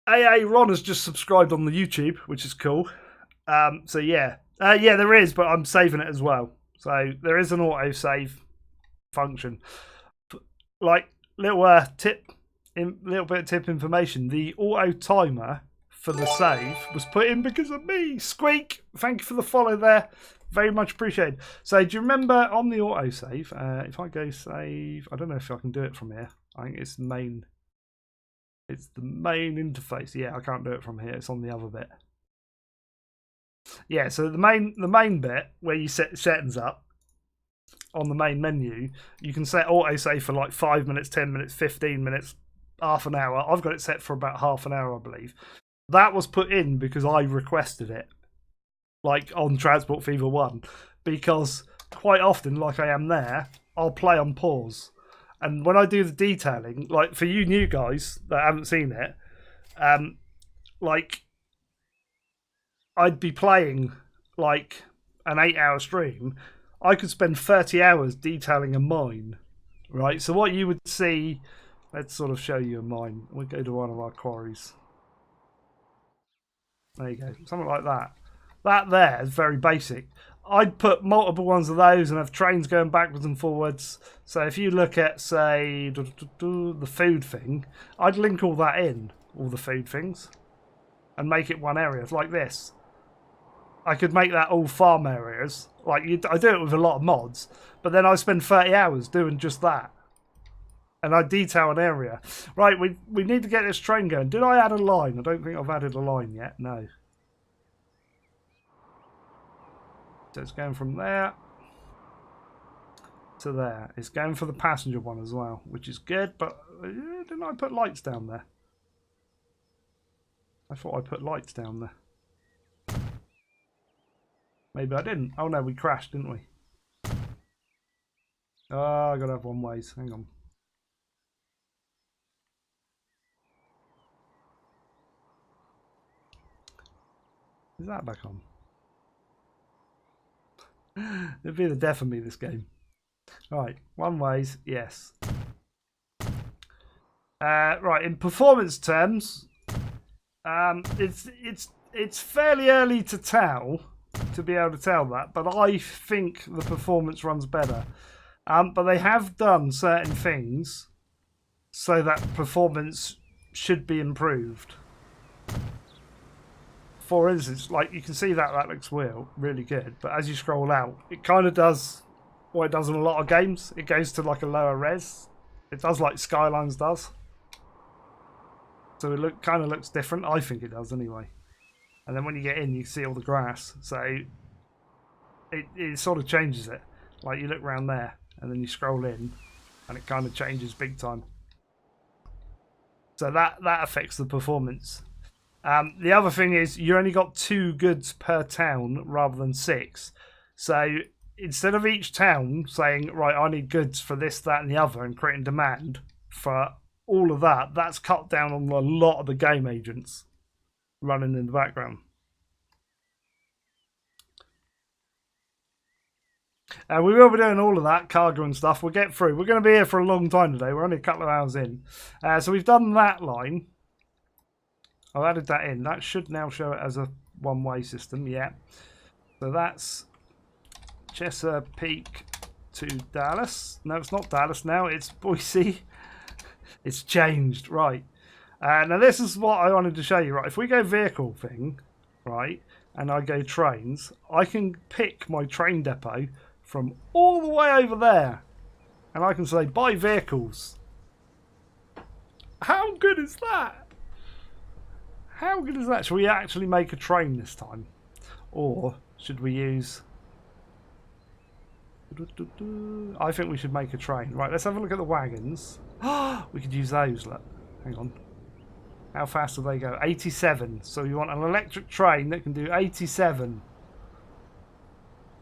AA Ron has just subscribed on the YouTube, which is cool. So yeah. Yeah, there is, but I'm saving it as well. So there is an auto save function. Like little tip, little bit of tip information. The auto timer for the save was put in because of me. Squeak, thank you for the follow there. Very much appreciated. So do you remember on the autosave, if I go save, I don't know if I can do it from here. I think it's the main interface. Yeah, I can't do it from here. It's on the other bit. Yeah, so the main bit where you set settings up on the main menu, you can set autosave for like 5 minutes, 10 minutes, 15 minutes, half an hour. I've got it set for about half an hour, I believe. That was put in because I requested it. Like on Transport FIFA 1, because quite often, like I am there, I'll play on pause. And when I do the detailing, like for you new guys that haven't seen it, like I'd be playing like an 8-hour stream. I could spend 30 hours detailing a mine, right? So what you would see, let's sort of show you a mine. We'll go to one of our quarries. There you go, something like that. That there is very basic. I'd put multiple ones of those and have trains going backwards and forwards. So if you look at, say, the food thing, I'd link all that in, all the food things, and make it one area. It's like this. I could make that all farm areas. Like I do it with a lot of mods, but then I spend 30 hours doing just that. And I detail an area. Right, we need to get this train going. Did I add a line? I don't think I've added a line yet. No. So it's going from there to there. It's going for the passenger one as well, which is good. But didn't I put lights down there? I thought I put lights down there. Maybe I didn't. Oh no, we crashed, didn't we? Oh, I gotta have one ways. Hang on. Is that back on? It'd be the death of me, this game. Right, one ways, yes. Right, in performance terms, it's fairly early to tell, to be able to tell that, but I think the performance runs better. But they have done certain things so that performance should be improved. For instance, like you can see that looks really good, but as you scroll out, it kind of does what it does in a lot of games. It goes to like a lower res. It does like Skylines does. So it kind of looks different. I think it does anyway. And then when you get in, you see all the grass. So it sort of changes it. Like you look around there, and then you scroll in, and it kind of changes big time. So that affects the performance. The other thing is you only got 2 goods per town rather than 6. So instead of each town saying, right, I need goods for this, that and the other and creating demand for all of that, that's cut down on a lot of the game agents running in the background. And we will be doing all of that, cargo and stuff. We'll get through. We're going to be here for a long time today. We're only a couple of hours in. So we've done that line. I've added that in. That should now show it as a one-way system, yeah. So that's Chesapeake to Dallas. No, it's not Dallas now. It's Boise. It's changed, right. Now this is what I wanted to show you, right. If we go vehicle thing, right, and I go trains, I can pick my train depot from all the way over there. And I can say, buy vehicles. How good is that? How good is that? Should we actually make a train this time? Or should we use... I think we should make a train. Right, let's have a look at the wagons. We could use those, look. Hang on. How fast do they go? 87. So you want an electric train that can do 87.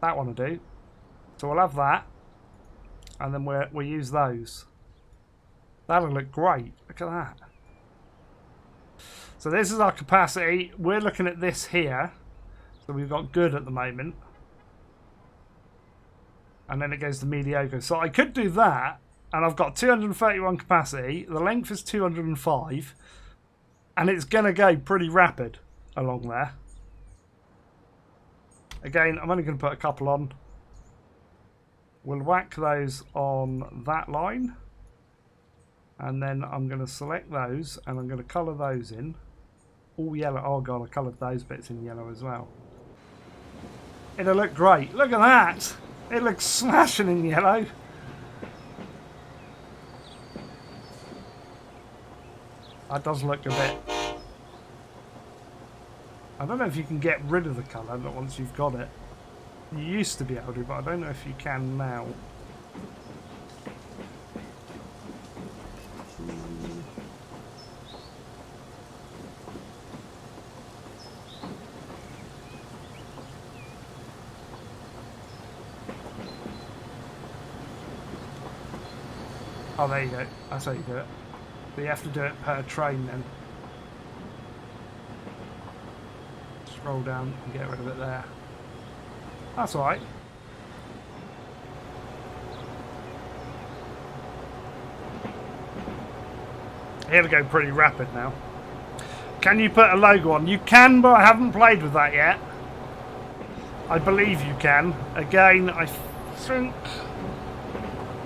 That one will do. So we'll have that. And then we'll use those. That'll look great. Look at that. So this is our capacity. We're looking at this here. So we've got good at the moment. And then it goes to mediocre. So I could do that. And I've got 231 capacity. The length is 205. And it's going to go pretty rapid along there. Again, I'm only going to put a couple on. We'll whack those on that line. And then I'm going to select those. And I'm going to colour those in. All yellow. Oh god, I coloured those bits in yellow as well. It'll look great. Look at that. It looks smashing in yellow. That does look a bit... I don't know if you can get rid of the colour once you've got it. You used to be able to, but I don't know if you can now. Oh, there you go. That's how you do it. But you have to do it per train then. Scroll down and get rid of it there. That's alright. Here we go, pretty rapid now. Can you put a logo on? You can, but I haven't played with that yet. I believe you can. Again, I think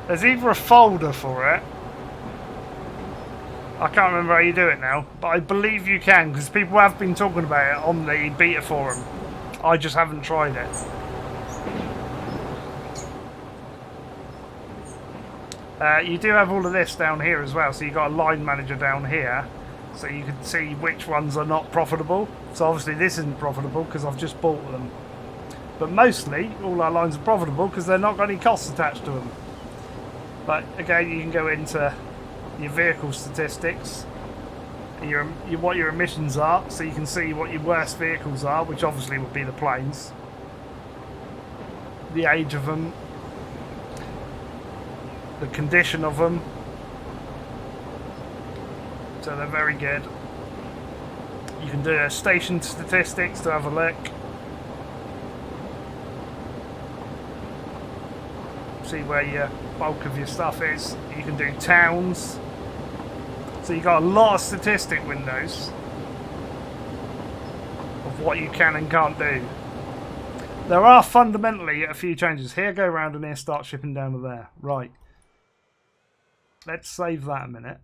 there's either a folder for it. I can't remember how you do it now, but I believe you can because people have been talking about it on the beta forum. I just haven't tried it. You do have all of this down here as well, so you've got a line manager down here, so you can see which ones are not profitable. So obviously this isn't profitable because I've just bought them. But mostly, all our lines are profitable because they're not got any costs attached to them. But again, you can go into your vehicle statistics, what your emissions are, so you can see what your worst vehicles are, which obviously would be the planes. The age of them. The condition of them. So they're very good. You can do station statistics to have a look. See where your bulk of your stuff is. You can do towns. So you've got a lot of statistic windows of what you can and can't do. There are fundamentally a few changes. Here, go around, and here start shipping down to there. Right. Let's save that a minute.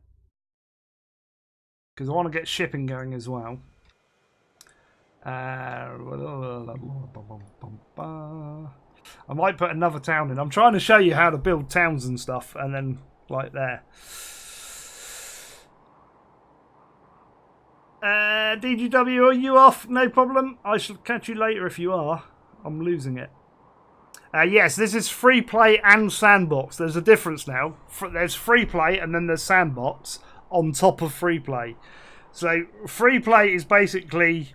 Because I want to get shipping going as well. I might put another town in. I'm trying to show you how to build towns and stuff, and then like there. DGW, are you off? No problem. I shall catch you later if you are. I'm losing it. Yes, this is free play and sandbox. There's a difference now. There's free play and then there's sandbox on top of free play. So free play is basically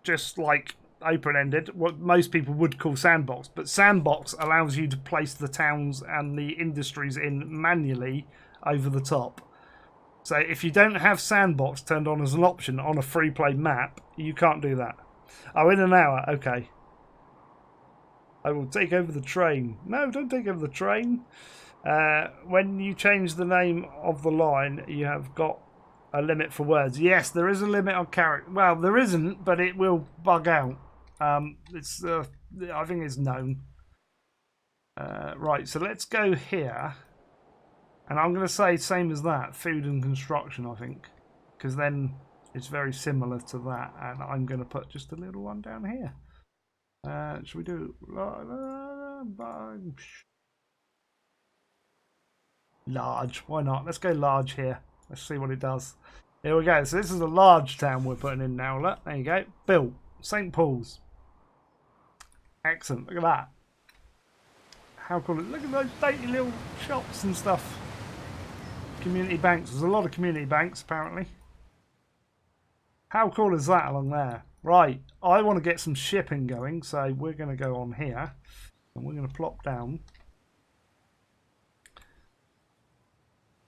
just like open-ended, what most people would call sandbox. But sandbox allows you to place the towns and the industries in manually over the top. So if you don't have sandbox turned on as an option on a free play map, you can't do that. Oh, in an hour. Okay. I will take over the train. No, don't take over the train. When you change the name of the line, you have got a limit for words. Yes, there is a limit on character. Well, there isn't, but it will bug out. I think it's known. Right, so let's go here. And I'm going to say same as that, food and construction, I think. Because then it's very similar to that. And I'm going to put just a little one down here. Should we do large? Why not? Let's go large here. Let's see what it does. Here we go. So this is a large town we're putting in now. Look, there you go. Built. St. Paul's. Excellent. Look at that. How cool. Look at those dainty little shops and stuff. Community banks. There's a lot of community banks, apparently. How cool is that along there? Right. I want to get some shipping going, so we're going to go on here. And we're going to plop down.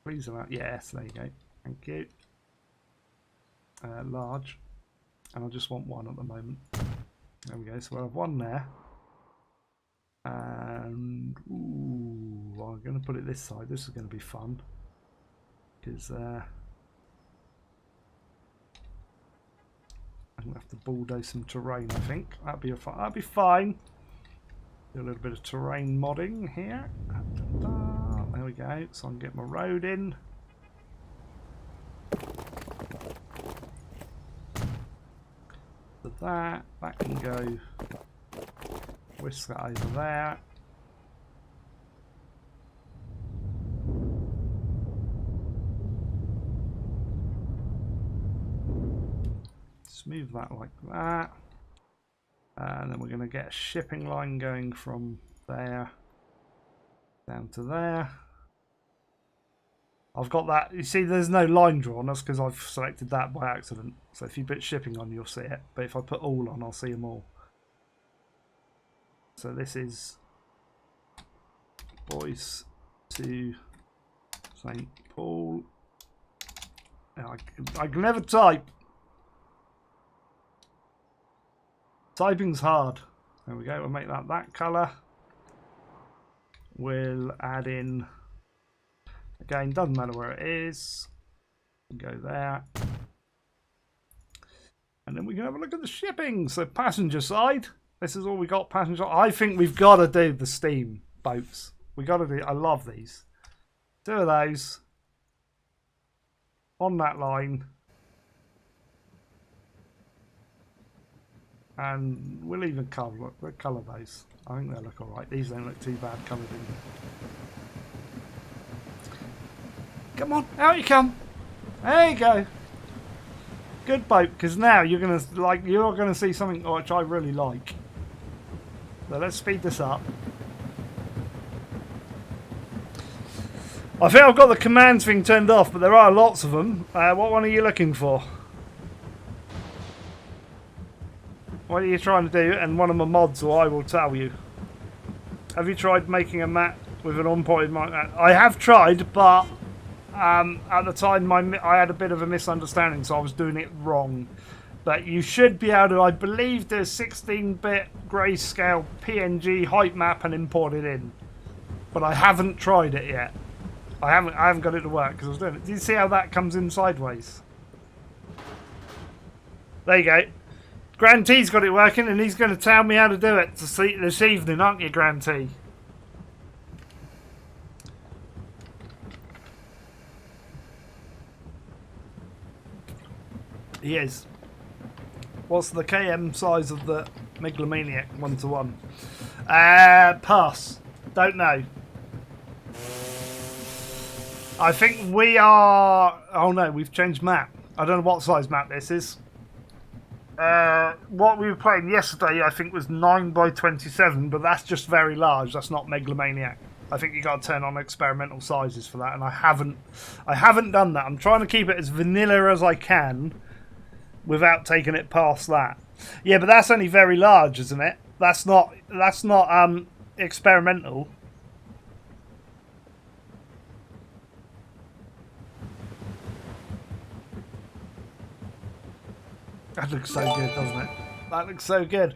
Please allow. Yes, there you go. Thank you. Large. And I just want one at the moment. There we go. So we'll have one there. And ooh, I'm going to put it this side. This is going to be fun. Because I'm going to have to bulldoze some terrain, I think. That'd be fine. Do a little bit of terrain modding here. There we go. So I can get my road in. So that can go. Whisk that over there. Smooth that like that. And then we're going to get a shipping line going from there down to there. I've got that. You see, there's no line drawn. That's because I've selected that by accident. So if you put shipping on, you'll see it. But if I put all on, I'll see them all. So this is Boyce to St. Paul. Now, I can never type. Typing's hard. There we go. We'll make that colour. We'll add in. Again, doesn't matter where it is. Go there. And then we can have a look at the shipping. So passenger side. This is all we got, passenger. I think we've got to do the steam boats. We got to do. I love these. 2 of those on that line, and we'll even colour those. I think they look all right. These don't look too bad coloured in. Come on, out you come. There you go. Good boat, because now you're gonna see something which I really like. So let's speed this up. I think I've got the commands thing turned off, but there are lots of them. What one are you looking for? What are you trying to do? And one of my mods, or I will tell you. Have you tried making a map with an on-pointed map? I have tried, but at the time I had a bit of a misunderstanding, so I was doing it wrong. But you should be able to, I believe, do a 16-bit grayscale PNG height map and import it in. But I haven't tried it yet. I haven't got it to work because I was doing it. Do you see how that comes in sideways? There you go. Grand T's got it working, and he's going to tell me how to do it this evening, aren't you, Grand T? He is. What's the KM size of the Megalomaniac 1-to-1? Pass. Don't know. I think we are... Oh no, we've changed map. I don't know what size map this is. What we were playing yesterday, I think, was 9x27, but that's just very large. That's not Megalomaniac. I think you got to turn on experimental sizes for that, and I haven't done that. I'm trying to keep it as vanilla as I can without taking it past that. Yeah, but that's only very large, isn't it? That's not experimental. That looks so good, doesn't it? That looks so good.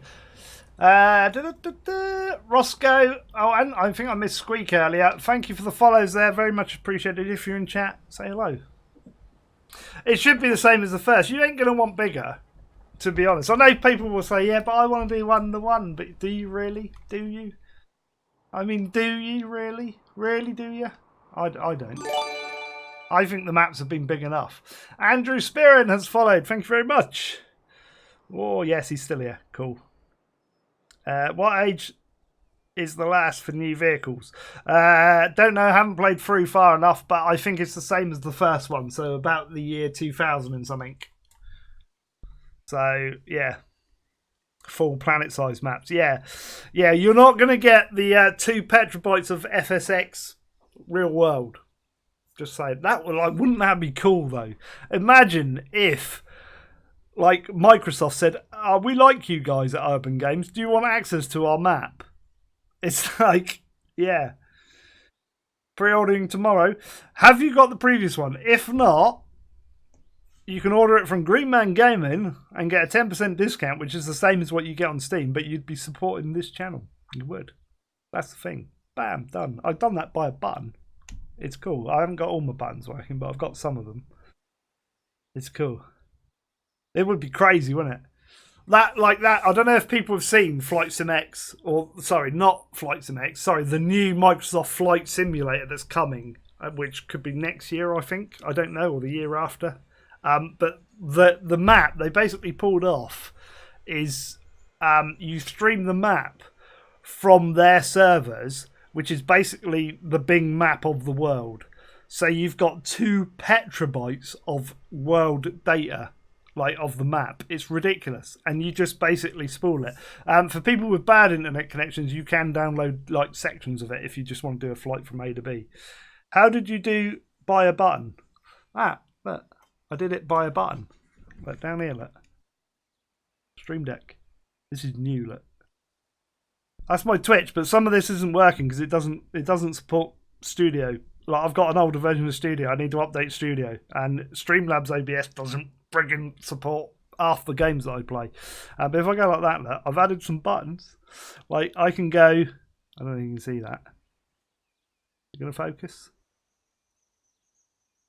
Roscoe. Oh, and I think I missed Squeak earlier. Thank you for the follows there. Very much appreciated. If you're in chat, say hello. It should be the same as the first. You ain't going to want bigger, to be honest. I know people will say, yeah, but I want to do 1-to-1. But do you really? Do you? I mean, do you really? Really, do you? I don't. I think the maps have been big enough. Andrew Spearin has followed. Thank you very much. Oh, yes, he's still here. Cool. What age is the last for new vehicles? Don't know. Haven't played through far enough, but I think it's the same as the first one. So about the year 2000 and something. So, yeah. Full planet-sized maps. Yeah. Yeah, you're not going to get the 2 petabytes of FSX real world. Just saying. That would, wouldn't that be cool, though? Imagine if... like Microsoft said, we like you guys at Urban Games. Do you want access to our map? It's like, yeah. Pre-ordering tomorrow. Have you got the previous one? If not, you can order it from Green Man Gaming and get a 10% discount, which is the same as what you get on Steam, but you'd be supporting this channel. You would. That's the thing. Bam, done. I've done that by a button. It's cool. I haven't got all my buttons working, but I've got some of them. It's cool. It would be crazy, wouldn't it? That, I don't know if people have seen Flight Sim X, or, sorry, not Flight Sim X, sorry, the new Microsoft Flight Simulator that's coming, which could be next year, I think. I don't know, or the year after. But the map they basically pulled off is you stream the map from their servers, which is basically the Bing map of the world. So you've got 2 petabytes of world data, like of the map. It's ridiculous, and you just basically spool it. For people with bad internet connections, you can download like sections of it if you just want to do a flight from A to B. How did you do by a button? Look, I did it by a button. Look down here, look. Stream Deck. This is new, look. That's my Twitch, but some of this isn't working because it doesn't support Studio. Like, I've got an older version of Studio. I need to update Studio, and Streamlabs OBS doesn't friggin' support half the games that I play. But if I go like that, look, I've added some buttons. Like, I can go... I don't know if you can see that. You gonna focus?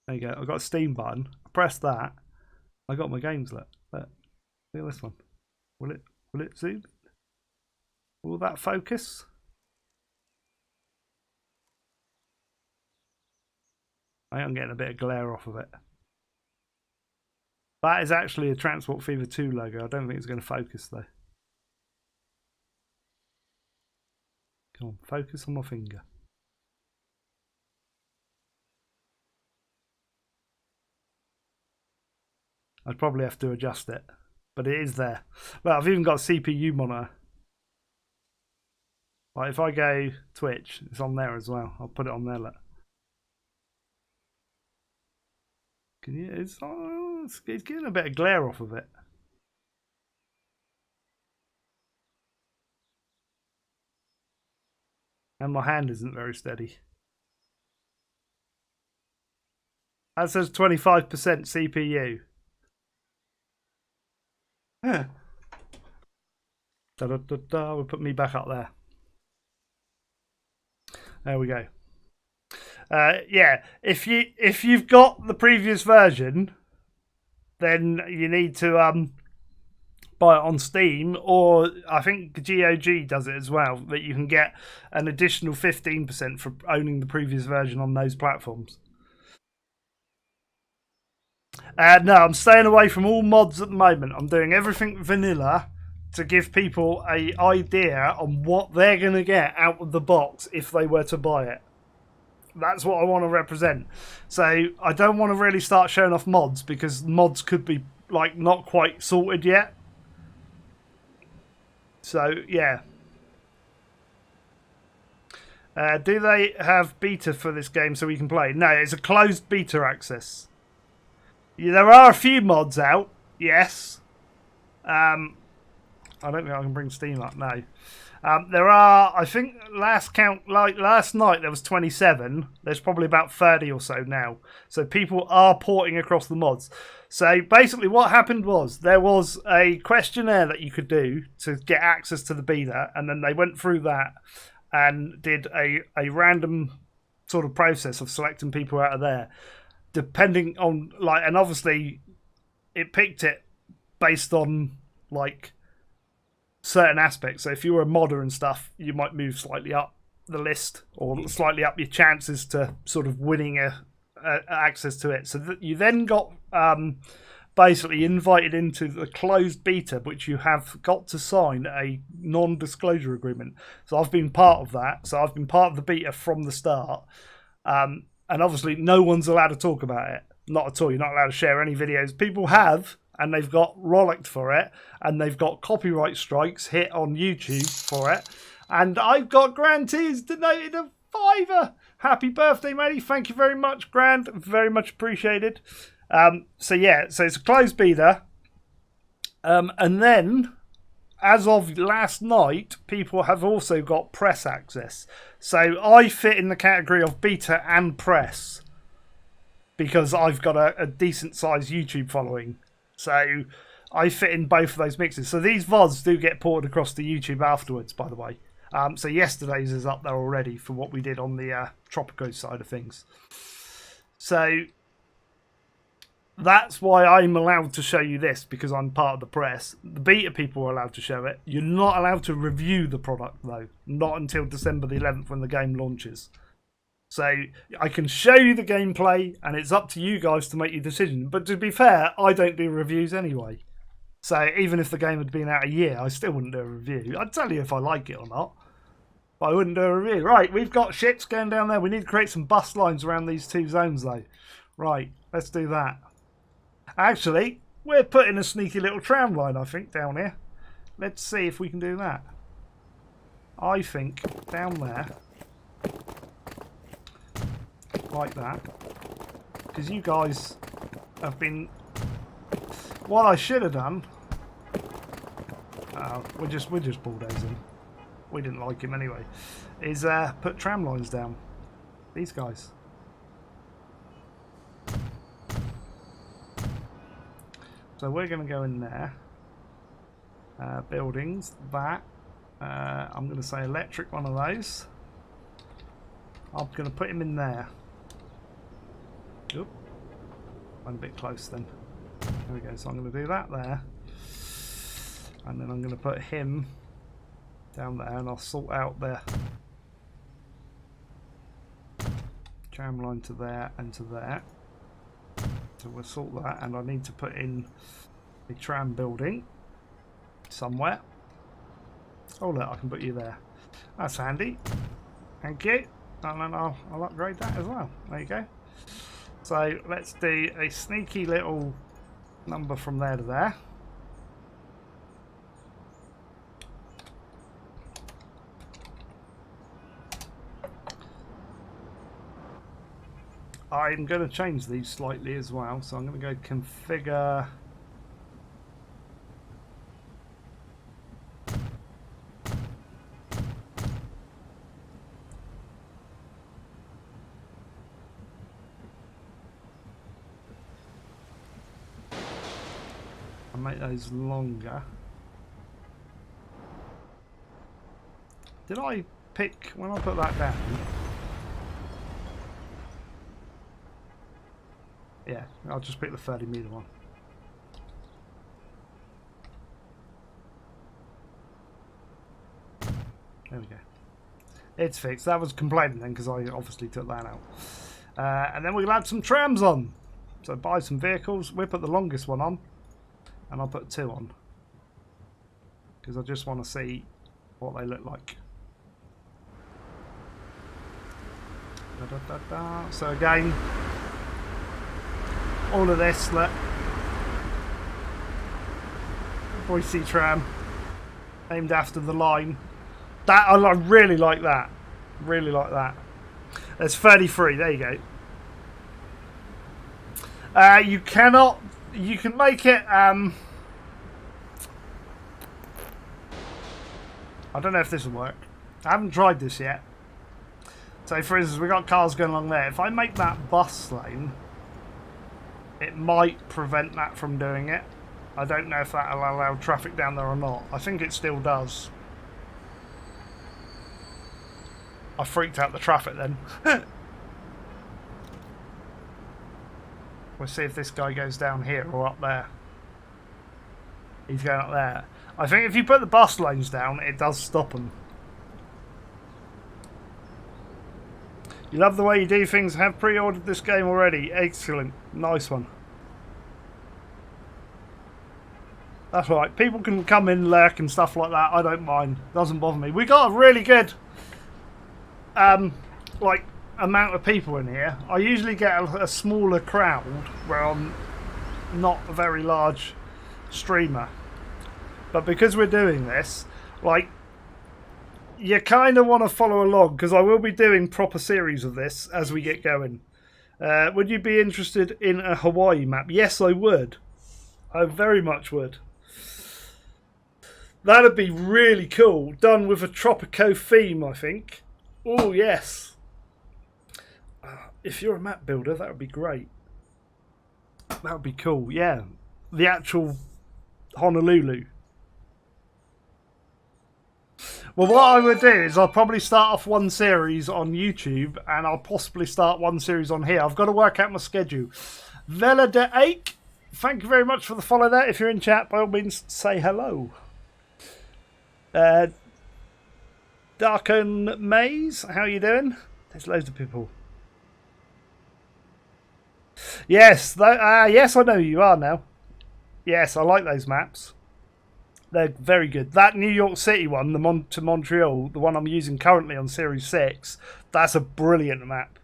There you go. I've got a Steam button. I press that. I got my games. Look at this one. Will it zoom? Will that focus? I am getting a bit of glare off of it. That is actually a Transport Fever 2 logo. I don't think it's going to focus though. Come on, focus on my finger. I'd probably have to adjust it, but it is there. Well, I've even got a CPU monitor. Like if I go Twitch, it's on there as well. I'll put it on there. Look. Can you? It's getting a bit of glare off of it. And my hand isn't very steady. That says 25% CPU. Yeah. We'll put me back up there. There we go. Yeah, if you've got the previous version, then you need to buy it on Steam, or I think GOG does it as well, that you can get an additional 15% for owning the previous version on those platforms. No, I'm staying away from all mods at the moment. I'm doing everything vanilla to give people an idea on what they're going to get out of the box if they were to buy it. That's what I want to represent. So I don't want to really start showing off mods, because mods could be like not quite sorted yet. So yeah. Do they have beta for this game so we can play? No, it's a closed beta access. There are a few mods out, yes. I don't think I can bring Steam up, no. There are, I think, last count, like last night, there was 27. There's probably about 30 or so now. So people are porting across the mods. So basically what happened was there was a questionnaire that you could do to get access to the beta, and then they went through that and did a random sort of process of selecting people out of there, depending on, like, and obviously it picked it based on, like, certain aspects. So if you were a modder and stuff, you might move slightly up the list, or slightly up your chances to sort of winning a access to it. So that you then got basically invited into the closed beta, which you have got to sign a non-disclosure agreement. So I've been part of that. So I've been part of the beta from the start. And obviously no one's allowed to talk about it. Not at all. You're not allowed to share any videos. People have, and they've got rollicked for it, and they've got copyright strikes hit on YouTube for it. And I've got grantees donated a £5. Happy birthday, matey. Thank you very much, Grand. Very much appreciated. So yeah, so it's a closed beta. And then, as of last night, people have also got press access. So I fit in the category of beta and press, because I've got a decent sized YouTube following. So I fit in both of those mixes. So these VODs do get ported across to YouTube afterwards, by the way. So yesterday's is up there already for what we did on the Tropico side of things. So that's why I'm allowed to show you this, because I'm part of the press. The beta people are allowed to show it. You're not allowed to review the product, though. Not until December the 11th when the game launches. So I can show you the gameplay, and it's up to you guys to make your decision. But to be fair, I don't do reviews anyway. So even if the game had been out a year, I still wouldn't do a review. I'd tell you if I like it or not, but I wouldn't do a review. Right, we've got ships going down there. We need to create some bus lines around these two zones, though. Right, let's do that. Actually, we're putting a sneaky little tram line, I think, down here. Let's see if we can do that. I think down there, like that, because you guys have been, what I should have done, we're just bulldozing, we didn't like him anyway, is put tram lines down, these guys. So we're going to go in there, buildings, that, I'm going to say electric, one of those. I'm going to put him in there. Oop, went a bit close then. There we go, so I'm going to do that there. And then I'm going to put him down there, and I'll sort out the tram line to there and to there. So we'll sort that, and I need to put in a tram building somewhere. Oh look, I can put you there. That's handy. Thank you. And then I'll upgrade that as well. There you go. So let's do a sneaky little number from there to there. I'm going to change these slightly as well, so I'm going to go configure. I'll make those longer. Did I pick when I put that down? Yeah, I'll just pick the 30-meter one. There we go. It's fixed. That was complaining then because I obviously took that out. And then we'll add some trams on. So buy some vehicles. We'll put the longest one on. And I'll put 2 on. Because I just want to see what they look like. Da, da, da, da. So again, all of this, look. Boise tram. Named after the line. That I really like that. Really like that. There's 33, there you go. You cannot, you can make it, I don't know if this will work. I haven't tried this yet. So for instance, we've got cars going along there. If I make that bus lane, it might prevent that from doing it. I don't know if that'll allow traffic down there or not. I think it still does. I freaked out the traffic then. We'll see if this guy goes down here or up there. He's going up there. I think if you put the bus lanes down, it does stop them. You love the way you do things. Have pre-ordered this game already. Excellent. Nice one. That's right. People can come in, lurk and stuff like that. I don't mind. Doesn't bother me. We got a really good like amount of people in here. I usually get a smaller crowd where I'm not a very large streamer. But because we're doing this, like, you kind of want to follow along because I will be doing proper series of this as we get going. Would you be interested in a Hawaii map? Yes, I would. I very much would. That'd be really cool. Done with a Tropico theme, I think. Oh, yes. If you're a map builder, that would be great. That would be cool, yeah. The actual Honolulu. Well, what I would do is I'll probably start off one series on YouTube and I'll possibly start one series on here. I've got to work out my schedule. Vela de Ake, thank you very much for the follow there. If you're in chat, by all means, say hello. Darken Maze, how you doing? There's loads of people. Yes, yes, I know who you are now. Yes, I like those maps. They're very good. That New York City one, the to Montreal, the one I'm using currently on Series 6, that's a brilliant map.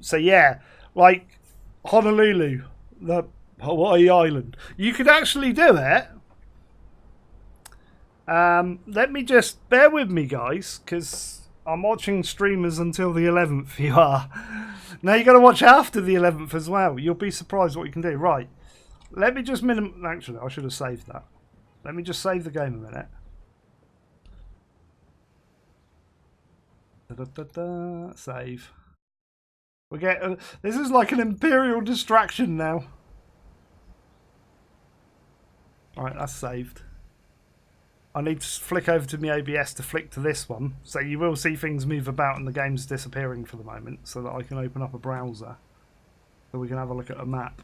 So yeah, like Honolulu, the Hawaii Island. You could actually do it. Let me just bear with me, guys, because I'm watching streamers until the 11th. You are. Now you got to watch after the 11th as well. You'll be surprised what you can do. Right. Let me just Actually, I should have saved that. Let me just save the game a minute. Save. We get. This is like an imperial distraction now. Right, that's saved. I need to flick over to my OBS to flick to this one. So you will see things move about and the game's disappearing for the moment so that I can open up a browser so we can have a look at a map.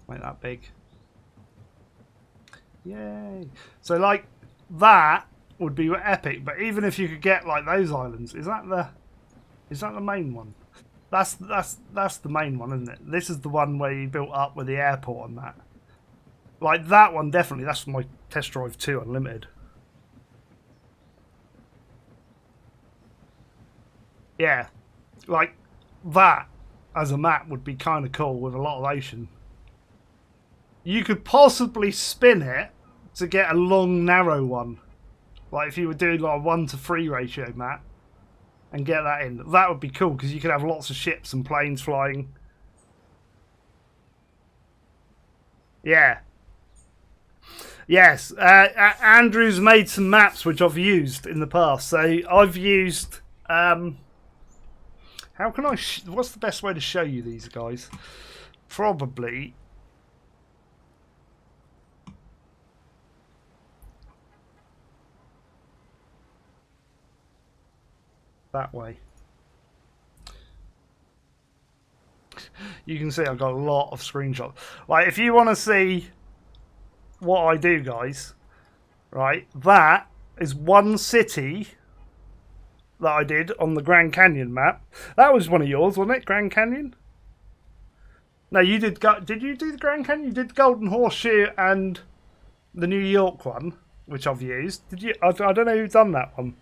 Make that big. Yay! So like that would be epic, but even if you could get like those islands, is that the main one? That's the main one, isn't it? This is the one where you built up with the airport and that. Like that one, definitely. That's my test drive 2 unlimited. Yeah, like that as a map would be kind of cool with a lot of ocean. You could possibly spin it to get a long, narrow one. Like if you were doing like a 1:3 ratio map and get that in. That would be cool because you could have lots of ships and planes flying. Yeah. Yes. Andrew's made some maps which I've used in the past. So I've used... how can I... what's the best way to show you these guys? Probably... that way. You can see I've got a lot of screenshots. Like if you want to see what I do, guys, right, that is one city that I did on the Grand Canyon map. That was one of yours, wasn't it? Grand Canyon? No, you did. Did you do the Grand Canyon? You did Golden Horseshoe and the New York one, which I've used. Did you? I don't know who's done that one.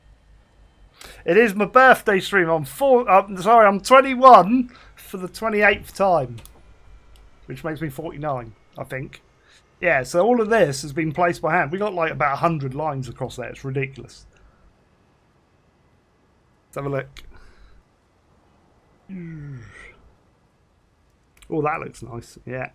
It is my birthday stream. I'm 21 for the 28th time, which makes me 49, I think. Yeah, so all of this has been placed by hand. We got like about 100 lines across there. It's ridiculous. Let's have a look. Oh, that looks nice. Yeah.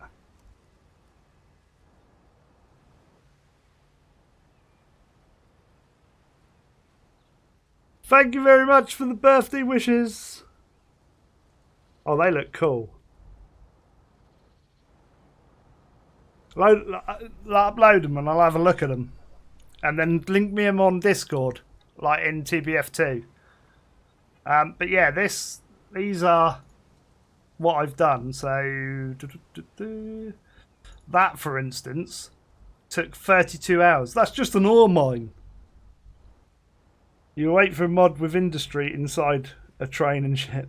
Thank you very much for the birthday wishes. Oh, they look cool. Upload them and I'll have a look at them. And then link me them on Discord, like in TBF2. But yeah, these are what I've done. So that, for instance, took 32 hours. That's just an ore mine. You wait for a mod with industry inside a train and shit.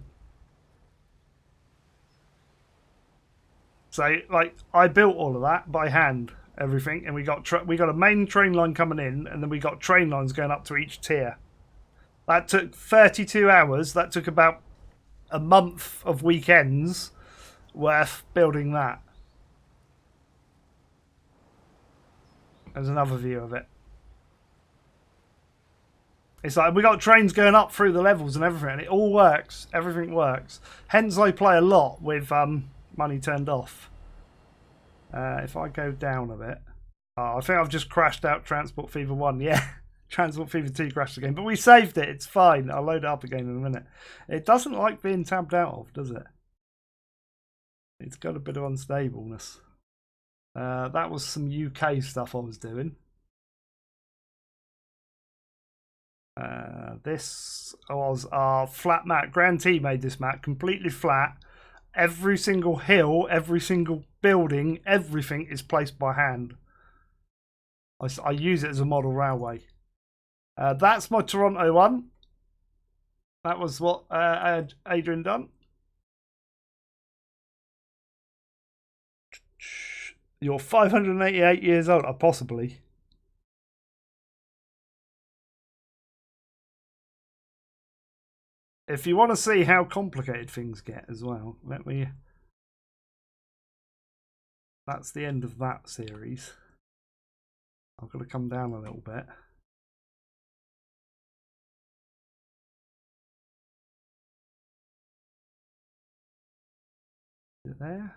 So, like, I built all of that by hand, everything, and we got a main train line coming in, and then we got train lines going up to each tier. That took 32 hours. That took about a month of weekends worth building that. There's another view of it. It's like we got trains going up through the levels and everything, and it all works. Everything works. Hence, I play a lot with money turned off. If I go down a bit, I think I've just crashed out Transport Fever 1. Yeah, Transport Fever 2 crashed again, but we saved it. It's fine. I'll load it up again in a minute. It doesn't like being tabbed out of, does it? It's got a bit of unstableness. That was some UK stuff I was doing. This was our flat map. Grand T made this map completely flat. Every single hill, every single building, everything is placed by hand. I use it as a model railway. That's my Toronto one. That was what Adrian done. You're 588 years old, possibly. If you want to see how complicated things get as well, let me... That's the end of that series. I've got to come down a little bit. Is it there?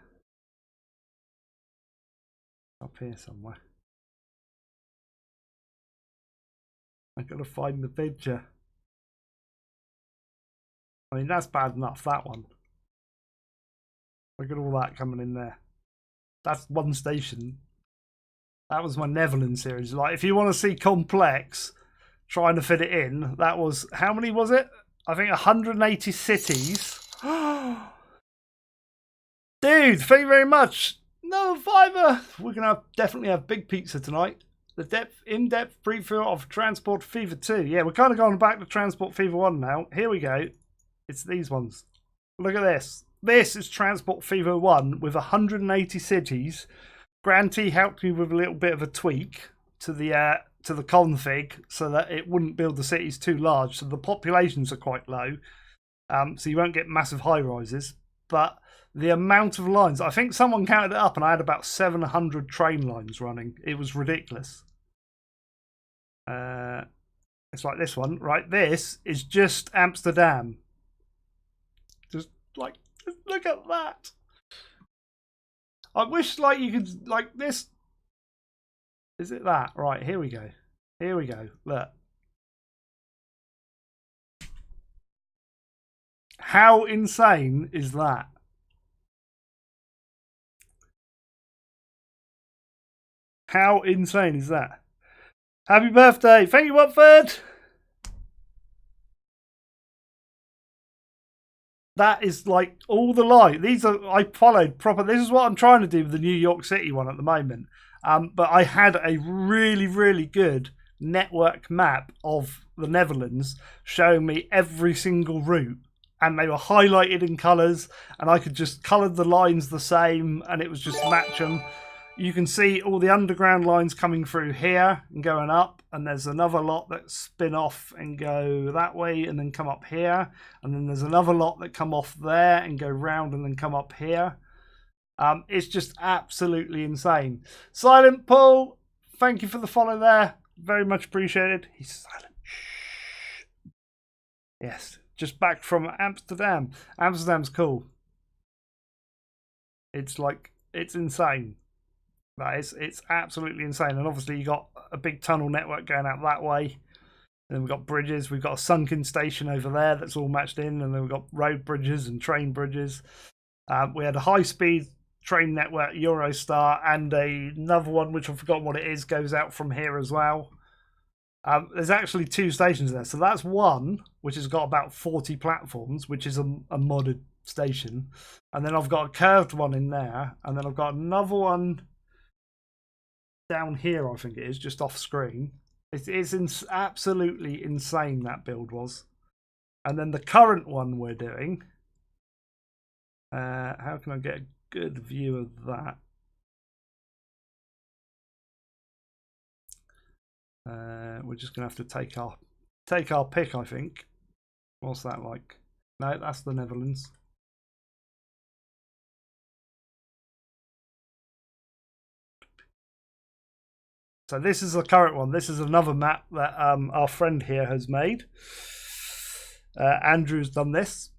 Up here somewhere. I've got to find the picture. I mean, that's bad enough, that one. Look at all that coming in there. That's one station. That was my Netherlands series. Like, if you want to see complex, trying to fit it in, that was... How many was it? I think 180 cities. Dude, thank you very much. No fiver. We're gonna definitely have big pizza tonight. The in-depth preview of Transport Fever 2. Yeah, we're kind of going back to Transport Fever 1 now. Here we go. It's these ones. Look at this. This is Transport Fever 1 with 180 cities. Grantee helped me with a little bit of a tweak to the config so that it wouldn't build the cities too large. So the populations are quite low. So you won't get massive high rises. But the amount of lines, I think someone counted it up and I had about 700 train lines running. It was ridiculous. It's like this one, right? This is just Amsterdam. Just like, look at that. I wish like you could, like this. Is it that? Right, here we go. Here we go. Look. How insane is that? How insane is that? Happy birthday. Thank you, Watford. That is like all the light. These are, I followed proper. This is what I'm trying to do with the New York City one at the moment. But I had a really, really good network map of the Netherlands showing me every single route. And they were highlighted in colours. And I could just colour the lines the same. And it was just match them. You can see all the underground lines coming through here and going up. And there's another lot that spin off and go that way and then come up here. And then there's another lot that come off there and go round and then come up here. It's just absolutely insane. Silent Paul, thank you for the follow there. Very much appreciated. He's silent. Shh. Yes, just back from Amsterdam. Amsterdam's cool. It's like, it's insane. That is, it's absolutely insane. And obviously you got a big tunnel network going out that way. And then we've got bridges. We've got a sunken station over there that's all matched in. And then we've got road bridges and train bridges. We had a high-speed train network, Eurostar, and another one, which I've forgotten what it is, goes out from here as well. There's actually 2 stations there. So that's one, which has got about 40 platforms, which is a modded station. And then I've got a curved one in there. And then I've got another one down here, I think it is, just off screen. It's absolutely insane, that build was. And then the current one we're doing, how can I get a good view of that? We're just gonna have to take our pick, I think. What's that like? No, that's the Netherlands. So this is the current one. This is another map that our friend here has made. Andrew's done this.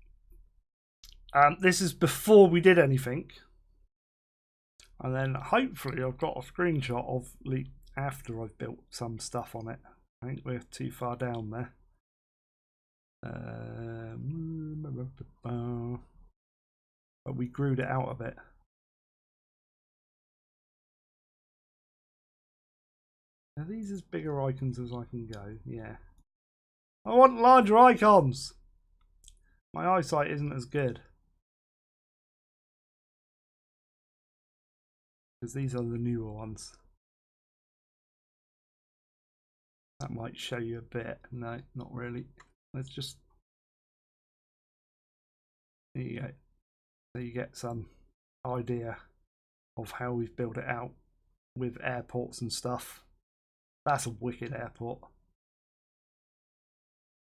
This is before we did anything. And then hopefully I've got a screenshot of after I've built some stuff on it. I think we're too far down there. But we grewed it out a bit. Are these as bigger icons as I can go? Yeah. I want larger icons. My eyesight isn't as good. Because these are the newer ones. That might show you a bit. No, not really. Let's just... There you go. So you get some idea of how we've built it out with airports and stuff. That's a wicked airport.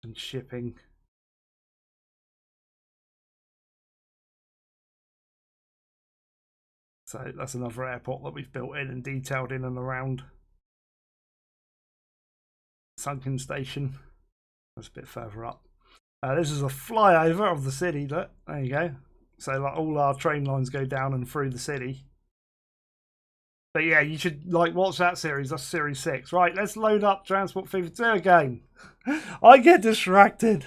And shipping. So that's another airport that we've built in and detailed in and around. Sunken station. That's a bit further up. This is a flyover of the city. Look, there you go. So like all our train lines go down and through the city. But yeah, you should like watch that series. That's series 6. Right, let's load up Transport Fever 2 again. I get distracted.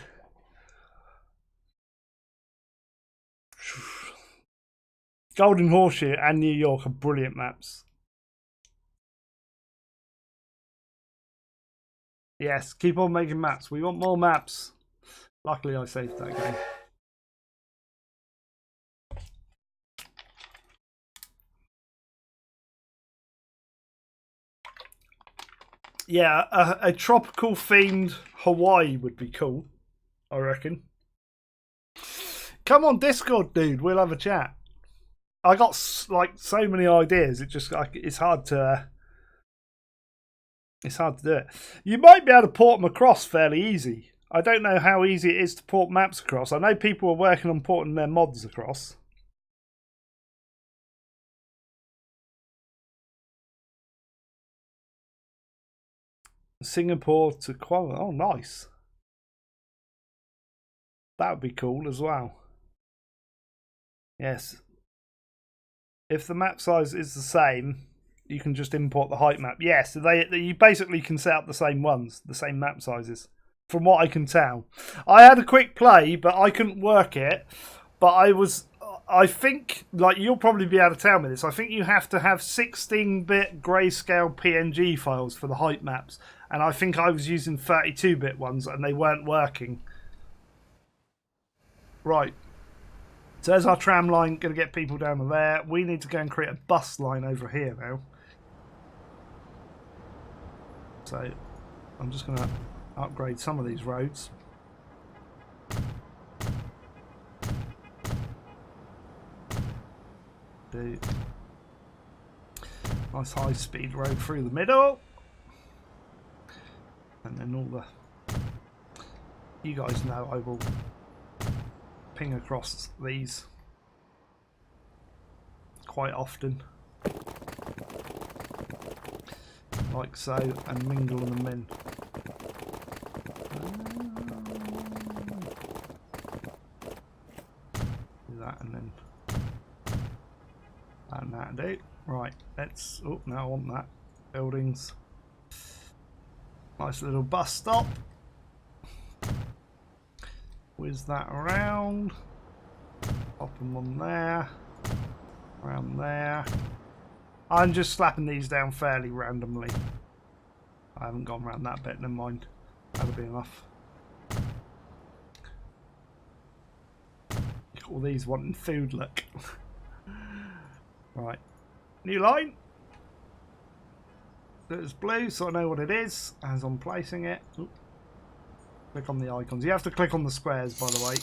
Golden Horseshoe and New York are brilliant maps. Yes, keep on making maps. We want more maps. Luckily, I saved that game. Yeah, a tropical themed Hawaii would be cool, I reckon. Come on Discord, dude. We'll have a chat. I got like so many ideas. It just like it's hard to do it. You might be able to port them across fairly easy. I don't know how easy it is to port maps across. I know people are working on porting their mods across. Singapore to Kuala. Oh, nice. That would be cool as well. Yes. If the map size is the same, you can just import the height map. Yes, you basically can set up the same ones, the same map sizes. From what I can tell. I had a quick play, but I couldn't work it. But I think, like, you'll probably be able to tell me this. I think you have to have 16-bit grayscale PNG files for the height maps. And I think I was using 32-bit ones and they weren't working. Right. So there's our tram line, going to get people down to there. We need to go and create a bus line over here now. So I'm just going to upgrade some of these roads. Do nice high-speed road through the middle. And then all the... You guys know I will ping across these quite often. Like so, and mingle them in. Do that and then... And that do. Right, let's... Oh, now I want that. Buildings. Nice little bus stop. Whiz that around. Pop them on there. Around there. I'm just slapping these down fairly randomly. I haven't gone around that bit, never mind. That'll be enough. All these wanting food, look. Right. New line. It's blue, so I know what it is as I'm placing it. Ooh. Click on the icons. You have to click on the squares, by the way.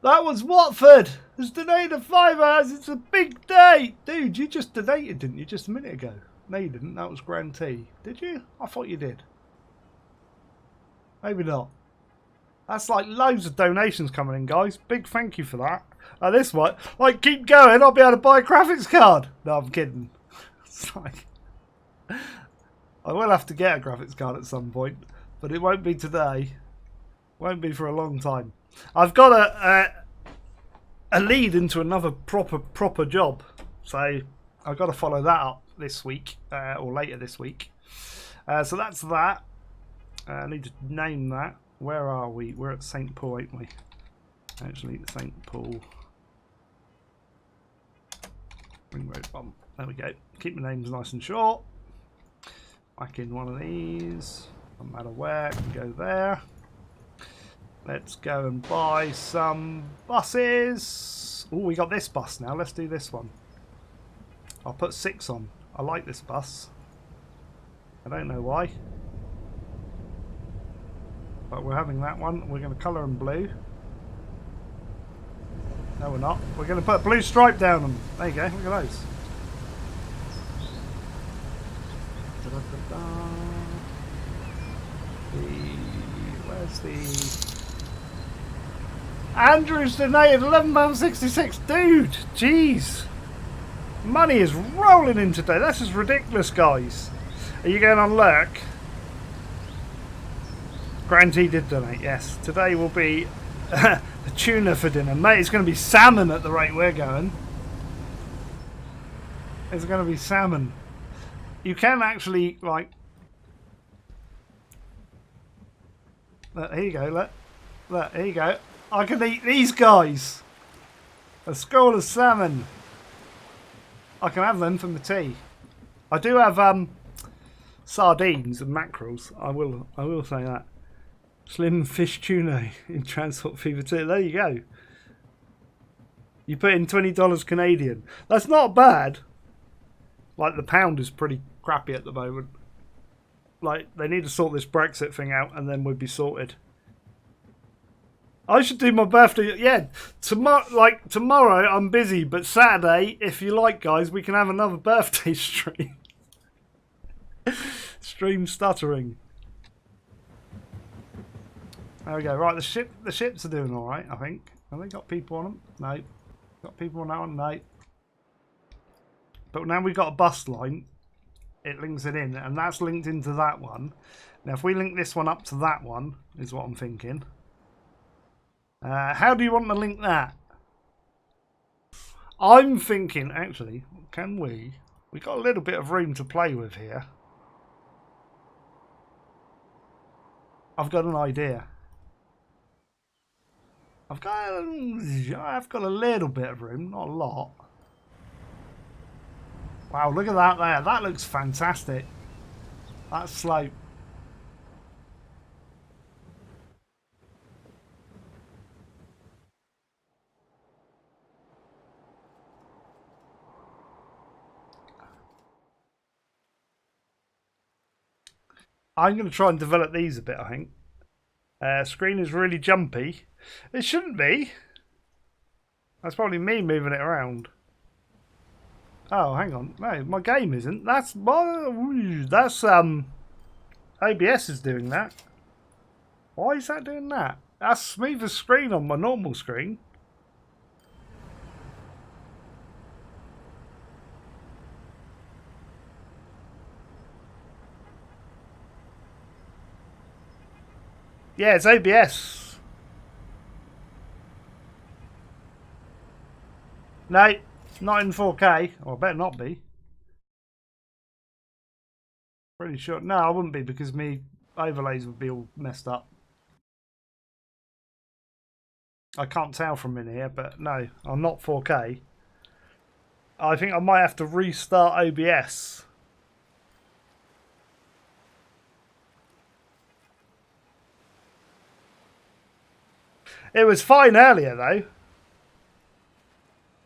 That was Watford! Has donated 5 hours. It's a big day! Dude, you just donated, didn't you, just a minute ago? No, you didn't. That was Grand T. Did you? I thought you did. Maybe not. That's like loads of donations coming in, guys. Big thank you for that. This one, like, keep going. I'll be able to buy a graphics card. No, I'm kidding. It's like... I will have to get a graphics card at some point, but it won't be today. Won't be for a long time. I've got a lead into another proper job, so I've got to follow that up this week or later this week. So that's that. I need to name that. Where are we? We're at St. Paul, ain't we? Actually, St. Paul. Ring Road Bump. There we go. Keep the names nice and short. Whack in one of these. No matter where, can go there. Let's go and buy some buses. Oh, we got this bus now. Let's do this one. I'll put 6 on. I like this bus. I don't know why. But we're having that one. We're going to colour them blue. No, we're not. We're going to put a blue stripe down them. There you go. Look at those. Where's the... Andrew's donated £11.66. Dude, jeez. Money is rolling in today. This is ridiculous, guys. Are you going on lurk? Granty did donate, yes. Today will be the tuna for dinner. Mate, it's going to be salmon at the rate we're going. It's going to be salmon. You can actually, like... Look, here you go, look, here you go. I can eat these guys. A school of salmon. I can have them for my tea. I do have sardines and mackerels. I will say that. Slim fish tuna in Transport Fever 2. There you go. You put in $20 Canadian. That's not bad. Like, the pound is pretty crappy at the moment. like they need to sort this Brexit thing out, and then we'd be sorted. I should do my birthday. Yeah, tomorrow I'm busy, but Saturday, if you like, guys, we can have another birthday stream. Stream stuttering. There we go. Right, the ships are doing all right, I think. Have they got people on them? No. Got people on that one? No. But now we've got a bus line. It links it in, and that's linked into that one. Now, if we link this one up to that one, is what I'm thinking. How do you want to link that? I'm thinking, actually, can we? We've got a little bit of room to play with here. I've got an idea. I've got a little bit of room, not a lot. Wow, look at that there. That looks fantastic. That slope. I'm going to try and develop these a bit, I think. Screen is really jumpy. It shouldn't be. That's probably me moving it around. Oh, hang on. No, my game isn't. That's OBS is doing that. Why is that doing that? That's smoother screen on my normal screen. Yeah, it's OBS. No, not in 4K. Or I better not be. Pretty sure. No, I wouldn't be because me overlays would be all messed up. I can't tell from in here, but no, I'm not 4K. I think I might have to restart OBS. It was fine earlier though.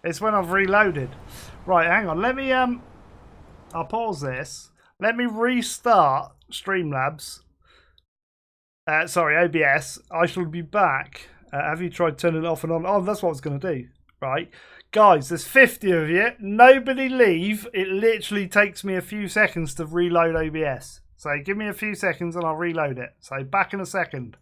It's when I've reloaded. Right, hang on. Let me I'll pause this. Let me restart Streamlabs. Sorry, OBS. I shall be back. Have you tried turning it off and on? Oh, that's what I was going to do. Right. Guys, there's 50 of you. Nobody leave. It literally takes me a few seconds to reload OBS. So give me a few seconds and I'll reload it. So back in a second.